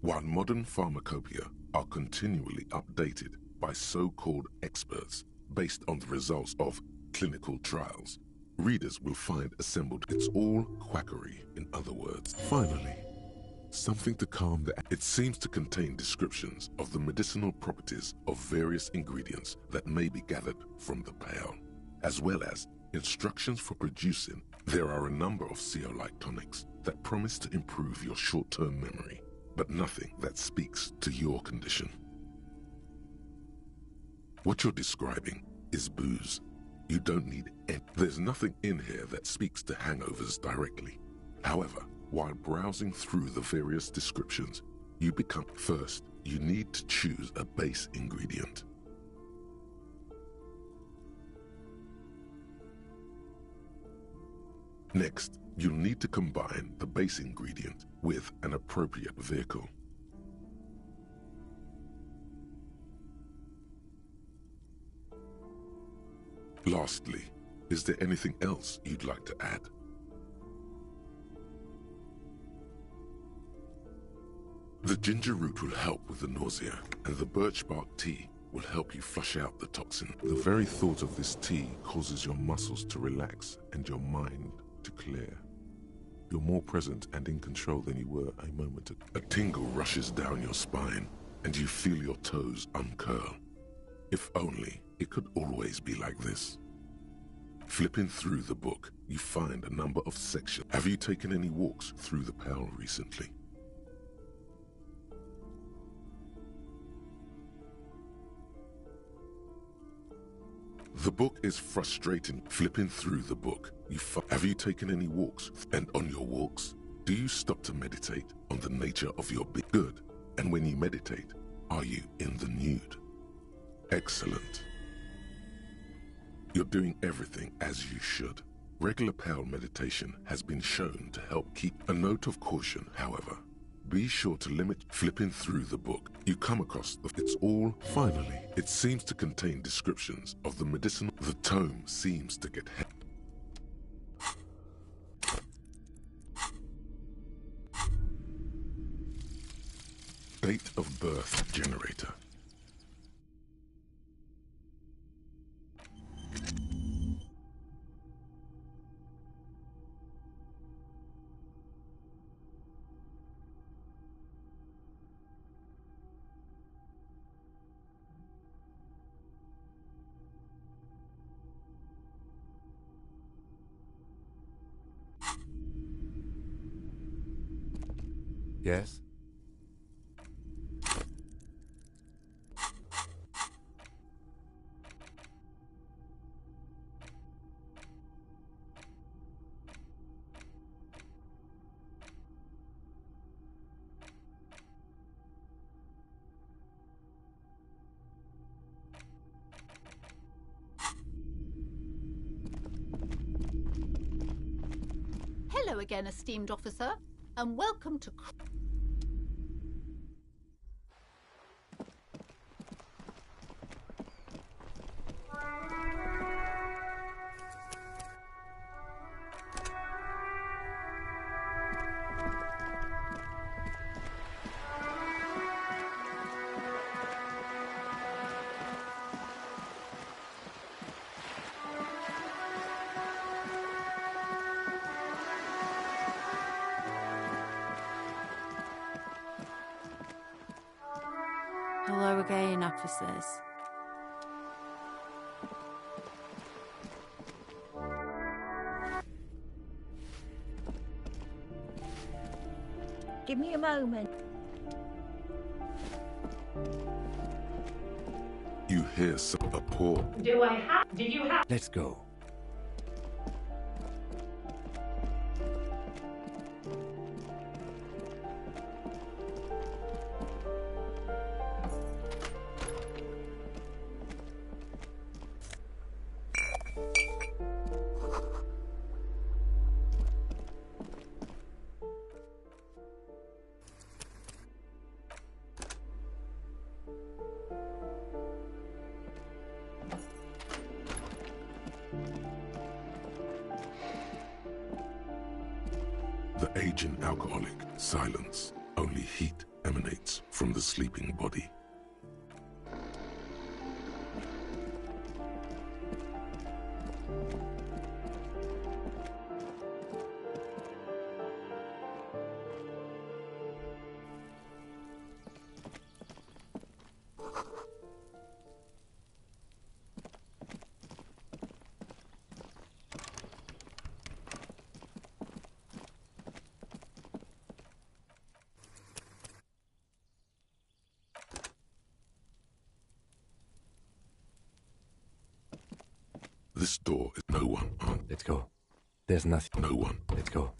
While modern pharmacopoeia are continually updated by so-called experts based on the results of clinical trials, readers will find assembled it's all quackery, in other words. Finally, something to calm the... It seems to contain descriptions of the medicinal properties of various ingredients that may be gathered from the pill, as well as instructions for producing. There are a number of zeolite tonics that promise to improve your short-term memory, but nothing that speaks to your condition. What you're describing is booze. You don't need any. There's nothing in here that speaks to hangovers directly. However, while browsing through the various descriptions, you become... First, you need to choose a base ingredient. Next, you'll need to combine the base ingredient with an appropriate vehicle. Lastly, is there anything else you'd like to add? The ginger root will help with the nausea, and the birch bark tea will help you flush out the toxin. The very thought of this tea causes your muscles to relax and your mind to clear. You're more present and in control than you were a moment ago. A tingle rushes down your spine, and you feel your toes uncurl. If only it could always be like this. Flipping through the book, you find a number of sections. Have you taken any walks through the Pale recently? The book is frustrating. Flipping through the book, have you taken any walks? And on your walks, do you stop to meditate on the nature of your being? Good. And when you meditate, are you in the nude? Excellent. You're doing everything as you should. Regular Pale meditation has been shown to help keep a note of caution, however. Be sure to limit. Flipping through the book, you come across it's all. Finally, it seems to contain descriptions of the medicinal. The tome seems to get date of birth generator. Yes? Hello again, esteemed officer, and welcome to... Hello again, officers. Give me a moment. You hear some a poor. Did you have? Let's go. The aging alcoholic, silence. Only heat emanates from the sleeping body. This door is no one. Let's go. There's nothing. No one. Let's go.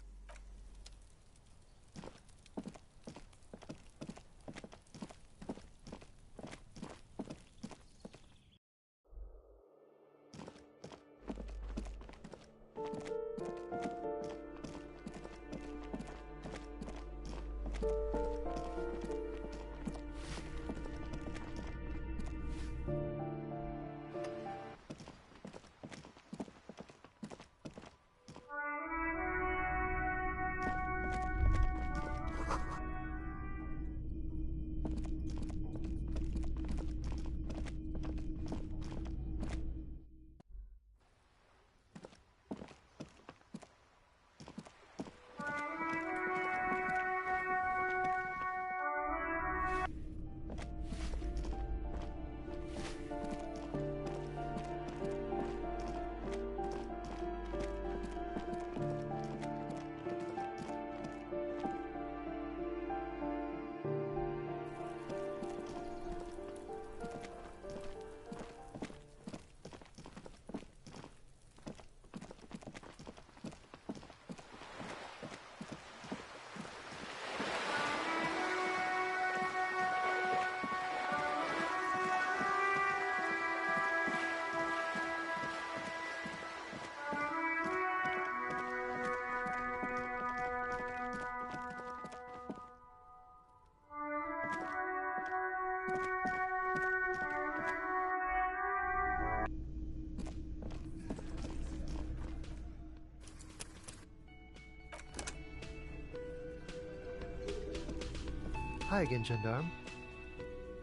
Hi again, Gendarme.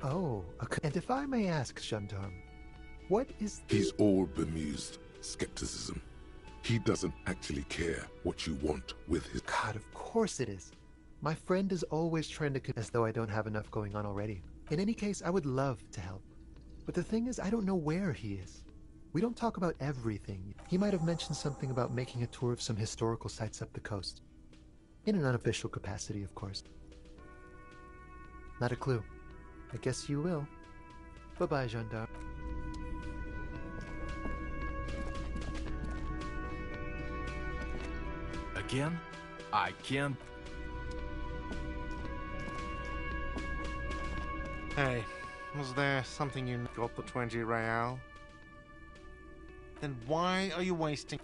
Oh, and if I may ask, Gendarme, what is... He's all bemused skepticism. He doesn't actually care what you want with his... God, of course it is. My friend is always trying to... as though I don't have enough going on already. In any case, I would love to help. But the thing is, I don't know where he is. We don't talk about everything. He might have mentioned something about making a tour of some historical sites up the coast. In an unofficial capacity, of course. Not a clue. I guess you will. Bye-bye, Gendarme. Again? I can't... Hey, was there something you got the 20 real? Then why are you wasting...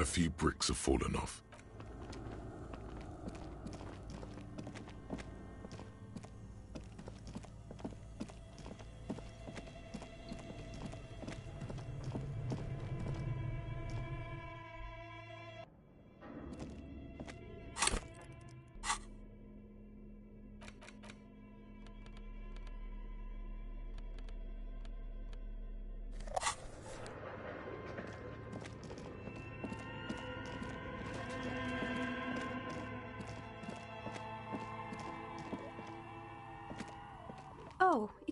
A few bricks have fallen off.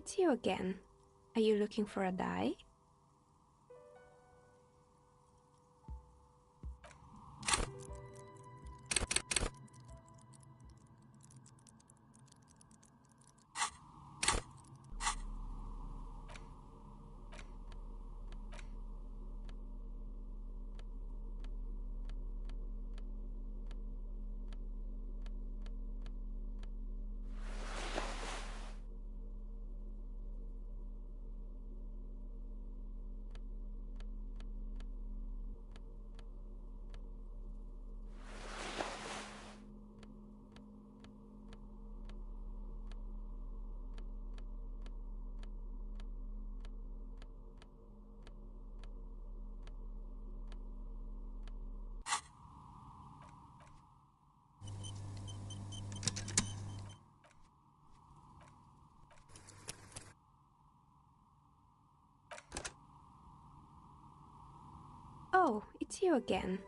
it's you again. Are you looking for a die? Oh, it's you again.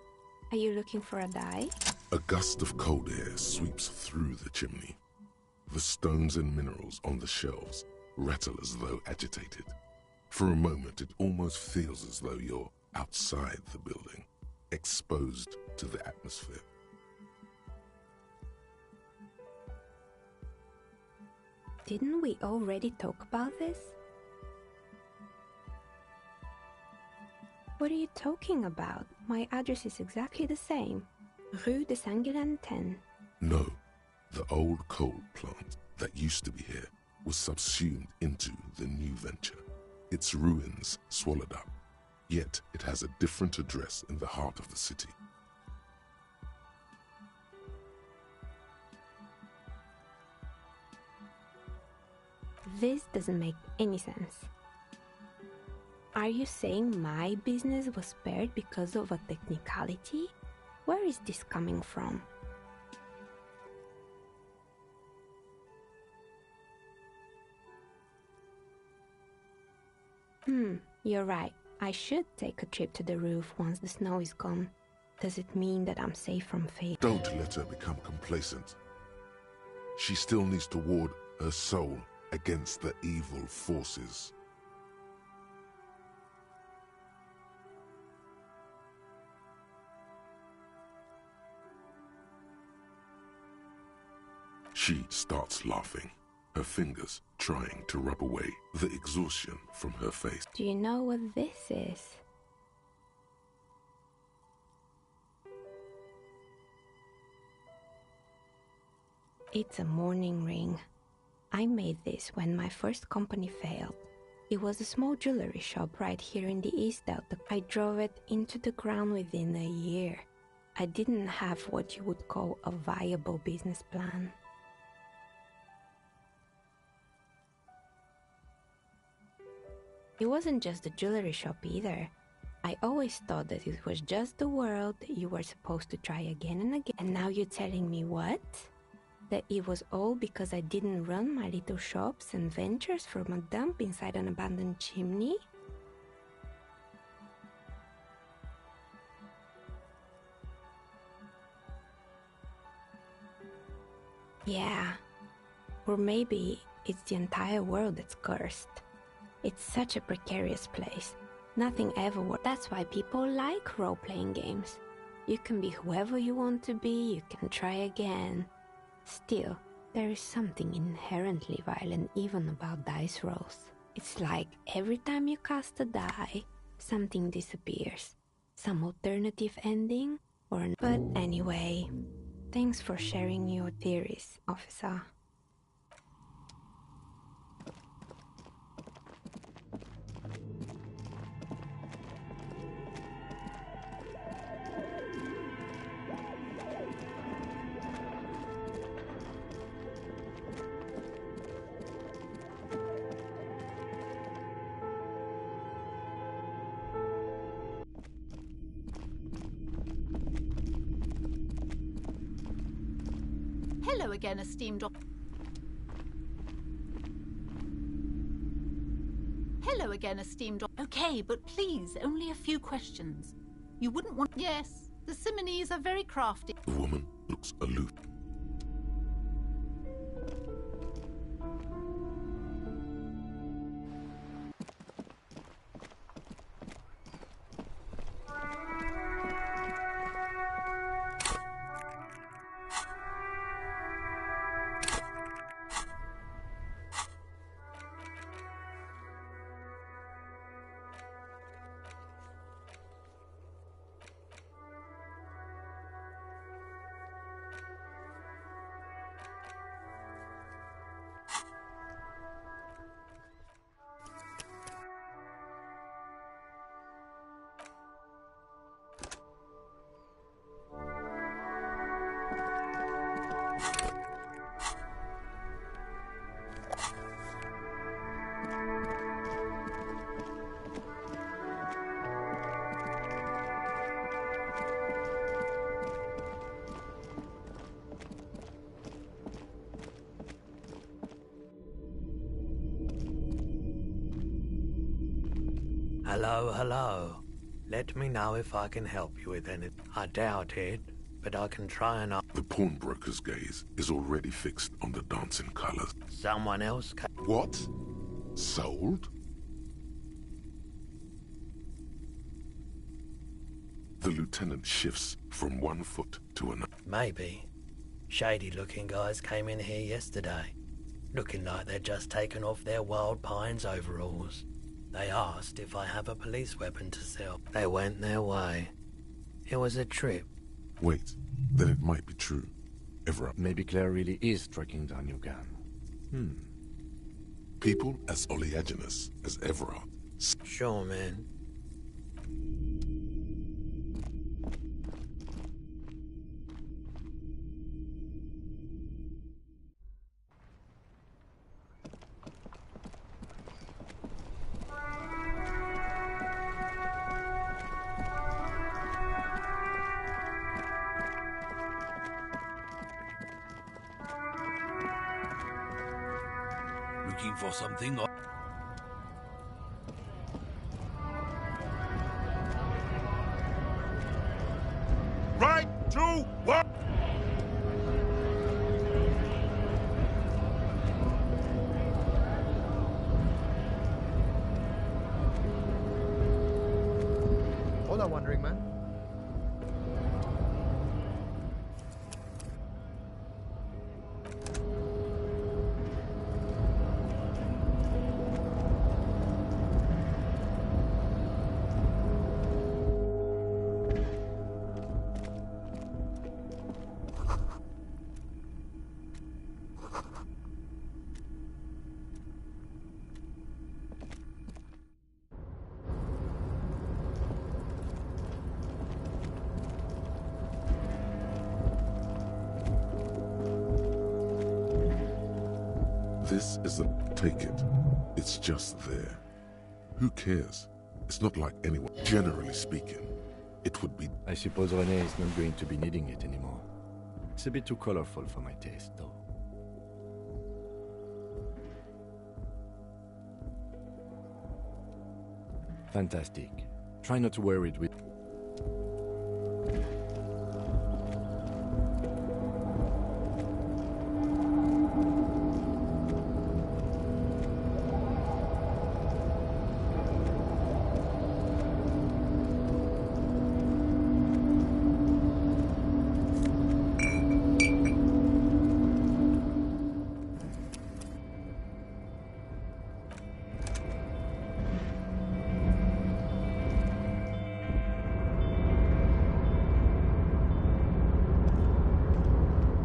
Are you looking for a die? A gust of cold air sweeps through the chimney. The stones and minerals on the shelves rattle as though agitated. For a moment, it almost feels as though you're outside the building, exposed to the atmosphere. Didn't we already talk about this? What are you talking about? My address is exactly the same. Rue de Saint-Guilain 10. No, the old coal plant that used to be here was subsumed into the new venture. Its ruins swallowed up. Yet it has a different address in the heart of the city. This doesn't make any sense. Are you saying my business was spared because of a technicality? Where is this coming from? You're right. I should take a trip to the roof once the snow is gone. Does it mean that I'm safe from fate? Don't let her become complacent. She still needs to ward her soul against the evil forces. She starts laughing, her fingers trying to rub away the exhaustion from her face. Do you know what this is? It's a mourning ring. I made this when my first company failed. It was a small jewelry shop right here in the East Delta. I drove it into the ground within a year. I didn't have what you would call a viable business plan. It wasn't just the jewelry shop either. I always thought that it was just the world that you were supposed to try again and again. And now you're telling me what? That it was all because I didn't run my little shops and ventures from a dump inside an abandoned chimney? Yeah. Or maybe it's the entire world that's cursed. It's such a precarious place. Nothing ever works. That's why people like role-playing games. You can be whoever you want to be, you can try again. Still, there is something inherently violent even about dice rolls. It's like every time you cast a die, something disappears. Some alternative ending, But anyway, thanks for sharing your theories, officer. Hello again, esteemed Hello again, esteemed Okay, but please, only a few questions. You wouldn't want... Yes, the Simonese are very crafty. The woman looks aloof. Hello, hello. Let me know if I can help you with anything. I doubt it, but I can try and... The pawnbroker's gaze is already fixed on the dancing colors. Someone else can... What? Sold? The lieutenant shifts from one foot to another. Maybe. Shady-looking guys came in here yesterday, looking like they'd just taken off their Wild Pines overalls. They asked if I have a police weapon to sell. They went their way. It was a trip. Wait, then it might be true. Everard. Maybe Claire really is tracking down your gun. People as oleaginous as Everard. Sure, man. Looking for something? Right, 2, 1. Hola, Wandering Man. This isn't... Take it. It's just there. Who cares? It's not like anyone... Generally speaking, it would be... I suppose René is not going to be needing it anymore. It's a bit too colorful for my taste, though. Fantastic. Try not to wear it with...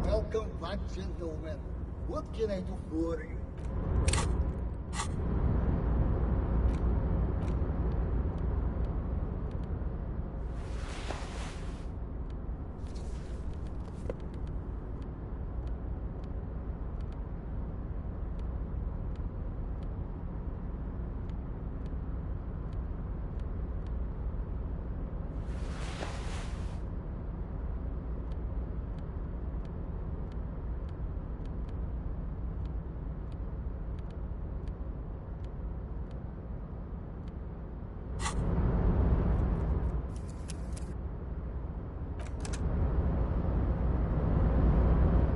Welcome back, gentlemen. What can I do for you?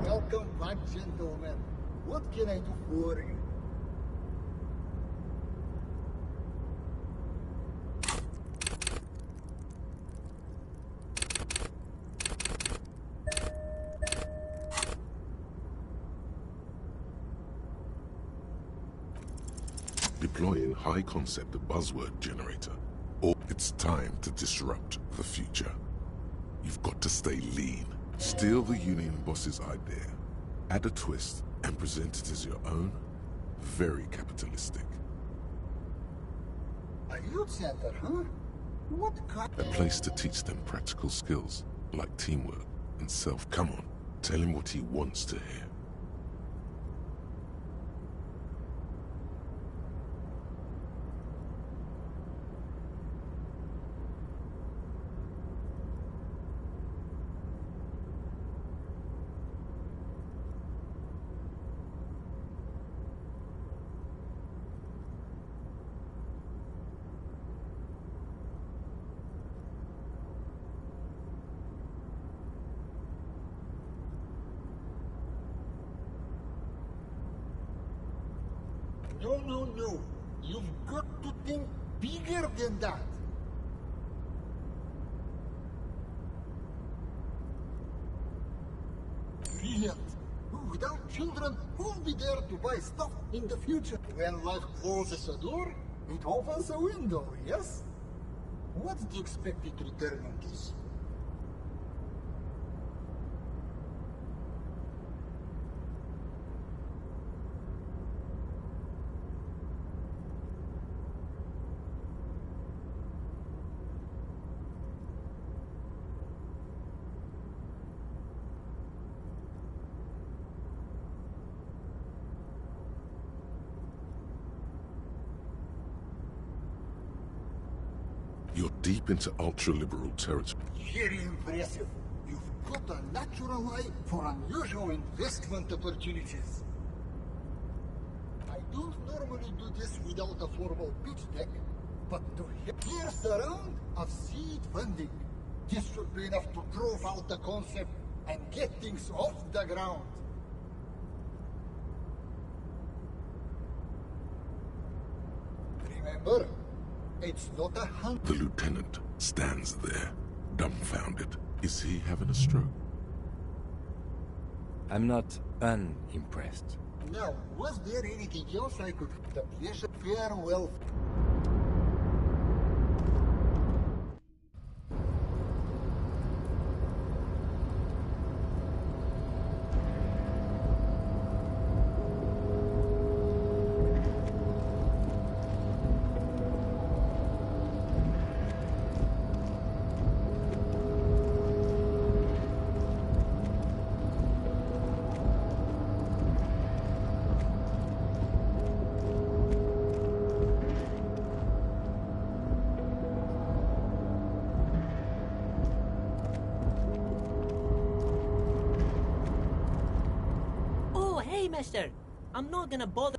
Welcome back, gentlemen. What can I do for you? Deploying high-concept buzzword generator. Or it's time to disrupt the future. You've got to stay lean. Steal the Union boss's idea. Add a twist and present it as your own. Very capitalistic. A youth center, huh? What kind? A place to teach them practical skills, like teamwork and self. Come on, tell him what he wants to hear. No, no, no. You've got to think bigger than that. Brilliant. Without children, who'll be there to buy stuff in the future? When life closes a door, it opens a window, yes? What's the expected return on this? You're deep into ultra-liberal territory. Very impressive. You've got a natural eye for unusual investment opportunities. I don't normally do this without a formal pitch deck, but to hear the round of seed funding, this should be enough to prove out the concept and get things off the ground. Remember, it's not a hunt. The lieutenant stands there, dumbfounded. Is he having a stroke? I'm not unimpressed. Now, was there anything else I could... The pleasure... Farewell. Mister, I'm not gonna bother.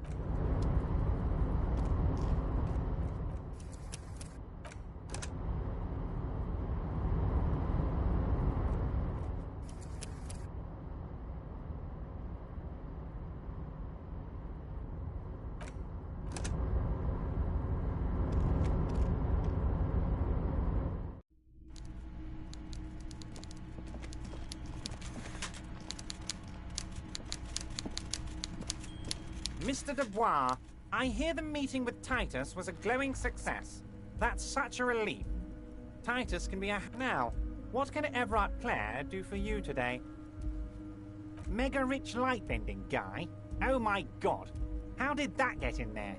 Mr. Dubois, I hear the meeting with Titus was a glowing success. That's such a relief. Titus can be a... Now, what can Everard Clare do for you today? Mega-rich light-bending guy? Oh my god. How did that get in there?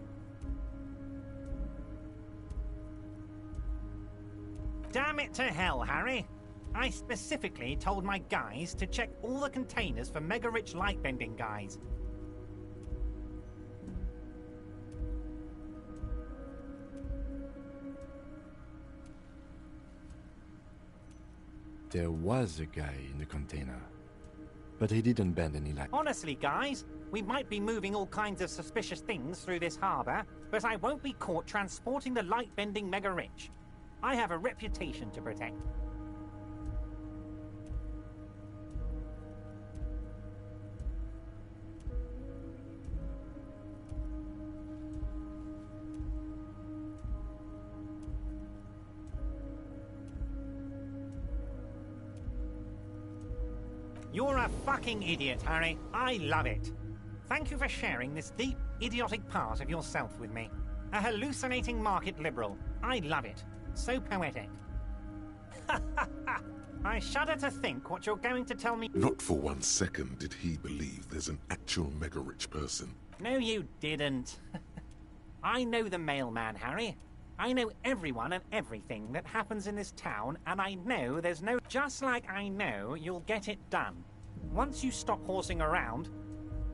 Damn it to hell, Harry. I specifically told my guys to check all the containers for mega-rich light-bending guys. There was a guy in the container, but he didn't bend any light. Honestly, guys, we might be moving all kinds of suspicious things through this harbour, but I won't be caught transporting the light-bending mega-rich. I have a reputation to protect. You're a fucking idiot, Harry. I love it. Thank you for sharing this deep, idiotic part of yourself with me. A hallucinating market liberal. I love it. So poetic. I shudder to think what you're going to tell me. Not for 1 second did he believe there's an actual mega-rich person. No, you didn't. I know the mailman, Harry. I know everyone and everything that happens in this town, and I know there's no... Just like I know you'll get it done. Once you stop horsing around,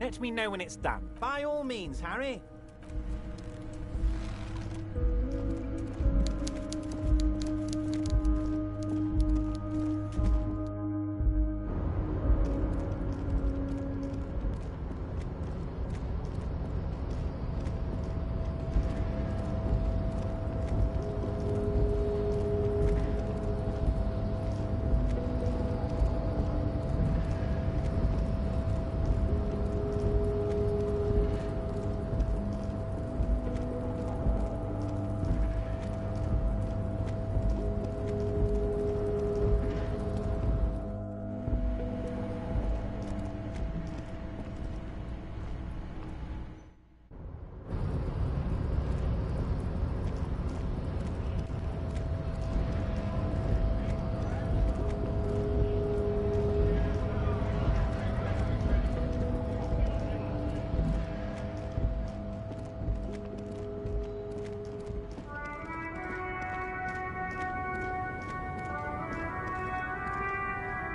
let me know when it's done. By all means, Harry.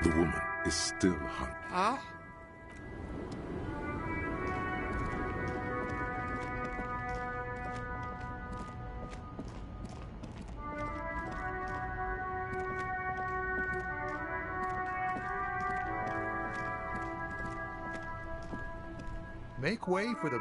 The woman is still hunted. Huh? Make way for the...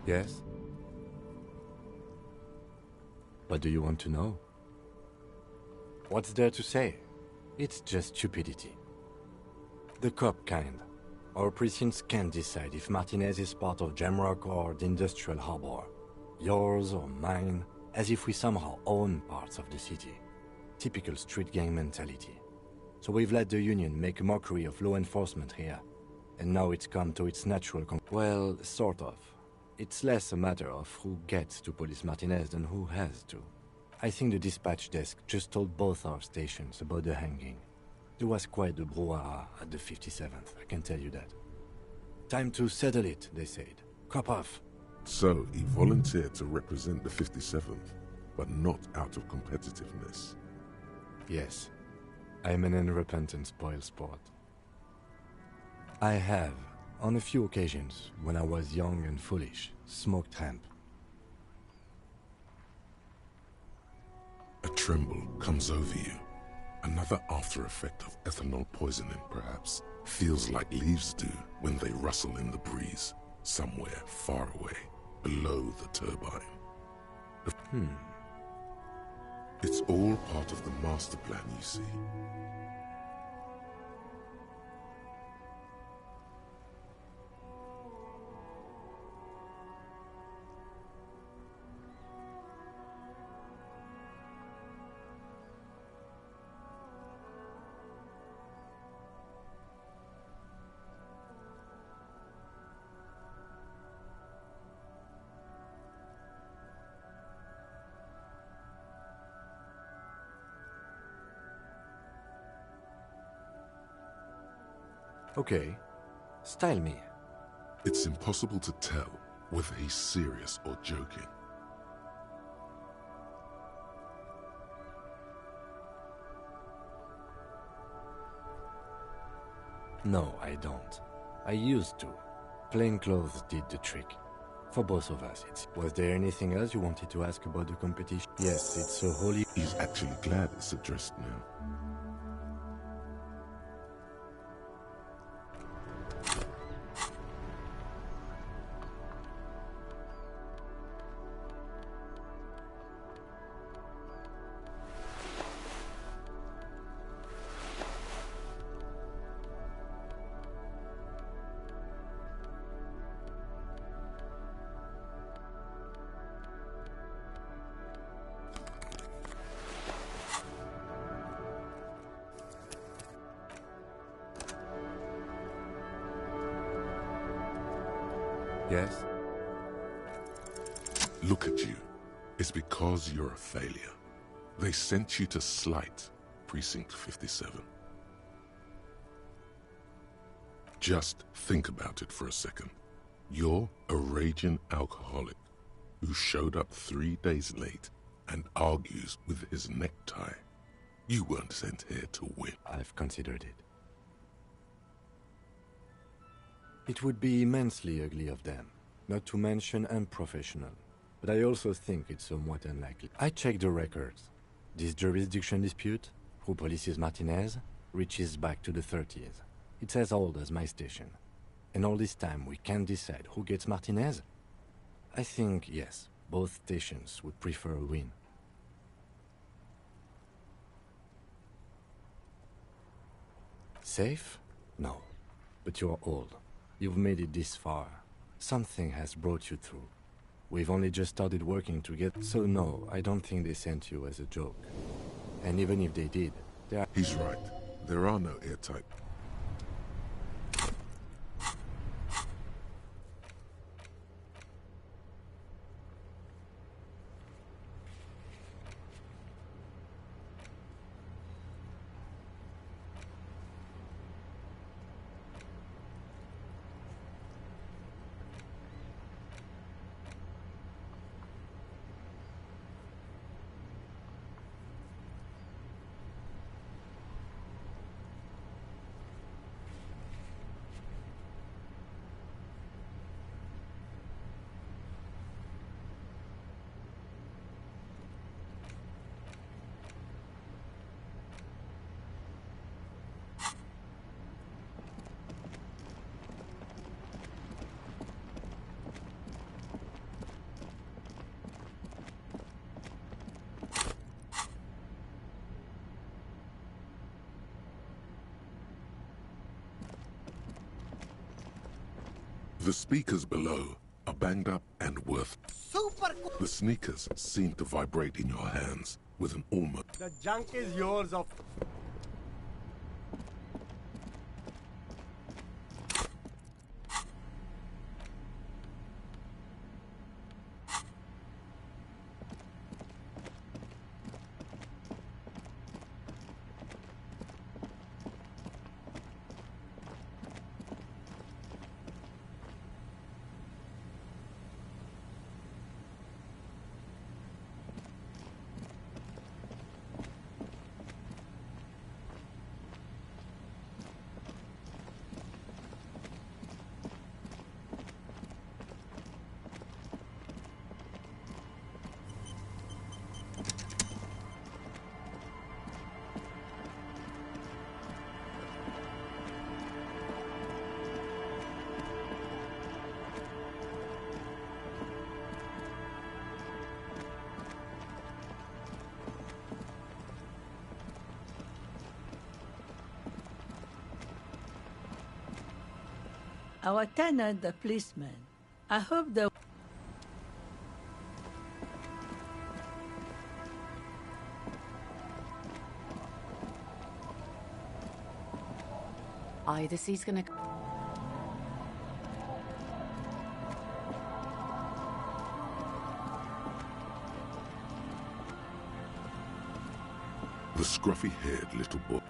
Yes? What do you want to know? What's there to say? It's just stupidity. The cop kind. Our precincts can't decide if Martinez is part of Jamrock or the Industrial Harbor. Yours or mine, as if we somehow own parts of the city. Typical street gang mentality. So we've let the Union make a mockery of law enforcement here. And now it's come to its natural well, sort of. It's less a matter of who gets to police Martinez than who has to. I think the dispatch desk just told both our stations about the hanging. There was quite the brouhaha at the 57th, I can tell you that. Time to settle it, they said. Cop off. So he volunteered to represent the 57th, but not out of competitiveness. Yes, I'm an unrepentant spoilsport. I have, on a few occasions, when I was young and foolish, smoked hemp. A tremble comes over you. Another after effect of ethanol poisoning, perhaps. Feels like leaves do when they rustle in the breeze, somewhere far away, below the turbine. It's all part of the master plan, you see. Okay, style me. It's impossible to tell whether he's serious or joking. No, I don't. I used to. Plain clothes did the trick. For both of us, Was there anything else you wanted to ask about the competition? Yes, it's so holy. He's actually glad it's addressed now. Yes? Look at you. It's because you're a failure. They sent you to Slight, Precinct 57. Just think about it for a second. You're a raging alcoholic who showed up 3 days late and argues with his necktie. You weren't sent here to win. I've considered it. It would be immensely ugly of them, not to mention unprofessional. But I also think it's somewhat unlikely. I checked the records. This jurisdiction dispute, who polices Martinez, reaches back to the 30s. It's as old as my station. And all this time we can't decide who gets Martinez? I think, yes, both stations would prefer a win. Safe? No. But you're old. You've made it this far. Something has brought you through. We've only just started working together, so no, I don't think they sent you as a joke. And even if they did, they are— He's right. There are no airtight. The speakers below are banged up and worth. Super cool. The sneakers seem to vibrate in your hands with an almost. The junk is yours of. Our tenant, the policeman. I hope the... Either he's gonna... The scruffy-haired little boy.